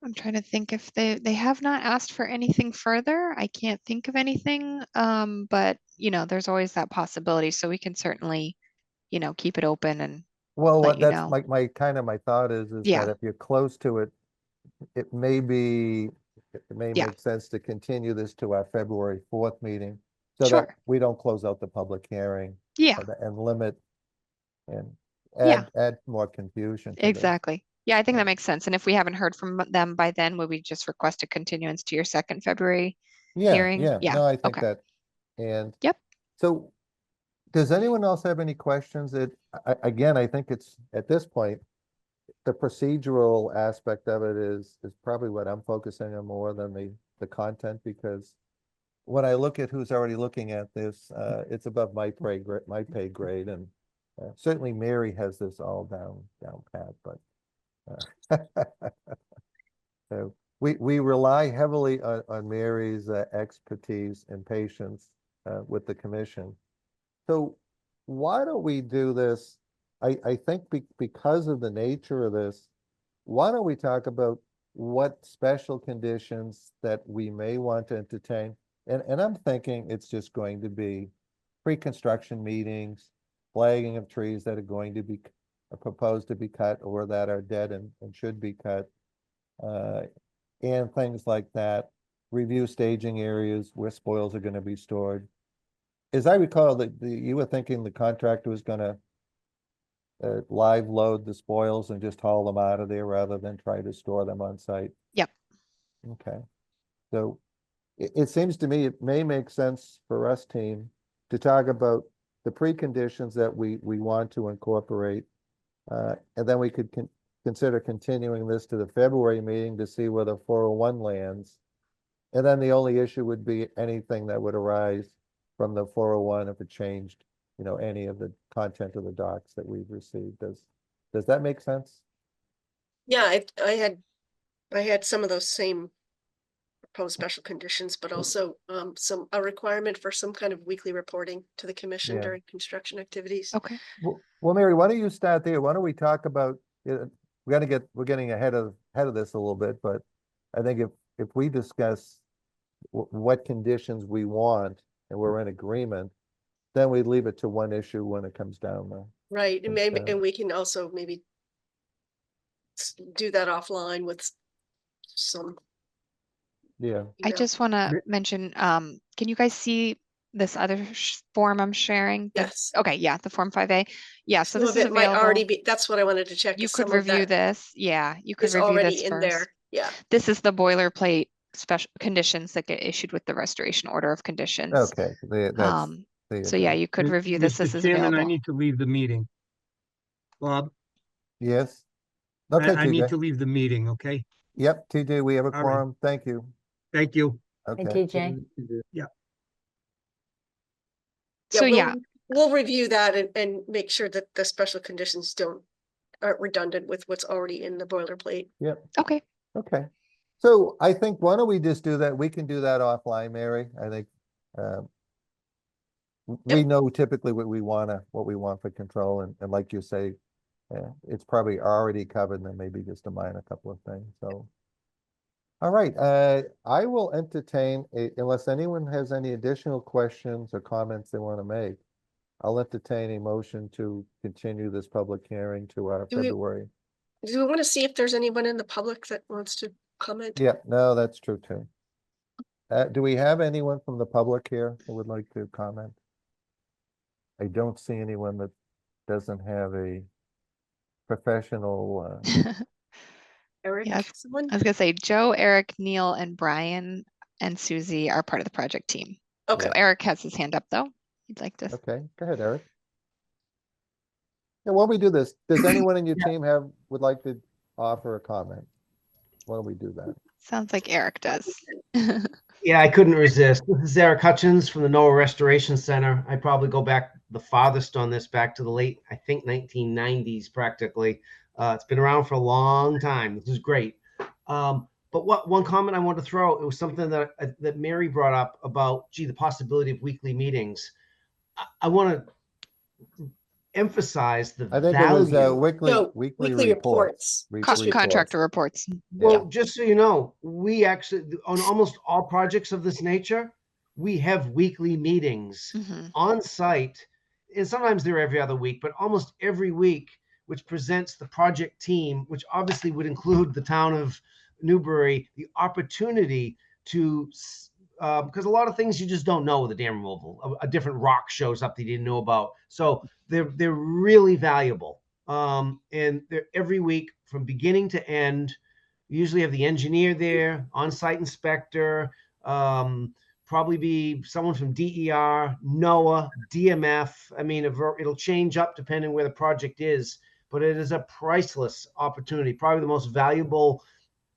[SPEAKER 13] I'm trying to think if they have not asked for anything further. I can't think of anything, but there's always that possibility. So we can certainly, keep it open and let you know.
[SPEAKER 1] My thought is that if you're close to it, it may make sense to continue this to our February 4th meeting so that we don't close out the public hearing. And limit and add more confusion.
[SPEAKER 13] Exactly. Yeah, I think that makes sense. And if we haven't heard from them by then, would we just request a continuance to your second February hearing?
[SPEAKER 1] Yeah. No, I think that. And so does anyone else have any questions? Again, I think it's at this point, the procedural aspect of it is probably what I'm focusing on more than the content, because when I look at who's already looking at this, it's above my pay grade, and certainly Mary has this all down pat, but so we rely heavily on Mary's expertise and patience with the commission. So why don't we do this? I think because of the nature of this, why don't we talk about what special conditions that we may want to entertain? And I'm thinking it's just going to be pre-construction meetings, flagging of trees that are going to be proposed to be cut or that are dead and should be cut, and things like that. Review staging areas where spoils are going to be stored. As I recall, that you were thinking the contractor was going to live load the spoils and just haul them out of there rather than try to store them on site?
[SPEAKER 13] Yep.
[SPEAKER 1] Okay. So it seems to me it may make sense for us, team, to talk about the preconditions that we want to incorporate. And then we could consider continuing this to the February meeting to see where the 401 lands. And then the only issue would be anything that would arise from the 401 if it changed, you know, any of the content of the docs that we've received. Does that make sense?
[SPEAKER 3] Yeah, I had some of those same proposed special conditions, but also a requirement for some kind of weekly reporting to the commission
[SPEAKER 1] Yeah.
[SPEAKER 3] during construction activities.
[SPEAKER 13] Okay.
[SPEAKER 1] Well, Mary, why don't you start there? Why don't we talk about, we're getting ahead of this a little bit, but I think if we discuss what conditions we want and we're in agreement, then we leave it to one issue when it comes down there.
[SPEAKER 3] Right, and maybe,
[SPEAKER 1] Okay.
[SPEAKER 3] and we can also maybe do that offline with some.
[SPEAKER 1] Yeah.
[SPEAKER 13] I
[SPEAKER 3] email.
[SPEAKER 13] just want to mention, can you guys see this other form I'm sharing?
[SPEAKER 3] Yes.
[SPEAKER 13] Okay, yeah, the Form 5A. Yeah, so
[SPEAKER 3] Some
[SPEAKER 13] this
[SPEAKER 3] of
[SPEAKER 13] is
[SPEAKER 3] it might already
[SPEAKER 13] available.
[SPEAKER 3] be, that's what I wanted to check.
[SPEAKER 13] You
[SPEAKER 3] is
[SPEAKER 13] could
[SPEAKER 3] some of
[SPEAKER 13] review
[SPEAKER 3] that
[SPEAKER 13] this. Yeah, you could
[SPEAKER 3] is
[SPEAKER 13] review
[SPEAKER 3] already
[SPEAKER 13] this
[SPEAKER 3] in
[SPEAKER 13] first.
[SPEAKER 3] there. Yeah.
[SPEAKER 13] This is the boilerplate special conditions that get issued with the restoration order of conditions.
[SPEAKER 1] Okay. That's.
[SPEAKER 13] So yeah, you could review this. This
[SPEAKER 4] Mr.
[SPEAKER 13] is
[SPEAKER 4] Chairman, I
[SPEAKER 13] available.
[SPEAKER 4] need to leave the meeting. Bob,
[SPEAKER 1] Yes. Okay,
[SPEAKER 4] I need
[SPEAKER 1] TJ.
[SPEAKER 4] to leave the meeting, okay?
[SPEAKER 1] Yep, TJ, we have a
[SPEAKER 4] All right.
[SPEAKER 1] quorum. Thank you.
[SPEAKER 4] Thank you.
[SPEAKER 1] Okay.
[SPEAKER 7] TJ.
[SPEAKER 4] Yeah.
[SPEAKER 13] So yeah,
[SPEAKER 3] We'll review that and make sure that the special conditions aren't redundant with what's already in the boilerplate.
[SPEAKER 1] Yep.
[SPEAKER 13] okay.
[SPEAKER 1] Okay. So I think, why don't we just do that? We can do that offline, Mary. I think we know typically what we want for control, and like you say, it's probably already covered, and then maybe just a minor couple of things. So, all right, I will entertain unless anyone has any additional questions or comments they want to make, I'll entertain a motion to continue this public hearing to our February.
[SPEAKER 3] Do we want to see if there's anyone in the public that wants to comment?
[SPEAKER 1] Yeah, no, that's true too. Do we have anyone from the public here who would like to comment? I don't see anyone that doesn't have a professional.
[SPEAKER 3] Eric,
[SPEAKER 13] Yeah,
[SPEAKER 3] someone?
[SPEAKER 13] I was gonna say Joe, Eric, Neil, and Brian and Susie are part of the project team.
[SPEAKER 3] Okay.
[SPEAKER 13] So Eric has his hand up though. He'd like to.
[SPEAKER 1] Okay, go ahead, Eric. Yeah, why don't we do this? Does anyone in your team would like to offer a comment? Why don't we do that?
[SPEAKER 13] Sounds like Eric does.
[SPEAKER 15] Yeah, I couldn't resist. This is Eric Hutchins from the NOAA Restoration Center. I probably go back the farthest on this, back to the late, I think 1990s practically. It's been around for a long time. This is great. But one comment I wanted to throw, it was something that Mary brought up about, the possibility of weekly meetings. I want to emphasize the
[SPEAKER 1] I think
[SPEAKER 15] value.
[SPEAKER 1] it was weekly reports.
[SPEAKER 13] Contractor reports.
[SPEAKER 15] Well, just so you know, we actually, on almost all projects of this nature, we have weekly meetings on site. And sometimes they're every other week, but almost every week, which presents the project team, which obviously would include the town of Newbury, the opportunity to, because a lot of things you just don't know with a dam removal. A different rock shows up that you didn't know about. So they're really valuable. And they're every week from beginning to end. We usually have the engineer there, on-site inspector, probably be someone from DER, NOAA, DMF. I mean, it'll change up depending where the project is, but it is a priceless opportunity. Probably the most valuable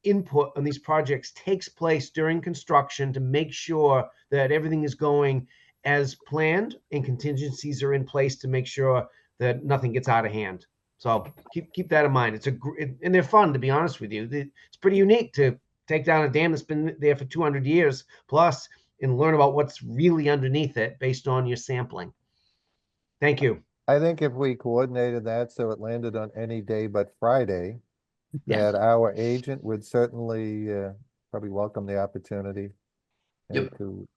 [SPEAKER 15] input on these projects takes place during construction to make sure that everything is going as planned and contingencies are in place to make sure that nothing gets out of hand. So keep that in mind. And they're fun, to be honest with you. It's pretty unique to take down a dam that's been there for 200 years plus and learn about what's really underneath it based on your sampling. Thank you.
[SPEAKER 1] I think if we coordinated that so it landed on any day but Friday, that our agent would certainly probably welcome the opportunity to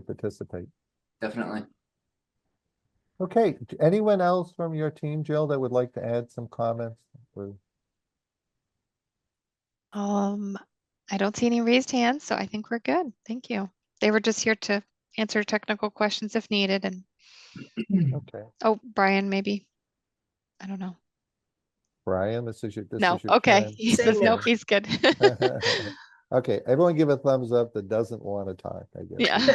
[SPEAKER 1] participate.
[SPEAKER 2] Definitely.
[SPEAKER 1] Okay, anyone else from your team, Jill, that would like to add some comments?
[SPEAKER 13] I don't see any raised hands, so I think we're good. Thank you. They were just here to answer technical questions if needed. And
[SPEAKER 1] okay.
[SPEAKER 13] oh, Brian, maybe. I don't know.
[SPEAKER 1] Brian, this is your
[SPEAKER 13] No,
[SPEAKER 1] your
[SPEAKER 13] okay.
[SPEAKER 1] time.
[SPEAKER 13] He
[SPEAKER 3] Say
[SPEAKER 13] says no,
[SPEAKER 3] no.
[SPEAKER 13] he's good.
[SPEAKER 1] Okay, everyone give a thumbs up that doesn't want to talk, I guess.
[SPEAKER 13] Yeah.
[SPEAKER 1] is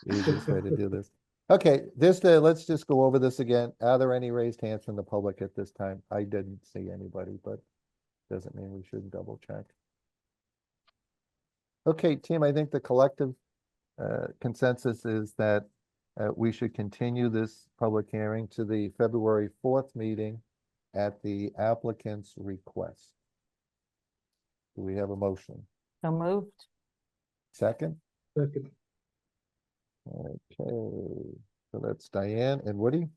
[SPEAKER 1] the Easiest way to do this. Okay, let's just go over this again. Are there any raised hands from the public at this time? I didn't see anybody, but doesn't mean we shouldn't double check. Okay, team, I think the collective consensus is that we should continue this public hearing to the February 4th meeting at the applicant's request. Do we have a motion?
[SPEAKER 7] So moved.
[SPEAKER 1] Second?
[SPEAKER 6] Second.
[SPEAKER 1] Okay, so that's Diane and Woody.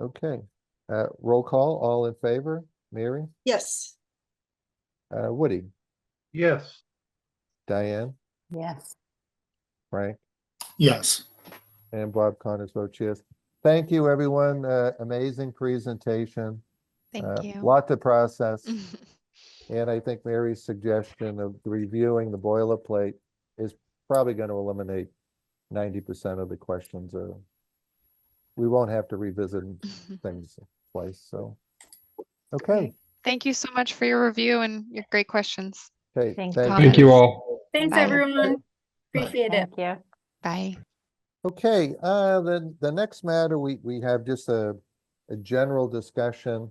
[SPEAKER 1] Okay, roll call, all in favor? Mary?
[SPEAKER 3] Yes.
[SPEAKER 1] Woody?
[SPEAKER 6] Yes.
[SPEAKER 1] Diane?
[SPEAKER 7] Yes.
[SPEAKER 1] Frank?
[SPEAKER 9] Yes.
[SPEAKER 1] And Bob Connors votes yes. Thank you, everyone. Amazing presentation.
[SPEAKER 13] Thank you.
[SPEAKER 1] Lot to process. And I think Mary's suggestion of reviewing the boilerplate is probably going to eliminate 90% of the questions. We won't have to revisit things twice. So, okay.
[SPEAKER 13] Thank you so much for your review and your great questions.
[SPEAKER 1] Okay.
[SPEAKER 7] Thank
[SPEAKER 1] you.
[SPEAKER 11] all.
[SPEAKER 14] Thanks,
[SPEAKER 13] Bye.
[SPEAKER 14] everyone. Appreciate it.
[SPEAKER 7] Thank you.
[SPEAKER 13] Bye.
[SPEAKER 1] Okay, then the next matter, we have just a general discussion.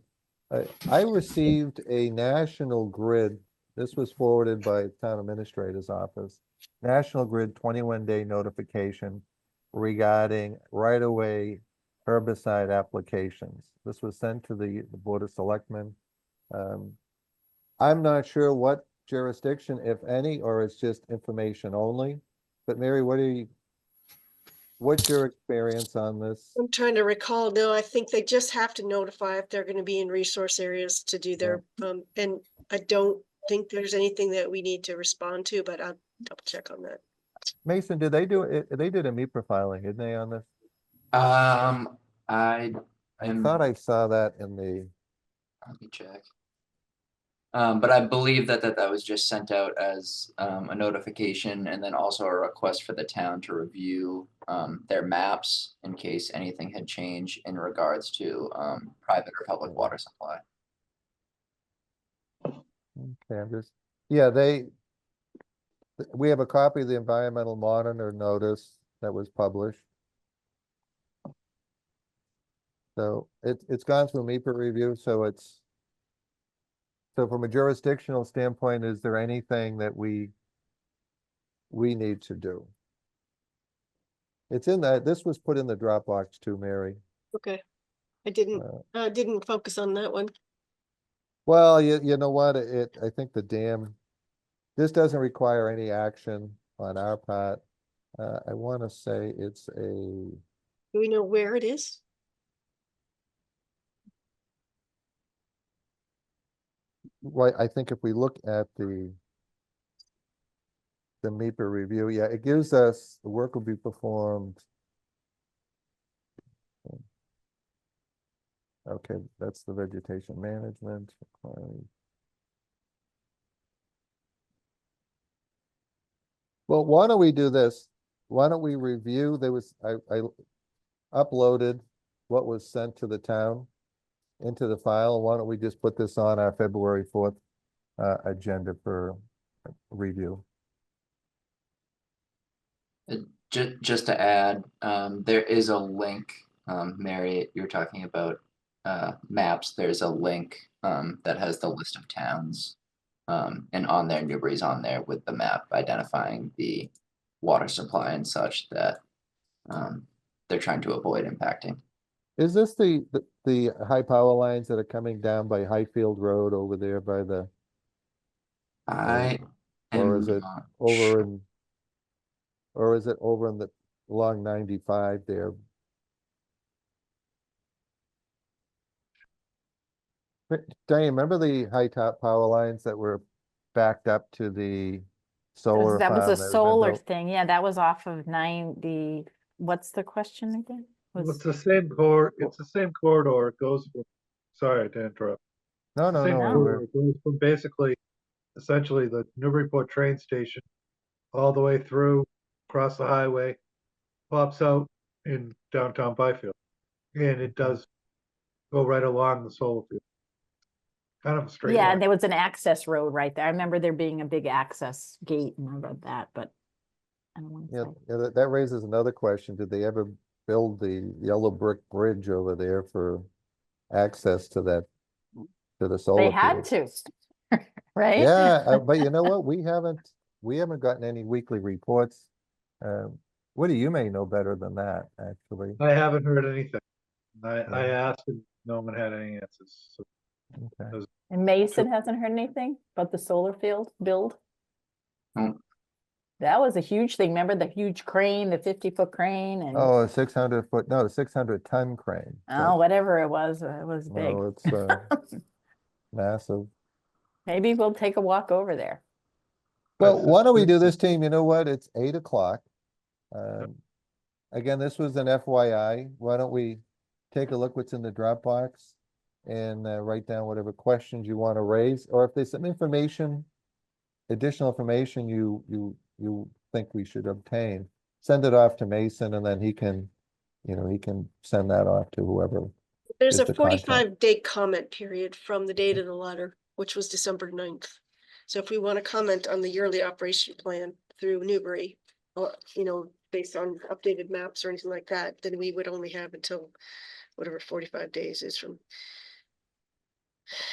[SPEAKER 1] I received a National Grid, this was forwarded by Town Administrator's Office, National Grid 21-day notification regarding right-of-way herbicide applications. This was sent to the Board of Selectmen. I'm not sure what jurisdiction, if any, or it's just information only. But Mary, what's your experience on this?
[SPEAKER 3] I'm trying to recall. No, I think they just have to notify if they're going to be in resource areas to do their, and I don't think there's anything that we need to respond to, but I'll double check on that.
[SPEAKER 1] Mason, did they do it? They did a meat profiling, didn't they, on this?
[SPEAKER 2] I
[SPEAKER 1] thought I saw that in the.
[SPEAKER 2] Let me check. But I believe that was just sent out as a notification, and then also a request for the town to review their maps in case anything had changed in regards to private or public water supply.
[SPEAKER 1] Okay, I'm just, we have a copy of the environmental monitor notice that was published. So it's gone through MEPA review, so from a jurisdictional standpoint, is there anything that we need to do? It's in that, this was put in the Dropbox too, Mary.
[SPEAKER 3] Okay. I didn't focus on that one.
[SPEAKER 1] Well, you know what, I think the dam, this doesn't require any action on our part. I want to say it's a.
[SPEAKER 3] Do we know where it is?
[SPEAKER 1] Right, I think if we look at the MEPA review, it gives us, the work will be performed. Okay, that's the vegetation management. Well, why don't we do this? Why don't we review, I uploaded what was sent to the town into the file. Why don't we just put this on our February 4th agenda for review?
[SPEAKER 2] Just to add, there is a link, Mary, you're talking about maps. There's a link that has the list of towns, and on there, Newbury's on there with the map identifying the water supply and such that they're trying to avoid impacting.
[SPEAKER 1] Is this the high power lines that are coming down by Highfield Road over there by the? Or is it over in? Or is it over in along 95 there? Diane, remember the high top power lines that were backed up to the solar
[SPEAKER 7] That was
[SPEAKER 1] farm
[SPEAKER 7] a
[SPEAKER 1] that had been
[SPEAKER 7] solar
[SPEAKER 1] built?
[SPEAKER 7] thing. Yeah, that was off of 90. What's the question again?
[SPEAKER 6] It's the same corridor. It goes from, sorry to interrupt.
[SPEAKER 1] No,
[SPEAKER 6] It's the same
[SPEAKER 1] no.
[SPEAKER 6] corridor. It goes from basically, essentially the Newburyport train station all the way through, across the highway, pops out in downtown Byfield. And it does go right along the solar field. Kind of a straight
[SPEAKER 7] Yeah,
[SPEAKER 6] line.
[SPEAKER 7] there was an access road right there. I remember there being a big access gate and I read that, but I don't want to
[SPEAKER 1] Yeah,
[SPEAKER 7] say.
[SPEAKER 1] yeah, that raises another question. Did they ever build the yellow brick bridge over there for access to that, to the solar
[SPEAKER 7] They had
[SPEAKER 1] field?
[SPEAKER 7] to, right?
[SPEAKER 1] Yeah, but you know what? We haven't gotten any weekly reports. Woody, you may know better than that, actually.
[SPEAKER 6] I haven't heard anything. I
[SPEAKER 1] Yeah.
[SPEAKER 6] asked and no one had any answers. So
[SPEAKER 1] Okay.
[SPEAKER 6] there's-
[SPEAKER 7] And Mason hasn't heard anything about the solar field build?
[SPEAKER 2] No.
[SPEAKER 7] That was a huge thing. Remember the huge crane, the 50-foot crane and,
[SPEAKER 1] Oh, a 600-foot, no, a 600-ton crane.
[SPEAKER 7] oh, whatever it was big.
[SPEAKER 1] No, it's massive.
[SPEAKER 7] Maybe we'll take a walk over there.
[SPEAKER 1] Well,
[SPEAKER 6] That's
[SPEAKER 1] why don't we
[SPEAKER 6] good.
[SPEAKER 1] do this, team? You know what? It's 8 o'clock. Again, this was an FYI. Why don't we take a look what's in the Dropbox and write down whatever questions you want to raise, or if there's some information, additional information you think we should obtain, send it off to Mason, and then he can send that off to whoever.
[SPEAKER 3] There's
[SPEAKER 1] is
[SPEAKER 3] a
[SPEAKER 1] the contact.
[SPEAKER 3] 45-day comment period from the date of the letter, which was December 9th. So if we want to comment on the yearly operation plan through Newbury, or, based on updated maps or anything like that, then we would only have until whatever 45 days is from.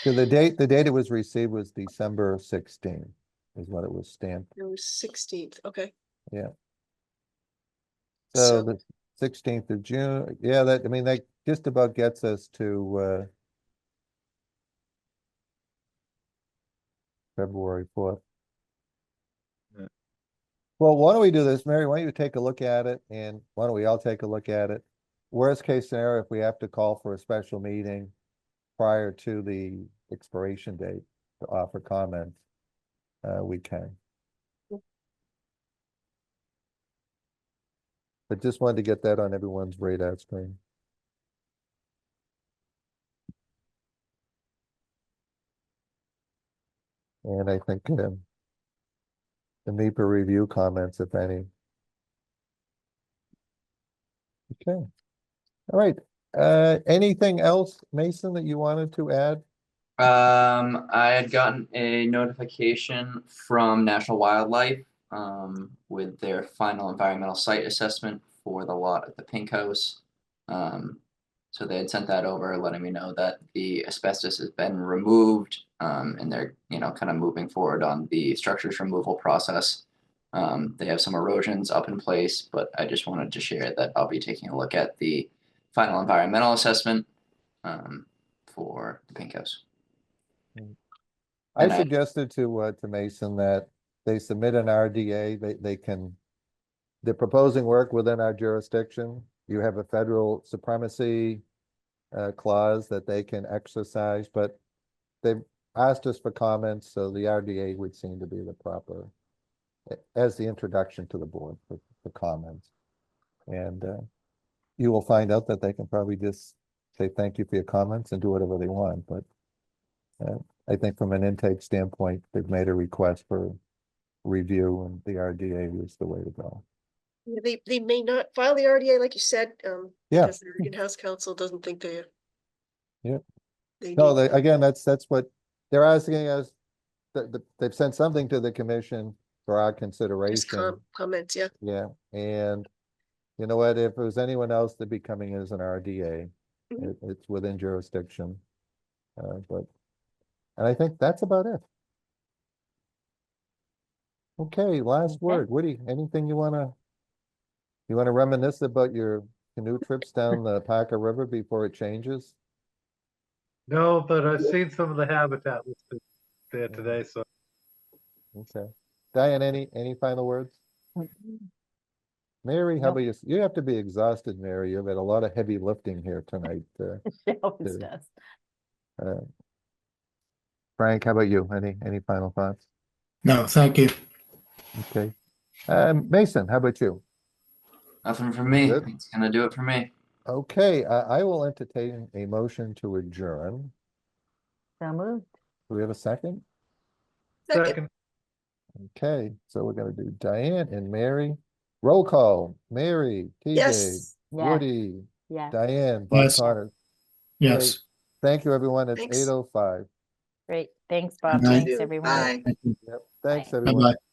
[SPEAKER 1] So the date it was received was December 16th, is what it was stamped.
[SPEAKER 3] It was 16th, okay.
[SPEAKER 1] Yeah.
[SPEAKER 3] So-
[SPEAKER 1] So the 16th of June, yeah, that just about gets us to February 4th.
[SPEAKER 6] Yeah.
[SPEAKER 1] Well, why don't we do this, Mary? Why don't you take a look at it, and why don't we all take a look at it? Worst case scenario, if we have to call for a special meeting prior to the expiration date to offer comments, we can. But just wanted to get that on everyone's radar screen. And I think the NEPA review comments, if any. Okay. All right. Anything else, Mason, that you wanted to add?
[SPEAKER 2] I had gotten a notification from National Wildlife with their final environmental site assessment for the lot at the Pink House. So they had sent that over, letting me know that the asbestos has been removed, and they're kind of moving forward on the structures removal process. They have some erosions up in place, but I just wanted to share that I'll be taking a look at the final environmental assessment for the Pink House.
[SPEAKER 1] I
[SPEAKER 2] And
[SPEAKER 1] suggested to Mason that they submit an RDA, they're proposing work within our jurisdiction. You have a federal supremacy clause that they can exercise, but they've asked us for comments, so the RDA would seem to be the proper, as the introduction to the board for comments. And you will find out that they can probably just say thank you for your comments and do whatever they want, but I think from an intake standpoint, they've made a request for review, and the RDA is the way to go.
[SPEAKER 3] Yeah, they may not file the RDA like you said,
[SPEAKER 1] Yeah.
[SPEAKER 3] because their in-house counsel doesn't think they.
[SPEAKER 1] Yeah.
[SPEAKER 3] They
[SPEAKER 1] No,
[SPEAKER 3] need-
[SPEAKER 1] again, that's what they're asking us. They've sent something to the commission for our
[SPEAKER 3] just
[SPEAKER 1] consideration.
[SPEAKER 3] comments, yeah.
[SPEAKER 1] Yeah, and you know what, if it was anyone else, they'd be coming as an RDA.
[SPEAKER 3] Mhm.
[SPEAKER 1] It's within jurisdiction. And I think that's about it. Okay, last
[SPEAKER 7] Okay.
[SPEAKER 1] word. Woody, anything you wanna reminisce about your canoe trips down the Parker River before it changes?
[SPEAKER 6] No, but I've seen some of the habitat listed there today, so
[SPEAKER 1] Okay. Diane, any final words? Mary, how
[SPEAKER 7] Nope.
[SPEAKER 1] about you? You have to be exhausted, Mary. You've had a lot of heavy lifting here tonight.
[SPEAKER 7] She always
[SPEAKER 1] Good.
[SPEAKER 7] does.
[SPEAKER 1] Frank, how about you? Any final thoughts?
[SPEAKER 9] No, thank you.
[SPEAKER 1] Okay. Mason, how about you?
[SPEAKER 2] Nothing from me.
[SPEAKER 1] Good.
[SPEAKER 2] It's gonna do it for me.
[SPEAKER 1] Okay, I will entertain a motion to adjourn.
[SPEAKER 7] So moved.
[SPEAKER 1] Do we have a second?
[SPEAKER 6] second,
[SPEAKER 1] Okay, so we're gonna do Diane and Mary. Roll call, Mary, TJ,
[SPEAKER 3] Yes.
[SPEAKER 7] Yeah.
[SPEAKER 1] Woody,
[SPEAKER 7] Yeah,
[SPEAKER 1] Diane, Bob
[SPEAKER 9] Yes.
[SPEAKER 1] Connor.
[SPEAKER 9] Yes.
[SPEAKER 1] Thank you, everyone. It's
[SPEAKER 3] Thanks.
[SPEAKER 1] 8:05.
[SPEAKER 7] great. Thanks, Bob.
[SPEAKER 9] night.
[SPEAKER 7] Thanks, everyone.
[SPEAKER 9] Thank you.
[SPEAKER 1] Yep. Thanks,
[SPEAKER 7] Bye.
[SPEAKER 1] everyone.
[SPEAKER 9] Bye-bye.